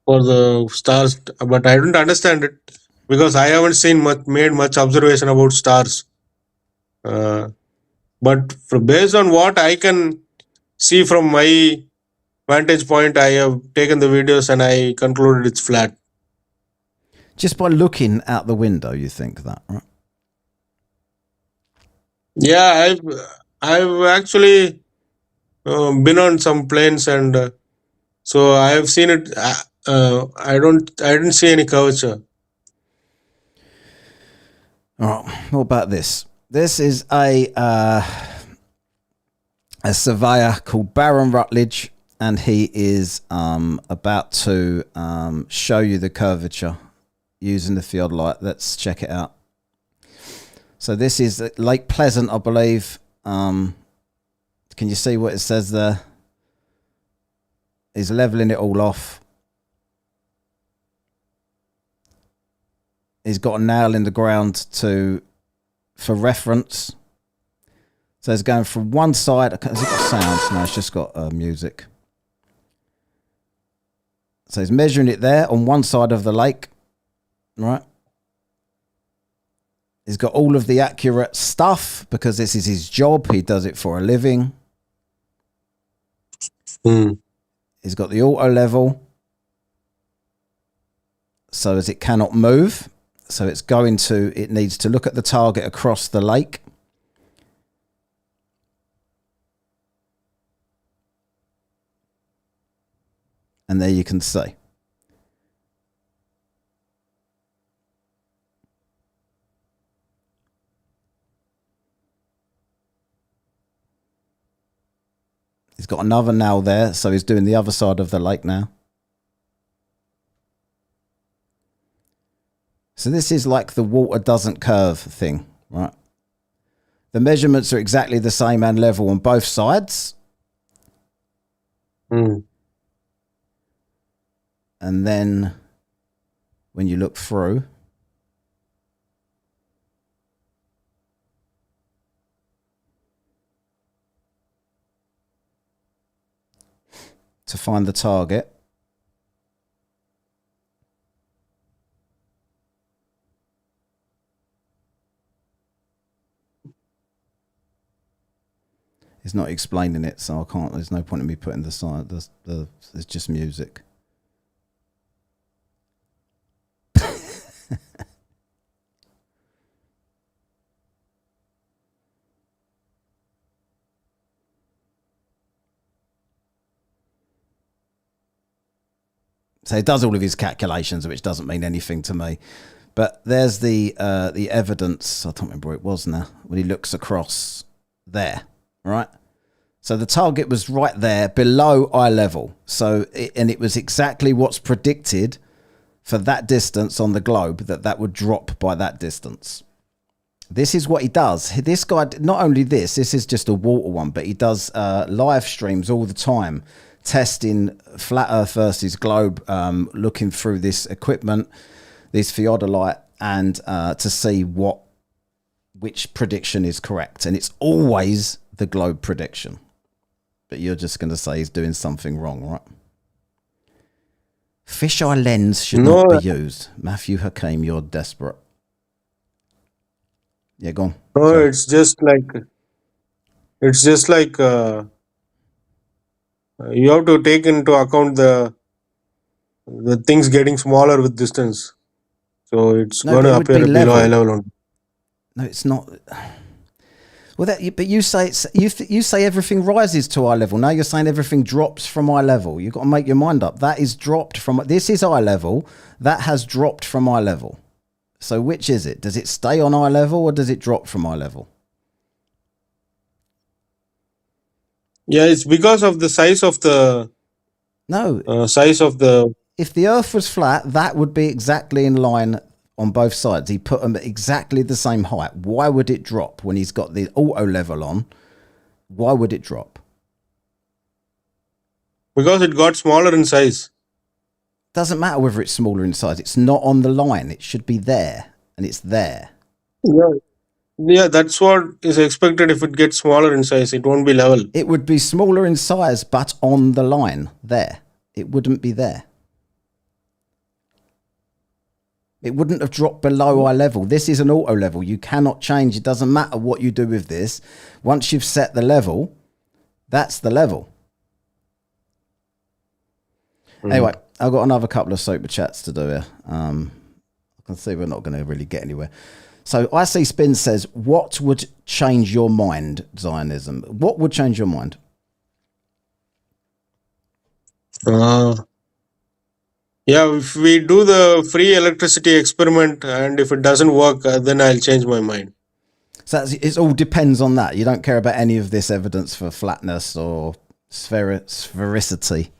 for the stars, but I don't understand it because I haven't made much observation about stars. But based on what I can see from my vantage point, I have taken the videos and I concluded it's flat. Just by looking out the window, you think that, right? Yeah, I've actually been on some planes, and so I have seen it. I didn't see any curvature. All right. What about this? This is a surveyor called Baron Rutledge, and he is about to show you the curvature using the field light. Let's check it out. So this is Lake Pleasant, I believe. Can you see what it says there? He's leveling it all off. He's got a nail in the ground for reference. So it's going from one side. Has it got sounds? No, it's just got music. So he's measuring it there on one side of the lake, right? He's got all of the accurate stuff because this is his job. He does it for a living. He's got the auto level, so as it cannot move. So it needs to look at the target across the lake. And there you can see. He's got another nail there, so he's doing the other side of the lake now. So this is like the water doesn't curve thing, right? The measurements are exactly the same and level on both sides. And then when you look through, to find the target, it's not explaining it, so I can't. There's no point in me putting the side. It's just music. So he does all of his calculations, which doesn't mean anything to me. But there's the evidence. I don't remember where it was now. When he looks across there, right? So the target was right there below eye level. And it was exactly what's predicted for that distance on the globe, that would drop by that distance. This is what he does. This guy, not only this is just a water one, but he does live streams all the time testing flat Earth versus globe, looking through this equipment, this theodolite, and to see which prediction is correct. And it's always the globe prediction. But you're just going to say he's doing something wrong, right? Fisheye lens should not be used. Matthew Hakeem, you're desperate. Yeah, go on. No, Sorry. it's just like you have to take into account the things getting smaller with distance. So it's No, going but to it would appear be below eye level. level only. No, it's not. Well, but you say you say everything rises to eye level. Now you're saying everything drops from eye level. You've got to make your mind up. That is dropped from. This is eye level. That has dropped from eye level. So which is it? Does it stay on eye level or does it drop from eye level? Yeah, it's because of the size of the No. If the Earth was flat, that would be exactly in line on both sides. He put them at exactly the same height. Why would it drop when he's got the auto level on? Why would it drop? Because it got smaller in size. Doesn't matter whether it's smaller in size. It's not on the line. It should be there, and it's there. Yeah, that's what is expected. If it gets smaller in size, it won't be level. It would be smaller in size, but on the line there. It wouldn't be there. It wouldn't have dropped below eye level. This is an auto level. You cannot change. It doesn't matter what you do with this. Once you've set the level, that's the level. Anyway, I've got another couple of super chats to do here. I can see we're not going to really get anywhere. So IC Spin says, what would change your mind, Zionism? What would change your mind? Yeah, if we do the free electricity experiment and if it doesn't work, then I'll change my mind. So it all depends on that. You don't care about any of this evidence for flatness or sphericity.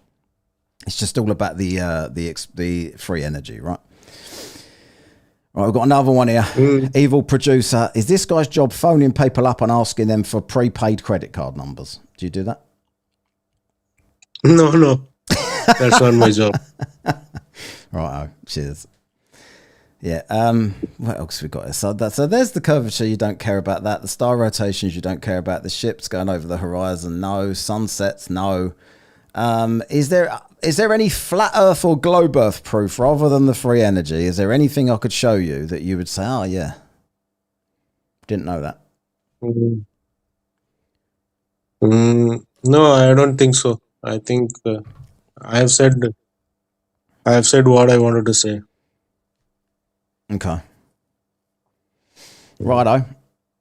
It's just all about the free energy, right? Right, we've got another one here. Evil producer. Is this guy's job phoning people up and asking them for prepaid credit card numbers? Do you do that? No. That's not my job. Right, cheers. Yeah, what else we got here? So there's the curvature, you don't care about that. The star rotations, you don't care about. The ships going over the horizon, no. Sunsets, no. Is there any flat Earth or globe Earth proof rather than the free energy? Is there anything I could show you that you would say, oh yeah, didn't know that? No, I don't think so. I think I have said what I wanted to say. Okay. Righto.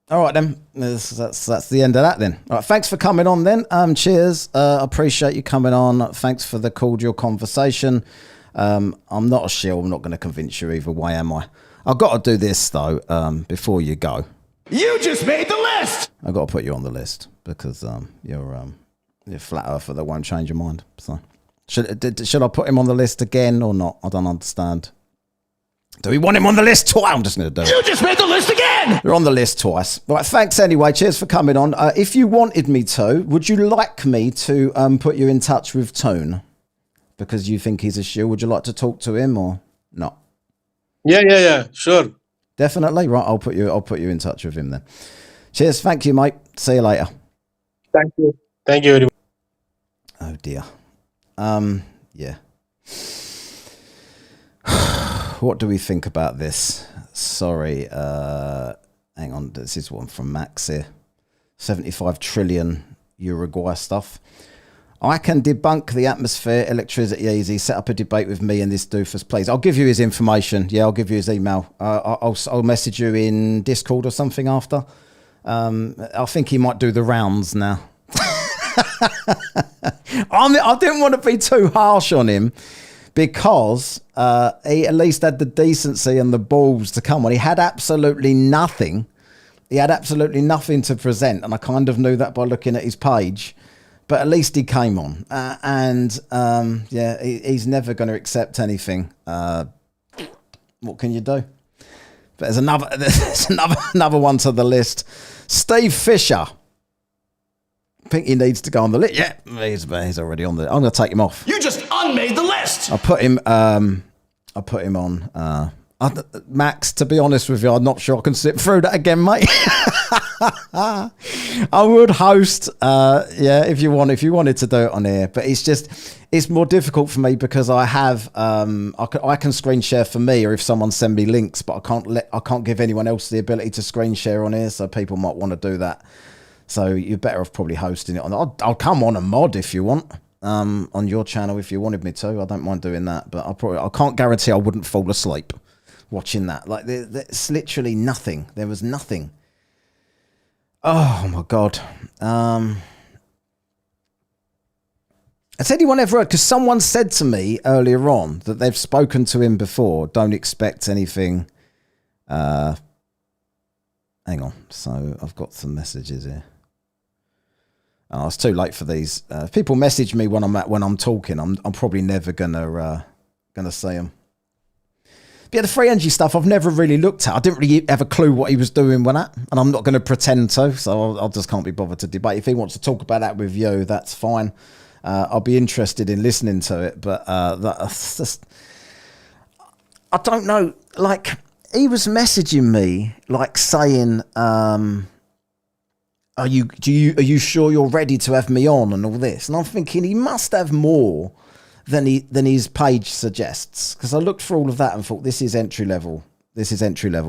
All right then. That's the end of that then. All right. Thanks for coming on then. Cheers. Appreciate you coming on. Thanks for the cordial conversation. I'm not a shill. I'm not going to convince you either way, am I? I've got to do this though. Before you go. You just made the list! I've got to put you on the list because you're flat earther that won't change your mind. So should I put him on the list again or not? I don't understand. Do we want him on the list twice? I'm just going to do it. You just made the list again! You're on the list twice. Right, thanks anyway. Cheers for coming on. If you wanted me to, would you like me to put you in touch with Tone? Because you think he's a shill. Would you like to talk to him or not? Yeah, sure. Definitely. Right, I'll put you in touch with him then. Cheers. Thank you, mate. See you later. Thank you very much. Oh dear. Yeah. What do we think about this? Sorry. Hang on. This is one from Max here. 75 trillion Uruguay stuff. I can debunk the atmosphere, electricity easy. Set up a debate with me and this doofus, please. I'll give you his information. Yeah, I'll give you his email. I'll message you in Discord or something after. I think he might do the rounds now. I didn't want to be too harsh on him because he at least had the decency and the balls to come on. He had absolutely nothing. He had absolutely nothing to present, and I kind of knew that by looking at his page. But at least he came on, he's never going to accept anything. What can you do? But there's another one to the list. Steve Fisher. think he needs to go on the list. Yeah, he's already on the. I'm going to take him off. You just unmade the list. I put him on. Max, to be honest with you, I'm not sure I can sit through that again, mate. I would host, if you wanted to do it on here, but it's more difficult for me because I have, I can screen share for me, or if someone send me links, but I can't give anyone else the ability to screen share on here, so people might want to do that. So you're better off probably hosting it on. I'll come on a mod if you want, on your channel if you wanted me to. I don't mind doing that, but I can't guarantee I wouldn't fall asleep watching that. Like there's literally nothing. There was nothing. Oh my God. Has anyone ever heard, because someone said to me earlier on that they've spoken to him before, don't expect anything. Hang on. So I've got some messages here. Oh, it's too late for these. If people message me when I'm talking, I'm probably never gonna see them. But yeah, the free energy stuff I've never really looked at. I didn't really have a clue what he was doing with that, and I'm not going to pretend to. So I just can't be bothered to debate. If he wants to talk about that with you, that's fine. I'll be interested in listening to it, but that's just, I don't know. Like, he was messaging me, like saying, "Are you sure you're ready to have me on?" and all this, and I'm thinking he must have more than his page suggests, because I looked through all of that and thought this is entry level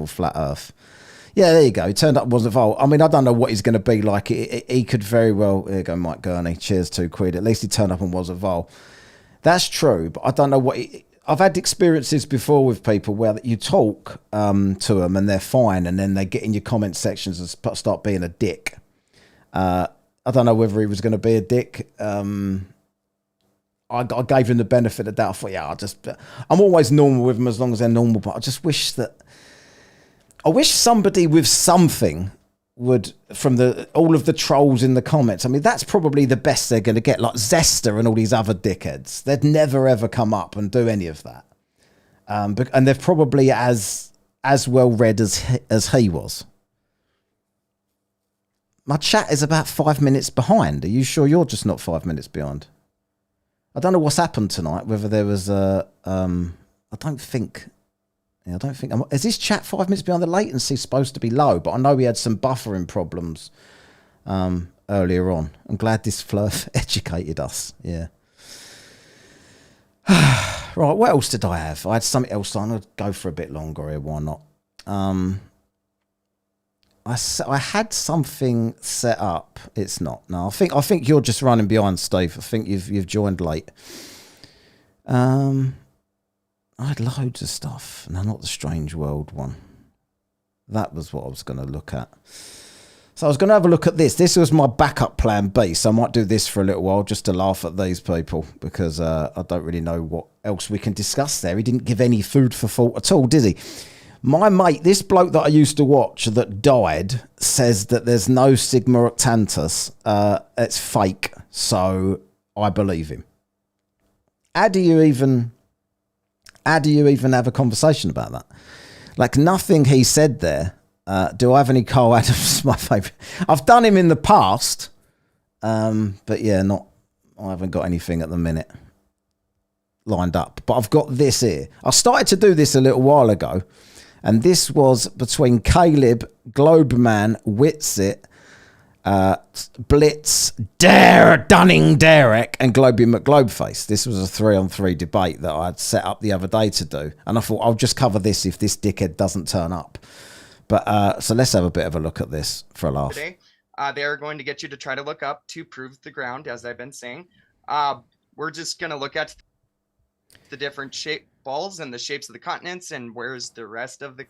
flat Earth. Yeah, there you go. He turned up, wasn't Vol. I mean, I don't know what he's going to be like. He could very well. Here you go, Mike Gurney. Cheers, £2. At least he turned up and wasn't Vol. That's true, but I don't know what. I've had experiences before with people where you talk to them and they're fine, and then they get in your comment sections and start being a dick. I don't know whether he was going to be a dick. I gave him the benefit of the doubt. I thought, yeah, I'm always normal with them as long as they're normal, but I just wish somebody with something would, from all of the trolls in the comments. I mean, that's probably the best they're going to get, like Zester and all these other dickheads. They'd never ever come up and do any of that. And they're probably as well read as he was. My chat is about 5 minutes behind. Are you sure you're just not 5 minutes behind? I don't know what's happened tonight, whether there was I don't think, is this chat 5 minutes behind? The latency supposed to be low, but I know we had some buffering problems earlier on. I'm glad this fluff educated us. Yeah. Right, what else did I have? I had something else. I'm going to go for a bit longer here. Why not? I had something set up. It's not. No, I think you're just running behind, Steve. I think you've joined late. I had loads of stuff. No, not the Strange World one. That was what I was going to look at. So I was going to have a look at this. This was my backup plan B. So I might do this for a little while just to laugh at these people, because I don't really know what else we can discuss there. He didn't give any food for thought at all, did he? My mate, this bloke that I used to watch that died, says that there's no Sigma Octantus. It's fake. So I believe him. How do you even have a conversation about that? Like, nothing he said there. Do I have any Carl Adams? My favourite. I've done him in the past. But yeah, I haven't got anything at the minute lined up. But I've got this here. I started to do this a little while ago. And this was between Caleb, Globeman, Witsit, Blitz, Dunning Derek, and Globey McGlobeface. This was a 3-on-3 debate that I had set up the other day to do. And I thought, I'll just cover this if this dickhead doesn't turn up. But so let's have a bit of a look at this for a laugh. Today, they are going to get you to try to look up to prove the ground, as I've been saying. We're just going to look at the different shape balls and the shapes of the continents, and where's the rest of the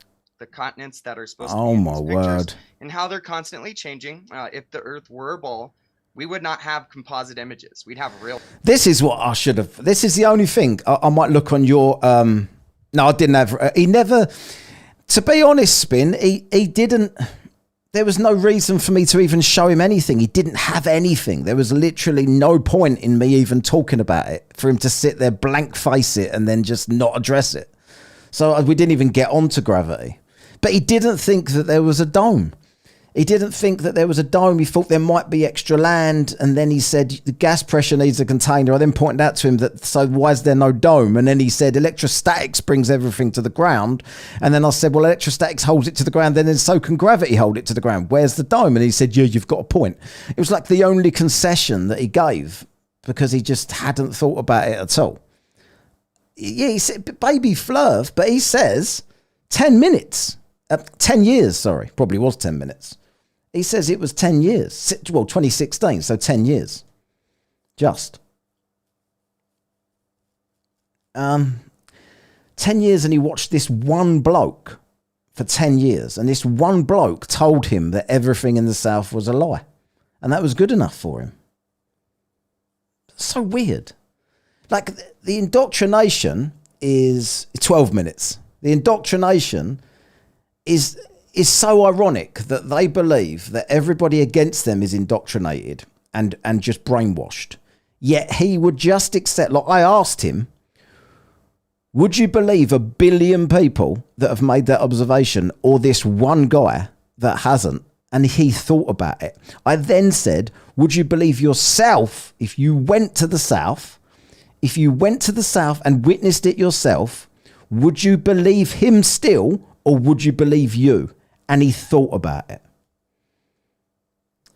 continents that are supposed to be in my these word, pictures, and how they're constantly changing. If the Earth were a ball, we would not have composite images. We'd have real. This is what I should have. This is the only thing I might look on your. No, I didn't have. He never. To be honest, Spin. He didn't. There was no reason for me to even show him anything. He didn't have anything. There was literally no point in me even talking about it, for him to sit there, blank face it, and then just not address it. So we didn't even get onto gravity. But he didn't think that there was a dome. He didn't think that there was a dome. He thought there might be extra land. And then he said the gas pressure needs a container. I then pointed out to him that, so why is there no dome? And then he said electrostatics brings everything to the ground. And then I said, well, electrostatics holds it to the ground. Then so can gravity hold it to the ground. Where's the dome? And he said, yeah, you've got a point. It was like the only concession that he gave because he just hadn't thought about it at all. Yeah, he said, baby Flurf, but he says 10 minutes. 10 years, sorry. Probably was 10 minutes. He says it was 10 years. Well, 2016, so 10 years. Just. 10 years, and he watched this one bloke for 10 years. And this one bloke told him that everything in the South was a lie. And that was good enough for him. So weird. Like, the indoctrination is 12 minutes. The indoctrination is so ironic that they believe that everybody against them is indoctrinated and just brainwashed. Yet he would just accept, like I asked him, would you believe 1 billion people that have made that observation or this one guy that hasn't? And he thought about it. I then said, would you believe yourself if you went to the South? If you went to the South and witnessed it yourself, would you believe him still or would you believe you? And he thought about it.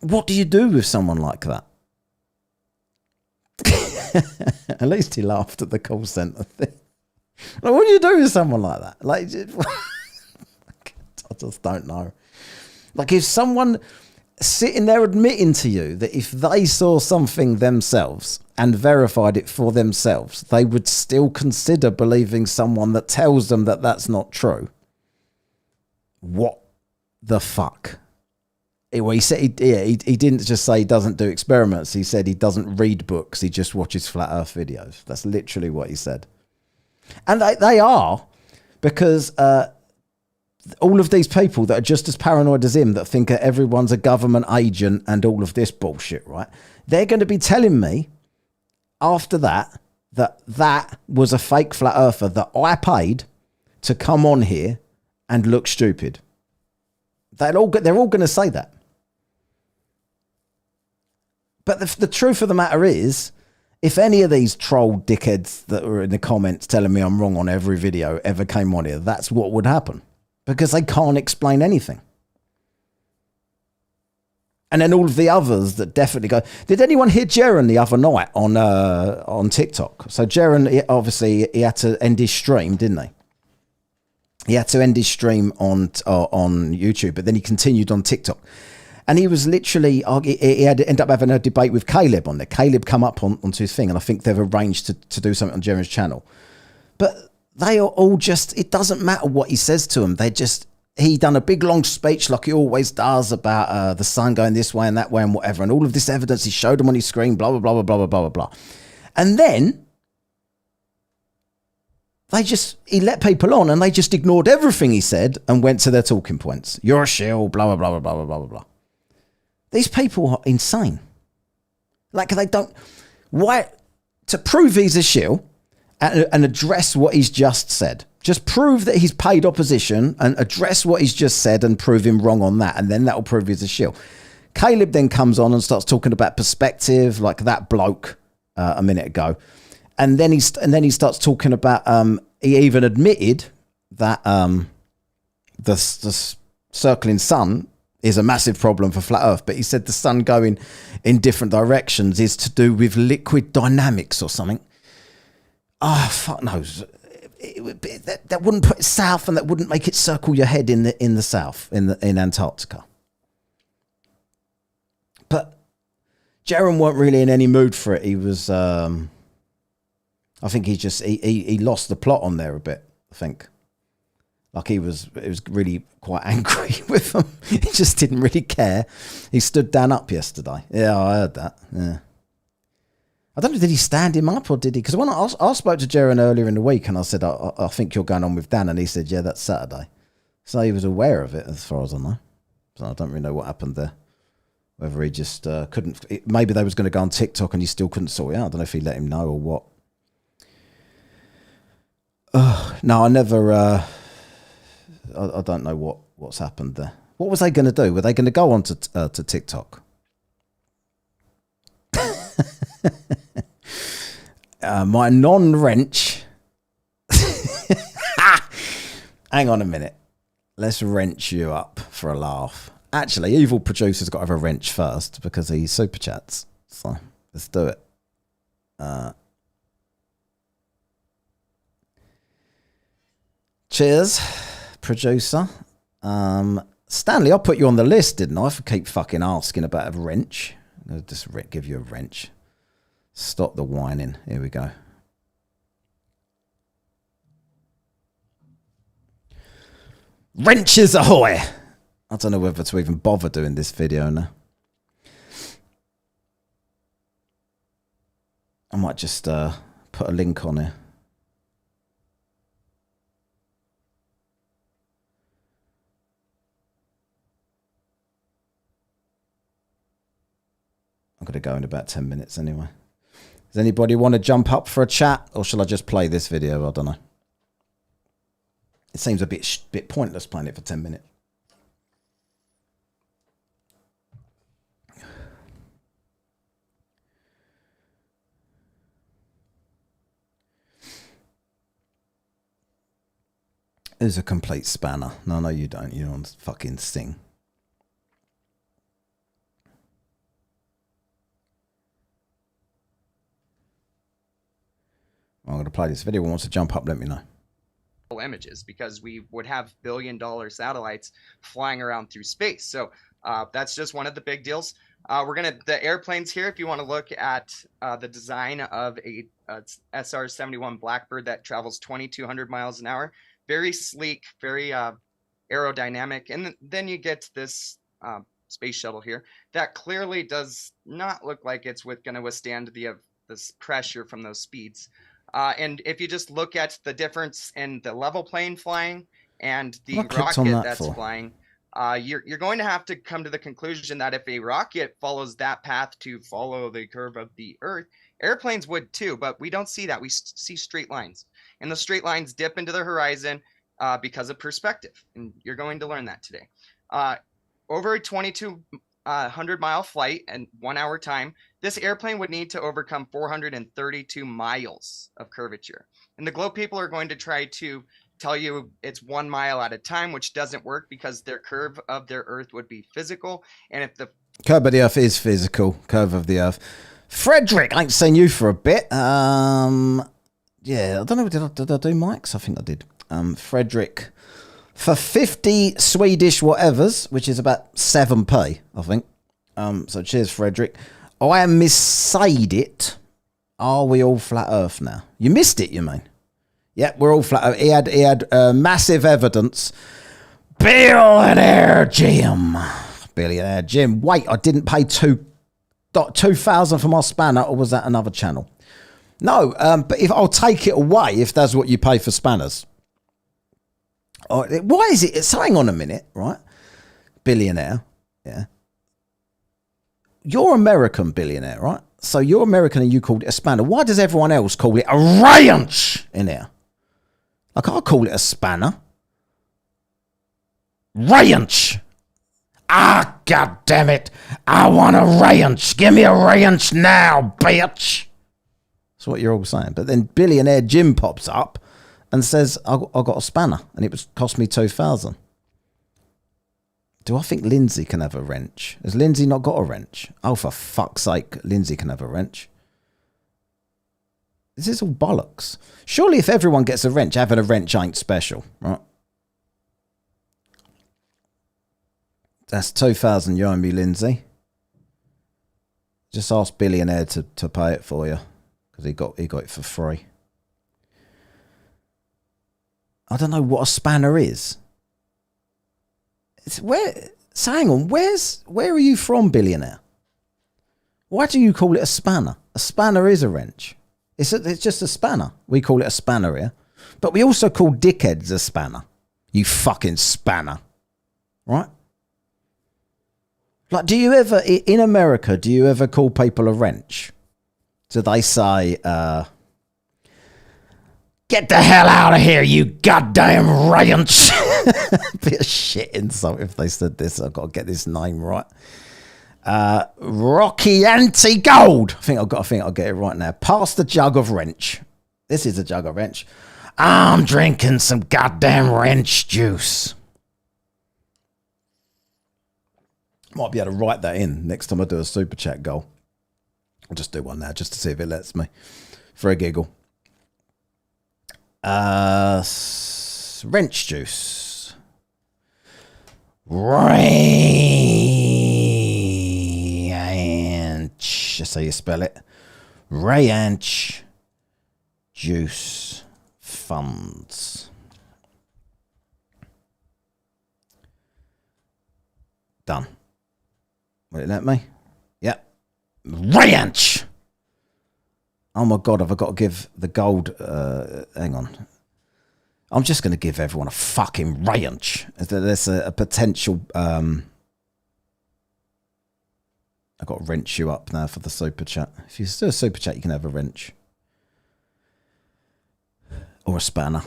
What do you do with someone like that? At least he laughed at the call centre thing. Like, what do you do with someone like that? Like, I just don't know. Like, if someone sitting there admitting to you that if they saw something themselves and verified it for themselves, they would still consider believing someone that tells them that that's not true. What the fuck? Well, he said he didn't just say he doesn't do experiments. He said he doesn't read books. He just watches flat earth videos. That's literally what he said. And they are, because all of these people that are just as paranoid as him, that think that everyone's a government agent and all of this bullshit, right? They're going to be telling me after that was a fake flat earther that I paid to come on here and look stupid. They're all going to say that. But the truth of the matter is, if any of these troll dickheads that were in the comments telling me I'm wrong on every video ever came on here, that's what would happen. Because they can't explain anything. And then all of the others that definitely go... Did anyone hear Jaren the other night on TikTok? So Jaren, obviously, he had to end his stream, didn't he? He had to end his stream on YouTube, but then he continued on TikTok. And he was literally... He had to end up having a debate with Caleb on there. Caleb come up onto his thing, and I think they've arranged to do something on Jaren's channel. But they are all just... It doesn't matter what he says to them. He done a big long speech like he always does about the sun going this way and that way and whatever. And all of this evidence, he showed them on his screen, blah, blah, blah, blah, blah, blah, blah, blah. And then... he let people on and they just ignored everything he said and went to their talking points. You're a shill, blah, blah, blah, blah, blah, blah, blah, blah. These people are insane. Like, they don't... Why... To prove he's a shill and address what he's just said. Just prove that he's paid opposition and address what he's just said and prove him wrong on that. And then that'll prove he's a shill. Caleb then comes on and starts talking about perspective, like that bloke a minute ago. And then he starts talking about, he even admitted that the circling sun is a massive problem for flat earth. But he said the sun going in different directions is to do with liquid dynamics or something. Oh, fuck knows. That wouldn't put it south, and that wouldn't make it circle your head in the south, in Antarctica. But Jaren weren't really in any mood for it. He was... I think he lost the plot on there a bit, I think. Like it was really quite angry with them. He just didn't really care. He stood Dan up yesterday. Yeah, I heard that. Yeah. I don't know, did he stand him up or did he? Because when I spoke to Jaren earlier in the week and I said, I think you're going on with Dan. And he said, yeah, that's Saturday. So he was aware of it as far as I know. So I don't really know what happened there. Whether he just couldn't... Maybe they was going to go on TikTok and he still couldn't sort it out. I don't know if he let him know or what. No, I never... I don't know what's happened there. What was they going to do? Were they going to go on to TikTok? My non-wrench. Hang on a minute. Let's wrench you up for a laugh. Actually, Evil Producer's got to have a wrench first because he super chats. So let's do it. Cheers, producer. Stanley, I put you on the list, didn't I? For keep fucking asking about a wrench. I'll just give you a wrench. Stop the whining. Here we go. Wrenches ahoy! I don't know whether to even bother doing this video now. I might just put a link on here. I'm going to go in about 10 minutes anyway. Does anybody want to jump up for a chat, or shall I just play this video? I don't know. It seems a bit pointless playing it for 10 minutes. Who's a complete spanner? No, you don't. You don't fucking sing. I'm going to play this video. Who wants to jump up, let me know. Images, because we would have billion-dollar satellites flying around through space. So that's just one of the big deals. The airplanes here, if you want to look at the design of a SR-71 Blackbird that travels 2,200 miles an hour. Very sleek, very aerodynamic. And then you get this space shuttle here that clearly does not look like it's going to withstand this pressure from those speeds. And if you just look at the difference in the level plane flying and the rocket that's flying, you're going to have to come to the conclusion that if a rocket follows that path to follow the curve of the Earth, airplanes would too, but we don't see that. We see straight lines. And the straight lines dip into the horizon because of perspective. And you're going to learn that today. Over a 2,200-mile flight and 1 hour time, this airplane would need to overcome 432 miles of curvature. And the globe people are going to try to tell you it's 1 mile at a time, which doesn't work because their curve of their Earth would be physical. And if the curve of the Earth is physical, curve of the Earth. Frederick, I ain't seen you for a bit. Yeah, I don't know. Did I do mics? I think I did. Frederick, for 50 Swedish whatevers, which is about 7p, I think. So cheers, Frederick. I missaid it. Are we all flat Earth now? You missed it, you mean? Yeah, we're all flat Earth. He had massive evidence. Billionaire Jim. Billionaire Jim. Wait, I didn't pay 2,000 for my spanner, or was that another channel? No, but if I'll take it away if that's what you pay for spanners. Why is it? So hang on a minute, right? Billionaire, yeah. You're American, billionaire, right? So you're American and you called it a spanner. Why does everyone else call it a wrench in here? Like, I call it a spanner. Wrench. Ah, God damn it. I want a wrench. Give me a wrench now, bitch. That's what you're all saying. But then billionaire Jim pops up and says, I got a spanner and it cost me 2,000. Do I think Lindsay can have a wrench? Has Lindsay not got a wrench? Oh, for fuck's sake, Lindsay can have a wrench. This is all bollocks. Surely if everyone gets a wrench, having a wrench ain't special, right? That's 2,000 you owe me, Lindsay. Just ask billionaire to pay it for you. Because he got it for free. I don't know what a spanner is. So hang on, where are you from, billionaire? Why do you call it a spanner? A spanner is a wrench. It's just a spanner. We call it a spanner here. But we also call dickheads a spanner. You fucking spanner. Right? Like, do you ever, in America, do you ever call people a wrench? Do they say, Get the hell out of here, you goddamn ranch. Bit of shit insult if they said this. I've got to get this name right. Rocky Anti-Gold. I think I'll get it right now. Pass the jug of wrench. This is a jug of wrench. I'm drinking some goddamn wrench juice. Might be able to write that in next time I do a super chat goal. I'll just do one now just to see if it lets me. For a giggle. Wrench juice. Ranch. That's how you spell it. Ranch juice funds. Done. Will it let me? Yep. Ranch. Oh my God, have I got to give the gold... hang on. I'm just going to give everyone a fucking ranch. There's a potential... I've got to wrench you up now for the super chat. If you do a super chat, you can have a wrench. Or a spanner.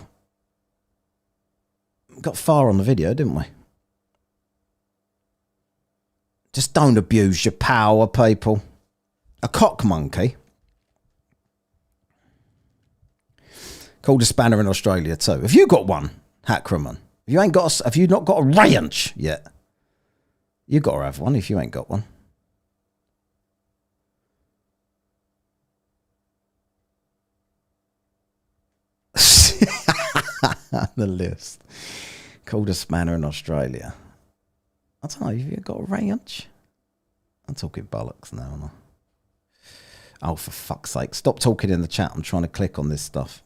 Got far on the video, didn't we? Just don't abuse your power, people. A cock monkey. Called a spanner in Australia too. Have you got one, Hackreman? Have you not got a ranch yet? You got to have one if you ain't got one. The list. Called a spanner in Australia. I don't know, have you got a ranch? I'm talking bollocks now, aren't I? Oh, for fuck's sake. Stop talking in the chat. I'm trying to click on this stuff.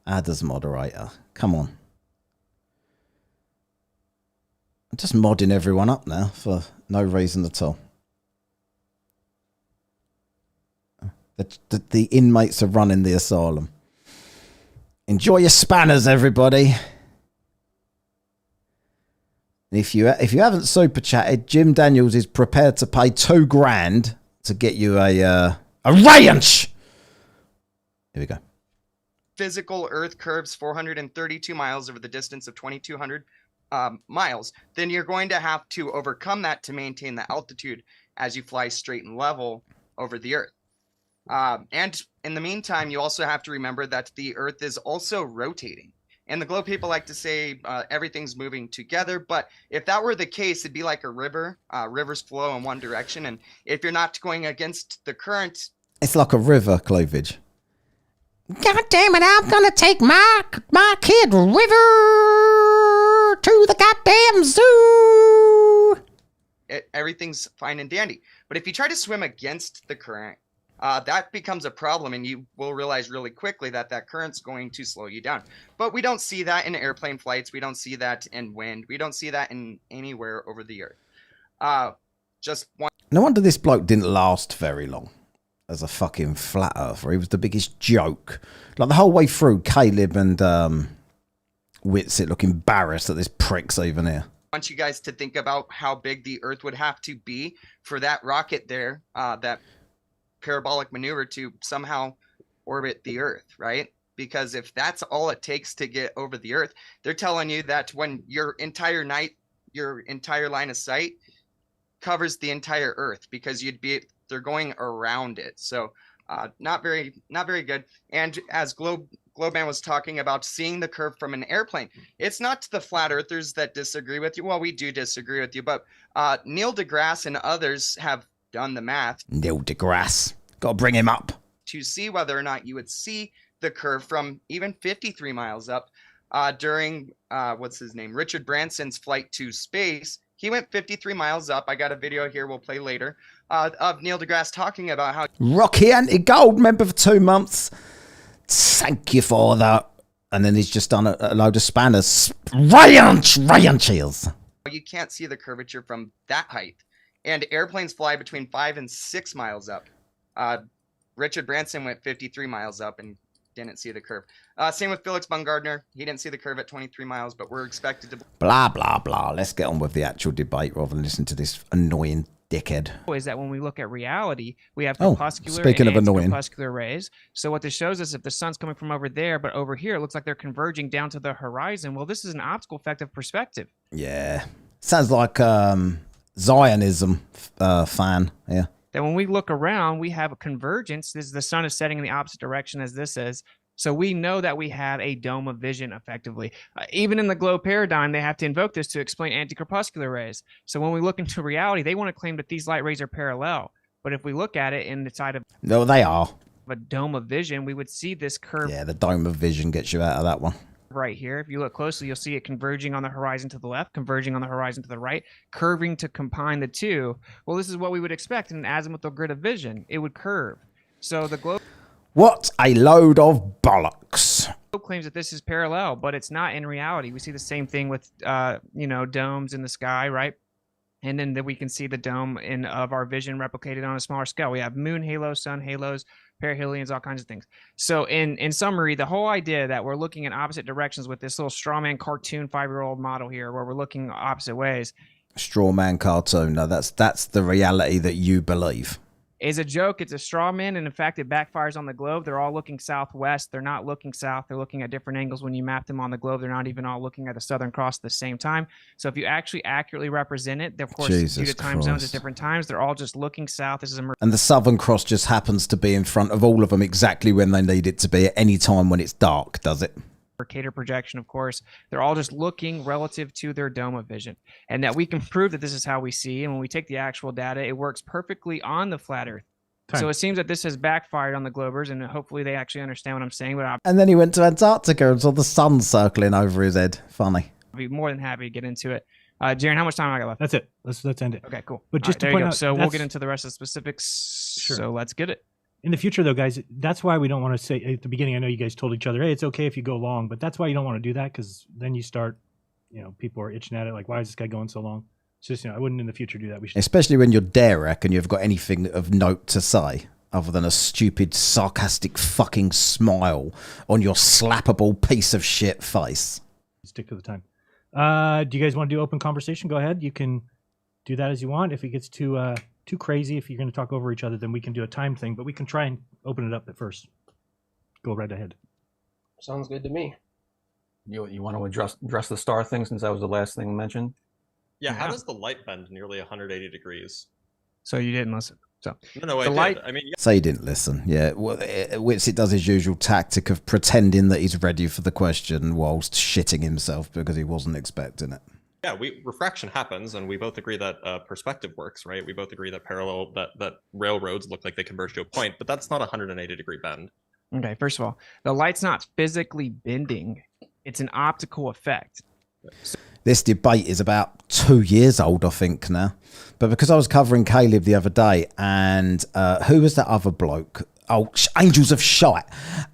Add as moderator. Come on. I'm just modding everyone up now for no reason at all. The inmates are running the asylum. Enjoy your spanners, everybody. If you haven't super chatted, Jim Daniels is prepared to pay $2,000 to get you a ranch. Here we go. Physical Earth curves 432 miles over the distance of 2,200 miles, then you're going to have to overcome that to maintain the altitude as you fly straight and level over the Earth. And in the meantime, you also have to remember that the Earth is also rotating. And the globe people like to say everything's moving together, but if that were the case, it'd be like a river. Rivers flow in one direction, and if you're not going against the current... It's like a river, Cleavage. God damn it, I'm gonna take my kid River to the goddamn zoo. Everything's fine and dandy. But if you try to swim against the current, that becomes a problem, and you will realize really quickly that that current's going to slow you down. But we don't see that in airplane flights. We don't see that in wind. We don't see that in anywhere over the Earth. Just one. No wonder this bloke didn't last very long as a fucking flat earther. He was the biggest joke. Like the whole way through, Caleb and Whitsitt look embarrassed that this prick's even here. I want you guys to think about how big the Earth would have to be for that rocket there, that parabolic maneuver to somehow orbit the Earth, right? Because if that's all it takes to get over the Earth, they're telling you that when your entire line of sight covers the entire Earth, because they're going around it. So not very good. And as Globeman was talking about seeing the curve from an airplane, it's not the flat earthers that disagree with you. Well, we do disagree with you, but Neil deGrasse and others have done the math. Neil deGrasse. Got to bring him up. To see whether or not you would see the curve from even 53 miles up during, what's his name? Richard Branson's flight to space. He went 53 miles up. I got a video here we'll play later of Neil deGrasse talking about how... Rocky Anti-Gold member for 2 months. Thank you for that. And then he's just done a load of spanners. Ranches. You can't see the curvature from that height. And airplanes fly between 5 and 6 miles up. Richard Branson went 53 miles up and didn't see the curve. Same with Felix Baumgartner. He didn't see the curve at 23 miles, but we're expected to... Blah, blah, blah. Let's get on with the actual debate rather than listen to this annoying Dickhead. is that when we look at reality, we have Oh, crepuscular speaking and of annoying. anti-crepuscular rays. So what this shows us, if the sun's coming from over there, but over here, it looks like they're converging down to the horizon. Well, this is an optical effect of perspective. Yeah. Sounds like Zionism fan. Yeah. That when we look around, we have a convergence. The sun is setting in the opposite direction as this is. So we know that we have a dome of vision effectively. Even in the globe paradigm, they have to invoke this to explain anti-crepuscular rays. So when we look into reality, they want to claim that these light rays are parallel. But if we look at it in the side of No, they are. a dome of vision, we would see this curve Yeah, the dome of vision gets you out of that one. right here. If you look closely, you'll see it converging on the horizon to the left, converging on the horizon to the right, curving to combine the two. Well, this is what we would expect in an azimuthal grid of vision. It would curve. So the globe What a load of bollocks. claims that this is parallel, but it's not in reality. We see the same thing with, domes in the sky, right? And then we can see the dome of our vision replicated on a smaller scale. We have moon halos, sun halos, perihelions, all kinds of things. So in summary, the whole idea that we're looking in opposite directions with this little straw man cartoon 5-year-old model here, where we're looking opposite ways, Straw man cartoon. No, that's the reality that you believe. is a joke. It's a straw man, and in fact, it backfires on the globe. They're all looking southwest. They're not looking south. They're looking at different angles. When you map them on the globe, they're not even all looking at the Southern Cross at the same time. So if you actually accurately represent it, of course, due to time zones at different times, they're all just looking south. This is a And the Southern Cross just happens to be in front of all of them exactly when they need it to be at any time when it's dark, does it? Mercator projection, of course. They're all just looking relative to their dome of vision, and that we can prove that this is how we see. And when we take the actual data, it works perfectly on the flat Earth. So it seems that this has backfired on the Globers, and hopefully they actually understand what I'm saying. But I'll And then he went to Antarctica and saw the sun circling over his head. Funny. be more than happy to get into it. Jaren, how much time I got left? That's it. Let's end it. Okay, cool. But just to there point you go. out, So we'll that's- get into the rest of the specifics. Sure. So let's get it. In the future, though, guys, that's why we don't want to say at the beginning. I know you guys told each other, "Hey, it's okay if you go long," but that's why you don't want to do that, because then you start, people are itching at it. Like, why is this guy going so long? It's just, I wouldn't in the future do that. We should. Especially when you're Derek and you've got anything of note to say other than a stupid, sarcastic fucking smile on your slappable piece of shit face. Stick to the time. Do you guys want to do open conversation? Go ahead. You can do that as you want. If it gets too crazy, if you're going to talk over each other, then we can do a time thing. But we can try and open it up at first. Go right ahead. Sounds good to me. You want to address the star thing, since that was the last thing mentioned? Yeah, how does the light bend nearly 180 degrees? So you didn't listen. So No, I the did. light. I mean, So he didn't listen. Yeah. Well, Whitsit does his usual tactic of pretending that he's ready for the question whilst shitting himself because he wasn't expecting it. yeah, refraction happens, and we both agree that perspective works, right? We both agree that that railroads look like they converge to a point, but that's not a 180-degree bend. Okay, first of all, the light's not physically bending. It's an optical effect. This debate is about 2 years old, I think, now. But because I was covering Caleb the other day, and who was that other bloke? Oh, Angels of Shite.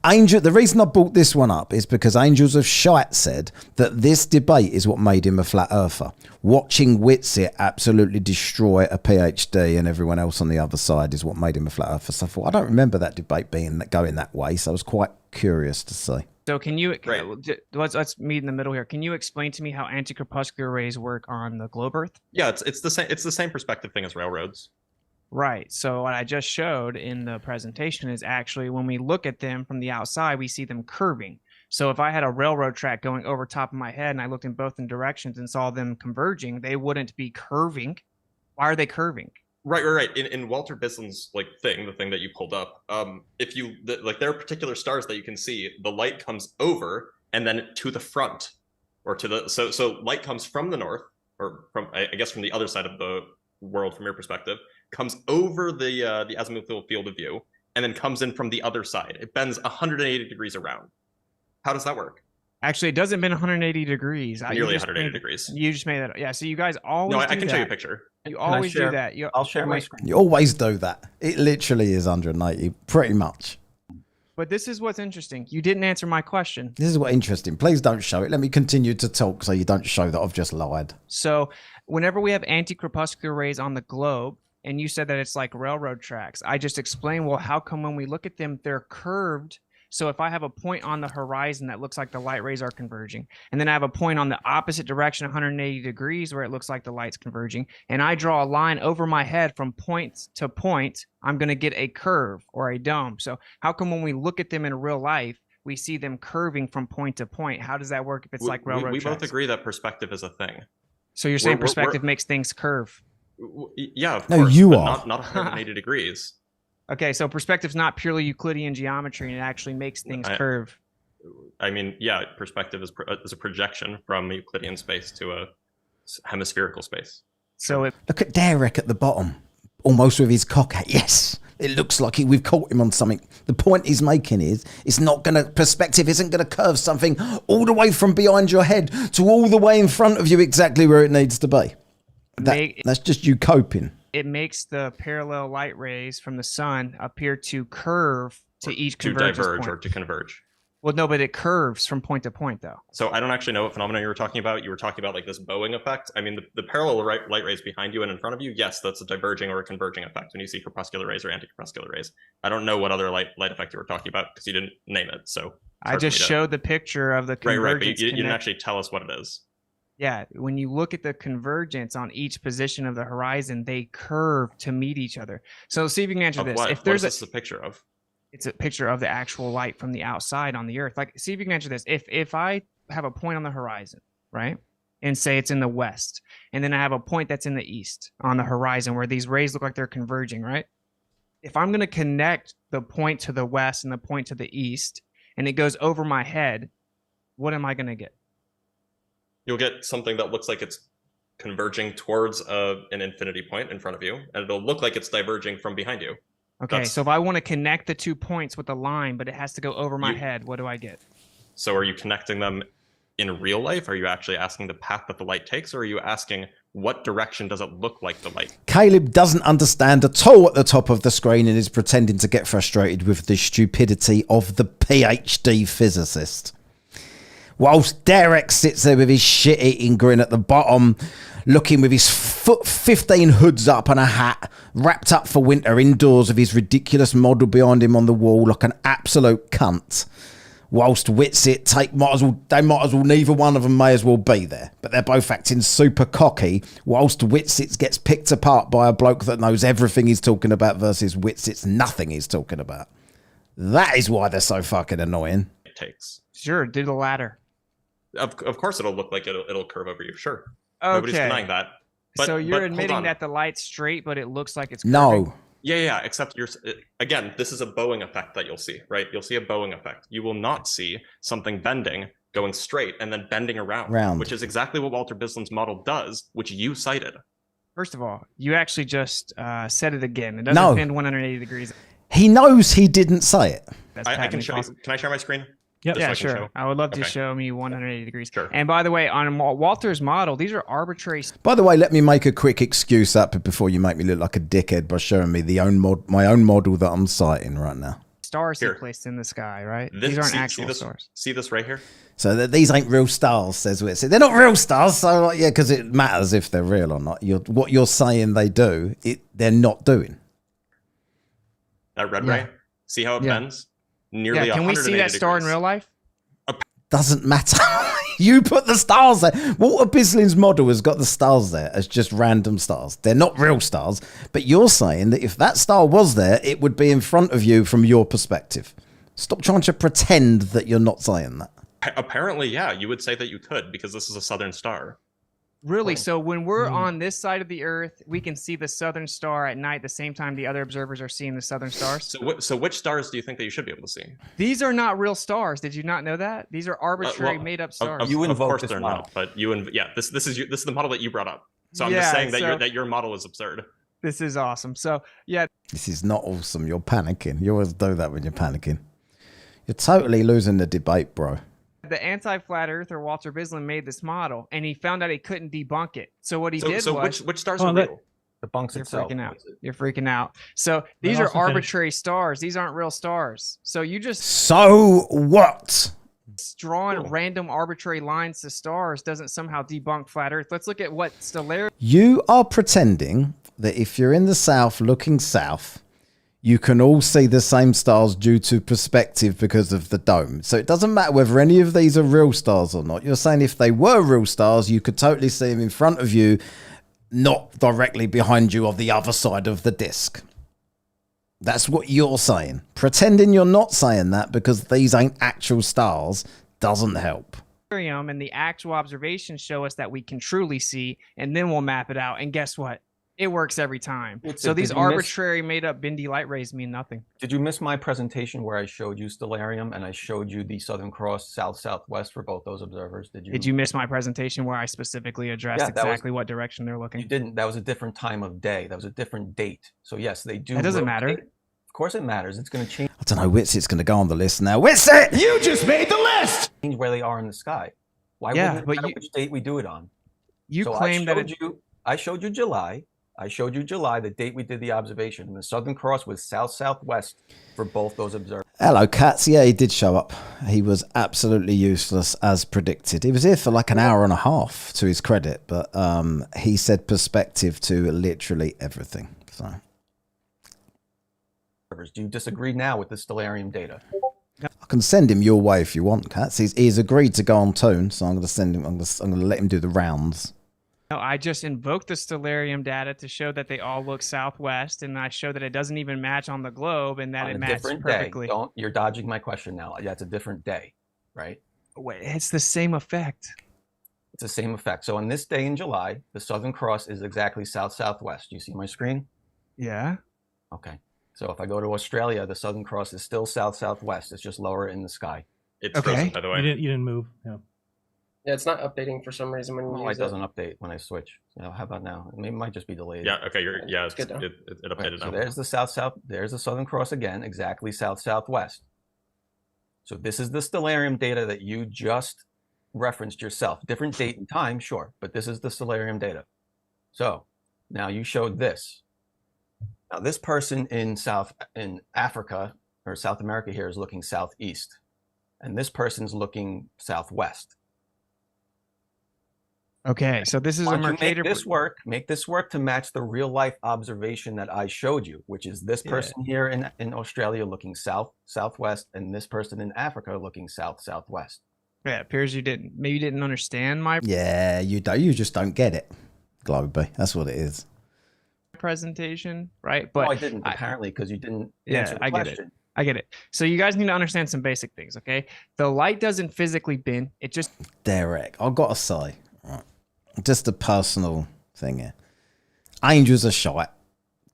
The reason I brought this one up is because Angels of Shite said that this debate is what made him a flat earther. Watching Whitsit absolutely destroy a PhD and everyone else on the other side is what made him a flat earther. So I thought, I don't remember that debate going that way, so I was quite curious to see. So can you let's meet in the middle here. Can you explain to me how anti-crepuscular rays work on the globe Earth? Yeah, it's the same. It's the same perspective thing as railroads. Right. So what I just showed in the presentation is actually when we look at them from the outside, we see them curving. So if I had a railroad track going over top of my head and I looked in both directions and saw them converging, they wouldn't be curving. Why are they curving? Right. In Walter Bisson's the thing that you pulled up, there are particular stars that you can see. The light comes over and then to the front, or to the so light comes from the north, or from I guess from the other side of the world from your perspective, comes over the azimuthal field of view, and then comes in from the other side. It bends 180 degrees around. How does that work? Actually, it doesn't bend 180 degrees. Nearly 180 degrees. You just made that up. Yeah. So you guys always. No, I can show you a picture. You always do that. I'll share my screen. You always do that. It literally is 180, pretty much. But this is what's interesting. You didn't answer my question. This is what's interesting. Please don't show it. Let me continue to talk so you don't show that I've just lied. So whenever we have anti-crepuscular rays on the globe, and you said that it's like railroad tracks, I just explained, well, how come when we look at them, they're curved? So if I have a point on the horizon that looks like the light rays are converging, and then I have a point on the opposite direction, 180 degrees, where it looks like the light's converging, and I draw a line over my head from point to point, I'm going to get a curve or a dome. So how come when we look at them in real life, we see them curving from point to point? How does that work if it's like railroad We tracks? both agree that perspective is a thing. So you're saying perspective makes things curve? Yeah, of No, course. you but are. Not 180 degrees. Okay, so perspective's not purely Euclidean geometry, and it actually makes things curve. I mean, yeah, perspective is a projection from Euclidean space to a hemispherical space. So look at Derek at the bottom, almost with his cock out. Yes, it looks like we've caught him on something. The point he's making is, it's not going to, perspective isn't going to curve something all the way from behind your head to all the way in front of you, exactly where it needs to be. That's just you coping. It makes the parallel light rays from the sun appear to curve to each to convergence diverge point. or to converge. Well, no, but it curves from point to point, though. So I don't actually know what phenomenon you were talking about. You were talking about like this bowing effect. I mean, the parallel light rays behind you and in front of you, yes, that's a diverging or a converging effect when you see corpuscular rays or anticorpuscular rays. I don't know what other light effect you were talking about because you didn't name it. So I just showed the picture of the convergence. Right, but you didn't actually tell us what it is. Yeah, when you look at the convergence on each position of the horizon, they curve to meet each other. So see if you can answer this. What? If there's what is this a picture of? It's a picture of the actual light from the outside on the Earth. Like, see if you can answer this. If I have a point on the horizon, right, and say it's in the west, and then I have a point that's in the east on the horizon where these rays look like they're converging, right? If I'm going to connect the point to the west and the point to the east, and it goes over my head, what am I going to get? You'll get something that looks like it's converging towards an infinity point in front of you, and it'll look like it's diverging from behind you. Okay, so if I want to connect the 2 points with a line, but it has to go over my head, what do I get? So are you connecting them in real life? Are you actually asking the path that the light takes, or are you asking what direction does it look like the light? Caleb doesn't understand at all at the top of the screen and is pretending to get frustrated with the stupidity of the PhD physicist. Whilst Derek sits there with his shit-eating grin at the bottom, looking with his 15 hoods up and a hat, wrapped up for winter indoors with his ridiculous model behind him on the wall like an absolute cunt. Whilst Whitsit neither one of them may as well be there, but they're both acting super cocky, whilst Whitsits gets picked apart by a bloke that knows everything he's talking about versus Whitsits nothing he's talking about. That is why they're so fucking annoying. It takes. Sure, do the latter. Of course it'll look like it'll curve over you, sure. Okay. Nobody's denying that. But, so you're but admitting that the light's straight, but it looks like it's curving? No. Yeah, except again, this is a bowing effect that you'll see, right? You'll see a bowing effect. You will not see something bending, going straight, and then bending around. Which is exactly what Walter Bislin's model does, which you cited. First of all, you actually just said it again. It doesn't bend 180 degrees. He knows he didn't say it. I can show you. Can I share my screen? Yep. Yeah, so sure. I would love to show me 180 degrees. Sure. And by the way, on Walter's model, these are arbitrary. By the way, let me make a quick excuse up before you make me look like a dickhead by showing me my own model that I'm citing right now. Stars he placed in the sky, right? These aren't actual stars. See this right here? So these ain't real stars, says Whitsit. They're not real stars, so like, yeah, because it matters if they're real or not. What you're saying they do, they're not doing. That red ray? See how it bends? Nearly can we see that star in real life? Doesn't matter. You put the stars there. Walter Bislin's model has got the stars there as just random stars. They're not real stars, but you're saying that if that star was there, it would be in front of you from your perspective. Stop trying to pretend that you're not saying that. Apparently, yeah, you would say that you could because this is a southern star. Really? So when we're on this side of the Earth, we can see the southern star at night the same time the other observers are seeing the southern stars? So which stars do you think that you should be able to see? These are not real stars. Did you not know that? These are arbitrary made-up stars. Of course they're not, but this is the model that you brought up. So I'm just saying that your model is absurd. This is awesome. So, yeah. This is not awesome. You're panicking. You always do that when you're panicking. You're totally losing the debate, bro. The anti-flat earther Walter Bislin made this model, and he found out he couldn't debunk it. So what he did was... which stars are real? Debunks itself. You're freaking out. So these are arbitrary stars. These aren't real stars. So you just... So what? Drawing random arbitrary lines to stars doesn't somehow debunk flat earth. Let's look at what stellarity... You are pretending that if you're in the south looking south, you can all see the same stars due to perspective because of the dome. So it doesn't matter whether any of these are real stars or not. You're saying if they were real stars, you could totally see them in front of you, not directly behind you or the other side of the disc. That's what you're saying. Pretending you're not saying that because these ain't actual stars doesn't help. And the actual observations show us that we can truly see, and then we'll map it out. And guess what? It works every time. So these arbitrary made-up bendy light rays mean nothing. Did you miss my presentation where I showed you stellarium and I showed you the Southern Cross south-southwest for both those observers? Did you miss my presentation where I specifically addressed exactly what direction they're looking? You didn't. That was a different time of day. That was a different date. So yes, they do. That doesn't matter. Of course it matters. It's going to change. I don't know. Witsit's going to go on the list now. Witsit! You just made the list! Change where they are in the sky. Why wouldn't it matter which date we do it on? You claim that I showed you July. I showed you July, the date we did the observation. And the Southern Cross was south-southwest for both those observers. Hello, Cats. Yeah, he did show up. He was absolutely useless as predicted. He was here for like an hour and a half, to his credit, but he said perspective to literally everything. So, do you disagree now with the stellarium data? I can send him your way if you want, Cats. He's agreed to go on Toon, so I'm going to send him. I'm going to let him do the rounds. No, I just invoked the stellarium data to show that they all look southwest, and I show that it doesn't even match on the globe, and that it matches perfectly. You're dodging my question now. Yeah, it's a different day, right? Wait, it's the same effect. It's the same effect. So on this day in July, the Southern Cross is exactly south-southwest. Do you see my screen? Yeah. Okay. So if I go to Australia, the Southern Cross is still south-southwest. It's just lower in the sky. It's frozen, by the way. You didn't move. Yeah. Yeah, it's not updating for some reason when you use it doesn't update when I switch. So how about now? It might just be delayed. Yeah. Okay. It's good now. It updated now. So there's the south. There's the Southern Cross again, exactly south-southwest. So this is the stellarium data that you just referenced yourself. Different date and time, sure, but this is the stellarium data. So now you showed this. Now this person in Africa or South America here is looking southeast, and this person's looking southwest. Okay, so this is a Mercator. Make this work to match the real life observation that I showed you, which is this person here in Australia looking southwest, and this person in Africa looking southwest. Yeah, it appears you didn't understand my you just don't get it, Globy. That's what it is. Presentation, right? But no, I didn't apparently because you didn't answer the question. I get it. So you guys need to understand some basic things, okay? The light doesn't physically bend. It just Derek, I've got to say, right, just a personal thing here. Angel's a shite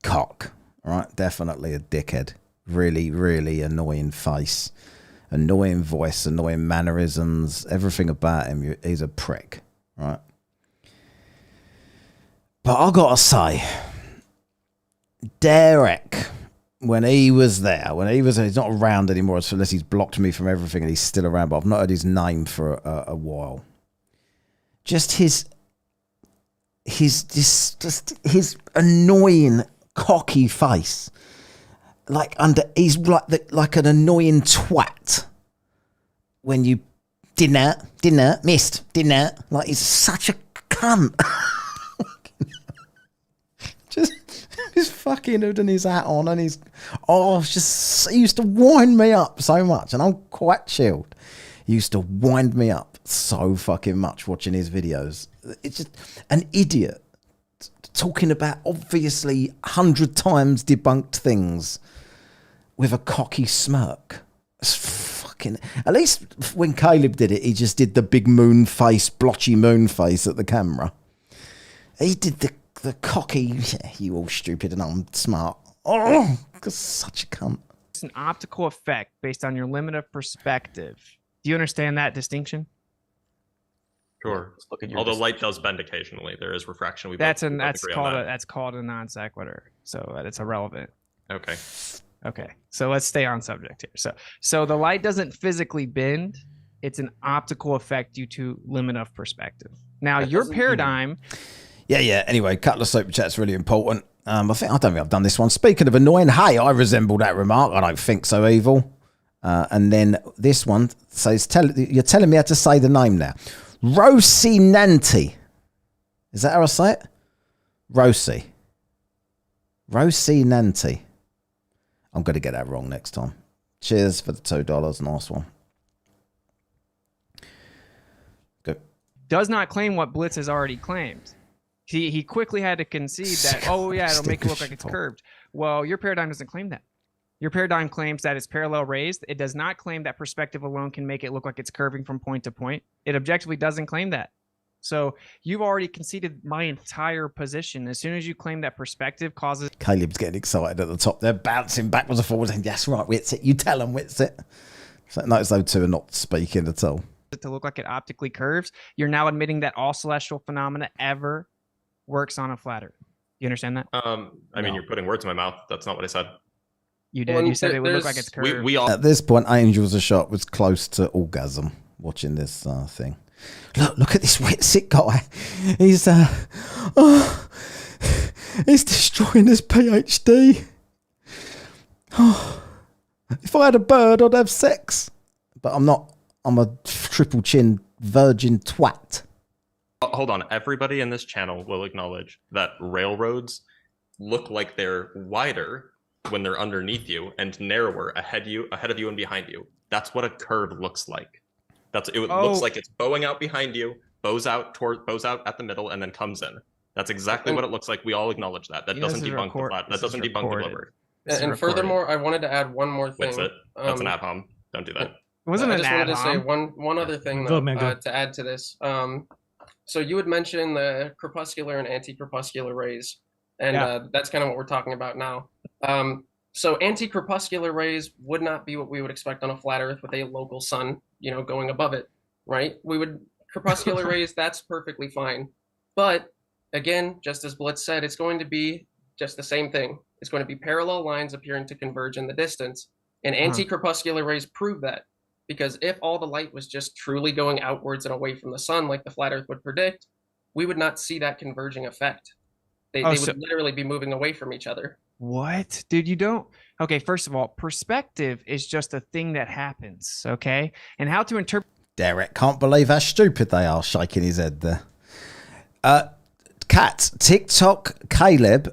cock, right? Definitely a dickhead. Really, really annoying face, annoying voice, annoying mannerisms, everything about him. He's a prick, right? But I gotta say, Derek, when he was there, he's not around anymore, unless he's blocked me from everything and he's still around, but I've not heard his name for a while. Just his annoying cocky face, he's like an annoying twat when you dinner missed, like he's such a cunt. He's fucking hooding his hat on and he used to wind me up so much, and I'm quite chilled. He used to wind me up so fucking much watching his videos. It's just an idiot talking about obviously 100 times debunked things with a cocky smirk. It's fucking, at least when Caleb did it, he just did the big moon face, blotchy moon face at the camera. He did the cocky, you all stupid and I'm smart. Oh, such a cunt. It's an optical effect based on your limit of perspective. Do you understand that distinction? Sure. Although light does bend occasionally, there is refraction. That's called a non sequitur, so it's irrelevant. Okay. So let's stay on subject here. So the light doesn't physically bend; it's an optical effect due to limit of perspective. Now your paradigm. Yeah. Anyway, couple of super chats really important. I don't think I've done this one. Speaking of annoying, hey, I resemble that remark. I don't think so, evil. And then this one says, you're telling me how to say the name now. Rocinante. Is that how I say it? Rocinante. I'm going to get that wrong next time. Cheers for the $2. Nice one. Go. Does not claim what Blitz has already claimed. He quickly had to concede that, oh yeah, it'll make it look like it's curved. Well, your paradigm doesn't claim that. Your paradigm claims that it's parallel raised. It does not claim that perspective alone can make it look like it's curving from point to point. It objectively doesn't claim that. So you've already conceded my entire position. As soon as you claim that perspective causes... Caleb's getting excited at the top. They're bouncing backwards and forwards. And that's right, Witsit. You tell them, Witsit. So notice those two are not speaking at all. ...to look like it optically curves, you're now admitting that all celestial phenomena ever works on a flat Earth. You understand that? I mean, you're putting words in my mouth. That's not what I said. You did. You said it would look like it's curved. We all... At this point, Angels a Shot was close to orgasm watching this thing. Look at this Witsit guy. He's destroying his PhD. If I had a bird, I'd have sex. But I'm not. I'm a triple chin virgin twat. Hold on. Everybody in this channel will acknowledge that railroads look like they're wider when they're underneath you and narrower ahead of you and behind you. That's what a curve looks like. Looks like it's bowing out behind you, bows out at the middle, and then comes in. That's exactly what it looks like. We all acknowledge that. That doesn't debunk the flat. That doesn't debunk the globe. And furthermore, I wanted to add one more thing. What's it? That's an ad hom. Don't do that. It wasn't an ad I just wanted to hom. say one other thing though, to add to this. So you had mentioned the crepuscular and anti-crepuscular rays, and that's kind of what we're talking about now. So anti-crepuscular rays would not be what we would expect on a flat Earth with a local sun, going above it, right? Crepuscular rays, that's perfectly fine. But again, just as Blitz said, it's going to be just the same thing. It's going to be parallel lines appearing to converge in the distance. And anti-crepuscular rays prove that. Because if all the light was just truly going outwards and away from the sun, like the flat Earth would predict, we would not see that converging effect. They would literally be moving away from each other. What? Dude, you don't... Okay, first of all, perspective is just a thing that happens, okay? And how to interpret... Derek can't believe how stupid they are, shaking his head there. Kat, TikTok Caleb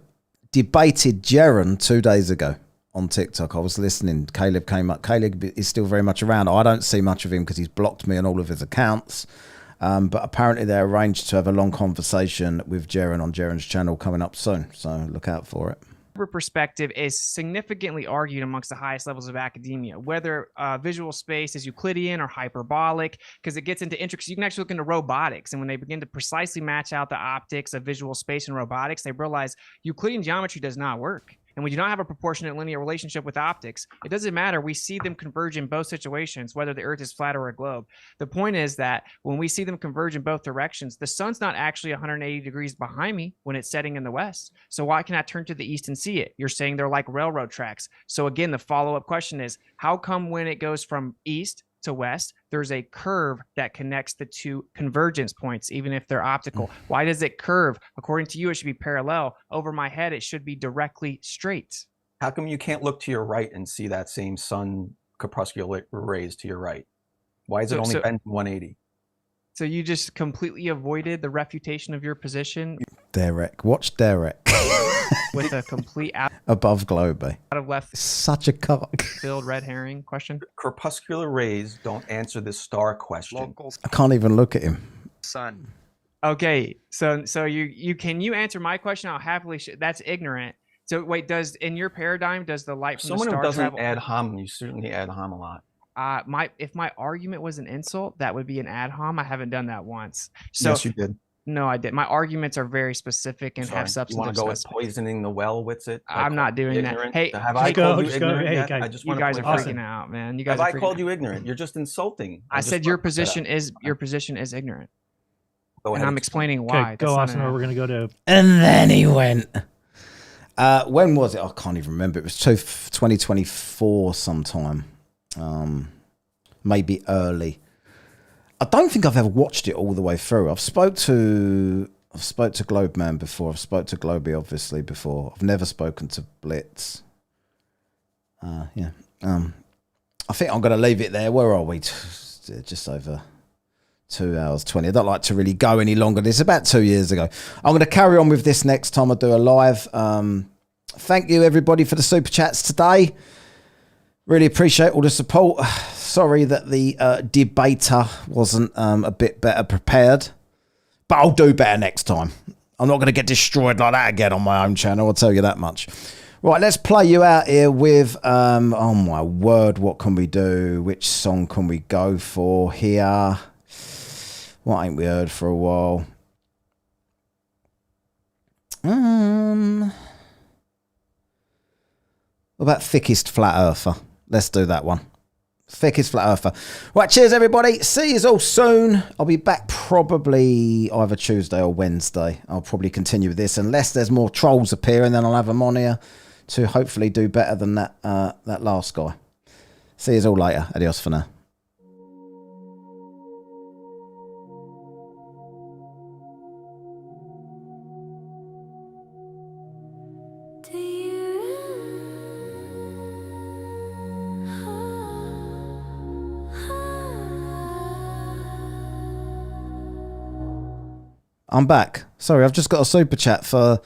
debated Jaren 2 days ago on TikTok. I was listening. Caleb came up. Caleb is still very much around. I don't see much of him because he's blocked me on all of his accounts. But apparently they arranged to have a long conversation with Jaren on Jaren's channel coming up soon. So look out for it. Perspective is significantly argued amongst the highest levels of academia, whether visual space is Euclidean or hyperbolic, because it gets into intricacies. You can actually look into robotics, and when they begin to precisely match out the optics of visual space and robotics, they realize Euclidean geometry does not work. And we do not have a proportionate linear relationship with optics. It doesn't matter. We see them converge in both situations, whether the Earth is flat or a globe. The point is that when we see them converge in both directions, the sun's not actually 180 degrees behind me when it's setting in the west. So why can I turn to the east and see it? You're saying they're like railroad tracks. So again, the follow-up question is, how come when it goes from east to west, there's a curve that connects the two convergence points, even if they're optical? Why does it curve? According to you, it should be parallel. Over my head, it should be directly straight. How come you can't look to your right and see that same sun crepuscular rays to your right? Why is it only bent 180? So you just completely avoided the refutation of your position? Derek. Watch Derek. With a complete above globe. Out of left. Such a cock. Filled red herring question. Crepuscular rays don't answer this star question. I can't even look at him. Sun. Okay, so you can you answer my question? I'll happily. That's ignorant. So wait, in your paradigm, does the light from someone the star who doesn't travel? ad hom? You certainly ad hom a lot. If my argument was an insult, that would be an ad hom. I haven't done that once. So, yes, you did. No, I did. My arguments are very specific and have substance. You want to go with poisoning the well? What's it? I'm not doing that. Hey, have I called you ignorant? Hey, yet? guys, I just you want guys to are freaking out, man. You guys. Have I called you ignorant? You're just insulting. I said your position is ignorant. Go ahead. And I'm explaining why. Okay, go, Austin, or we're going to go to... And then he went. When was it? I can't even remember. It was 2024 sometime. Maybe early. I don't think I've ever watched it all the way through. I've spoke to Globe Man before. I've spoke to Globey obviously before. I've never spoken to Blitz. Yeah. I think I'm going to leave it there. Where are we? Just over 2 hours 20. I don't like to really go any longer. This is about 2 years ago. I'm going to carry on with this next time I do a live. Thank you everybody for the super chats today. Really appreciate all the support. Sorry that the debater wasn't a bit better prepared, but I'll do better next time. I'm not going to get destroyed like that again on my own channel, I'll tell you that much. Right, let's play you out here with, oh my word, what can we do? Which song can we go for here? What ain't we heard for a while? What about Thickest Flat Earther? Let's do that one. Thickest Flat Earther. Right, cheers everybody. See you all soon. I'll be back probably either Tuesday or Wednesday. I'll probably continue with this unless there's more trolls appear, and then I'll have them on here to hopefully do better than that that last guy. See you all later. Adios for now. I'm back. Sorry, I've just got a super chat for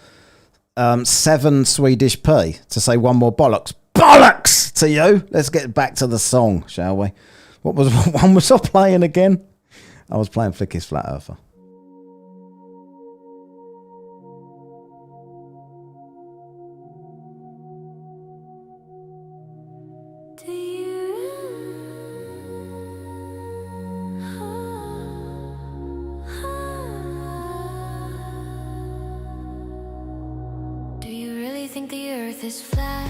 7 Swedish P to say one more bollocks. Bollocks to you. Let's get back to the song, shall we? What one was I playing again? I was playing Thickest Flat Earther. Do you really think the earth is flat?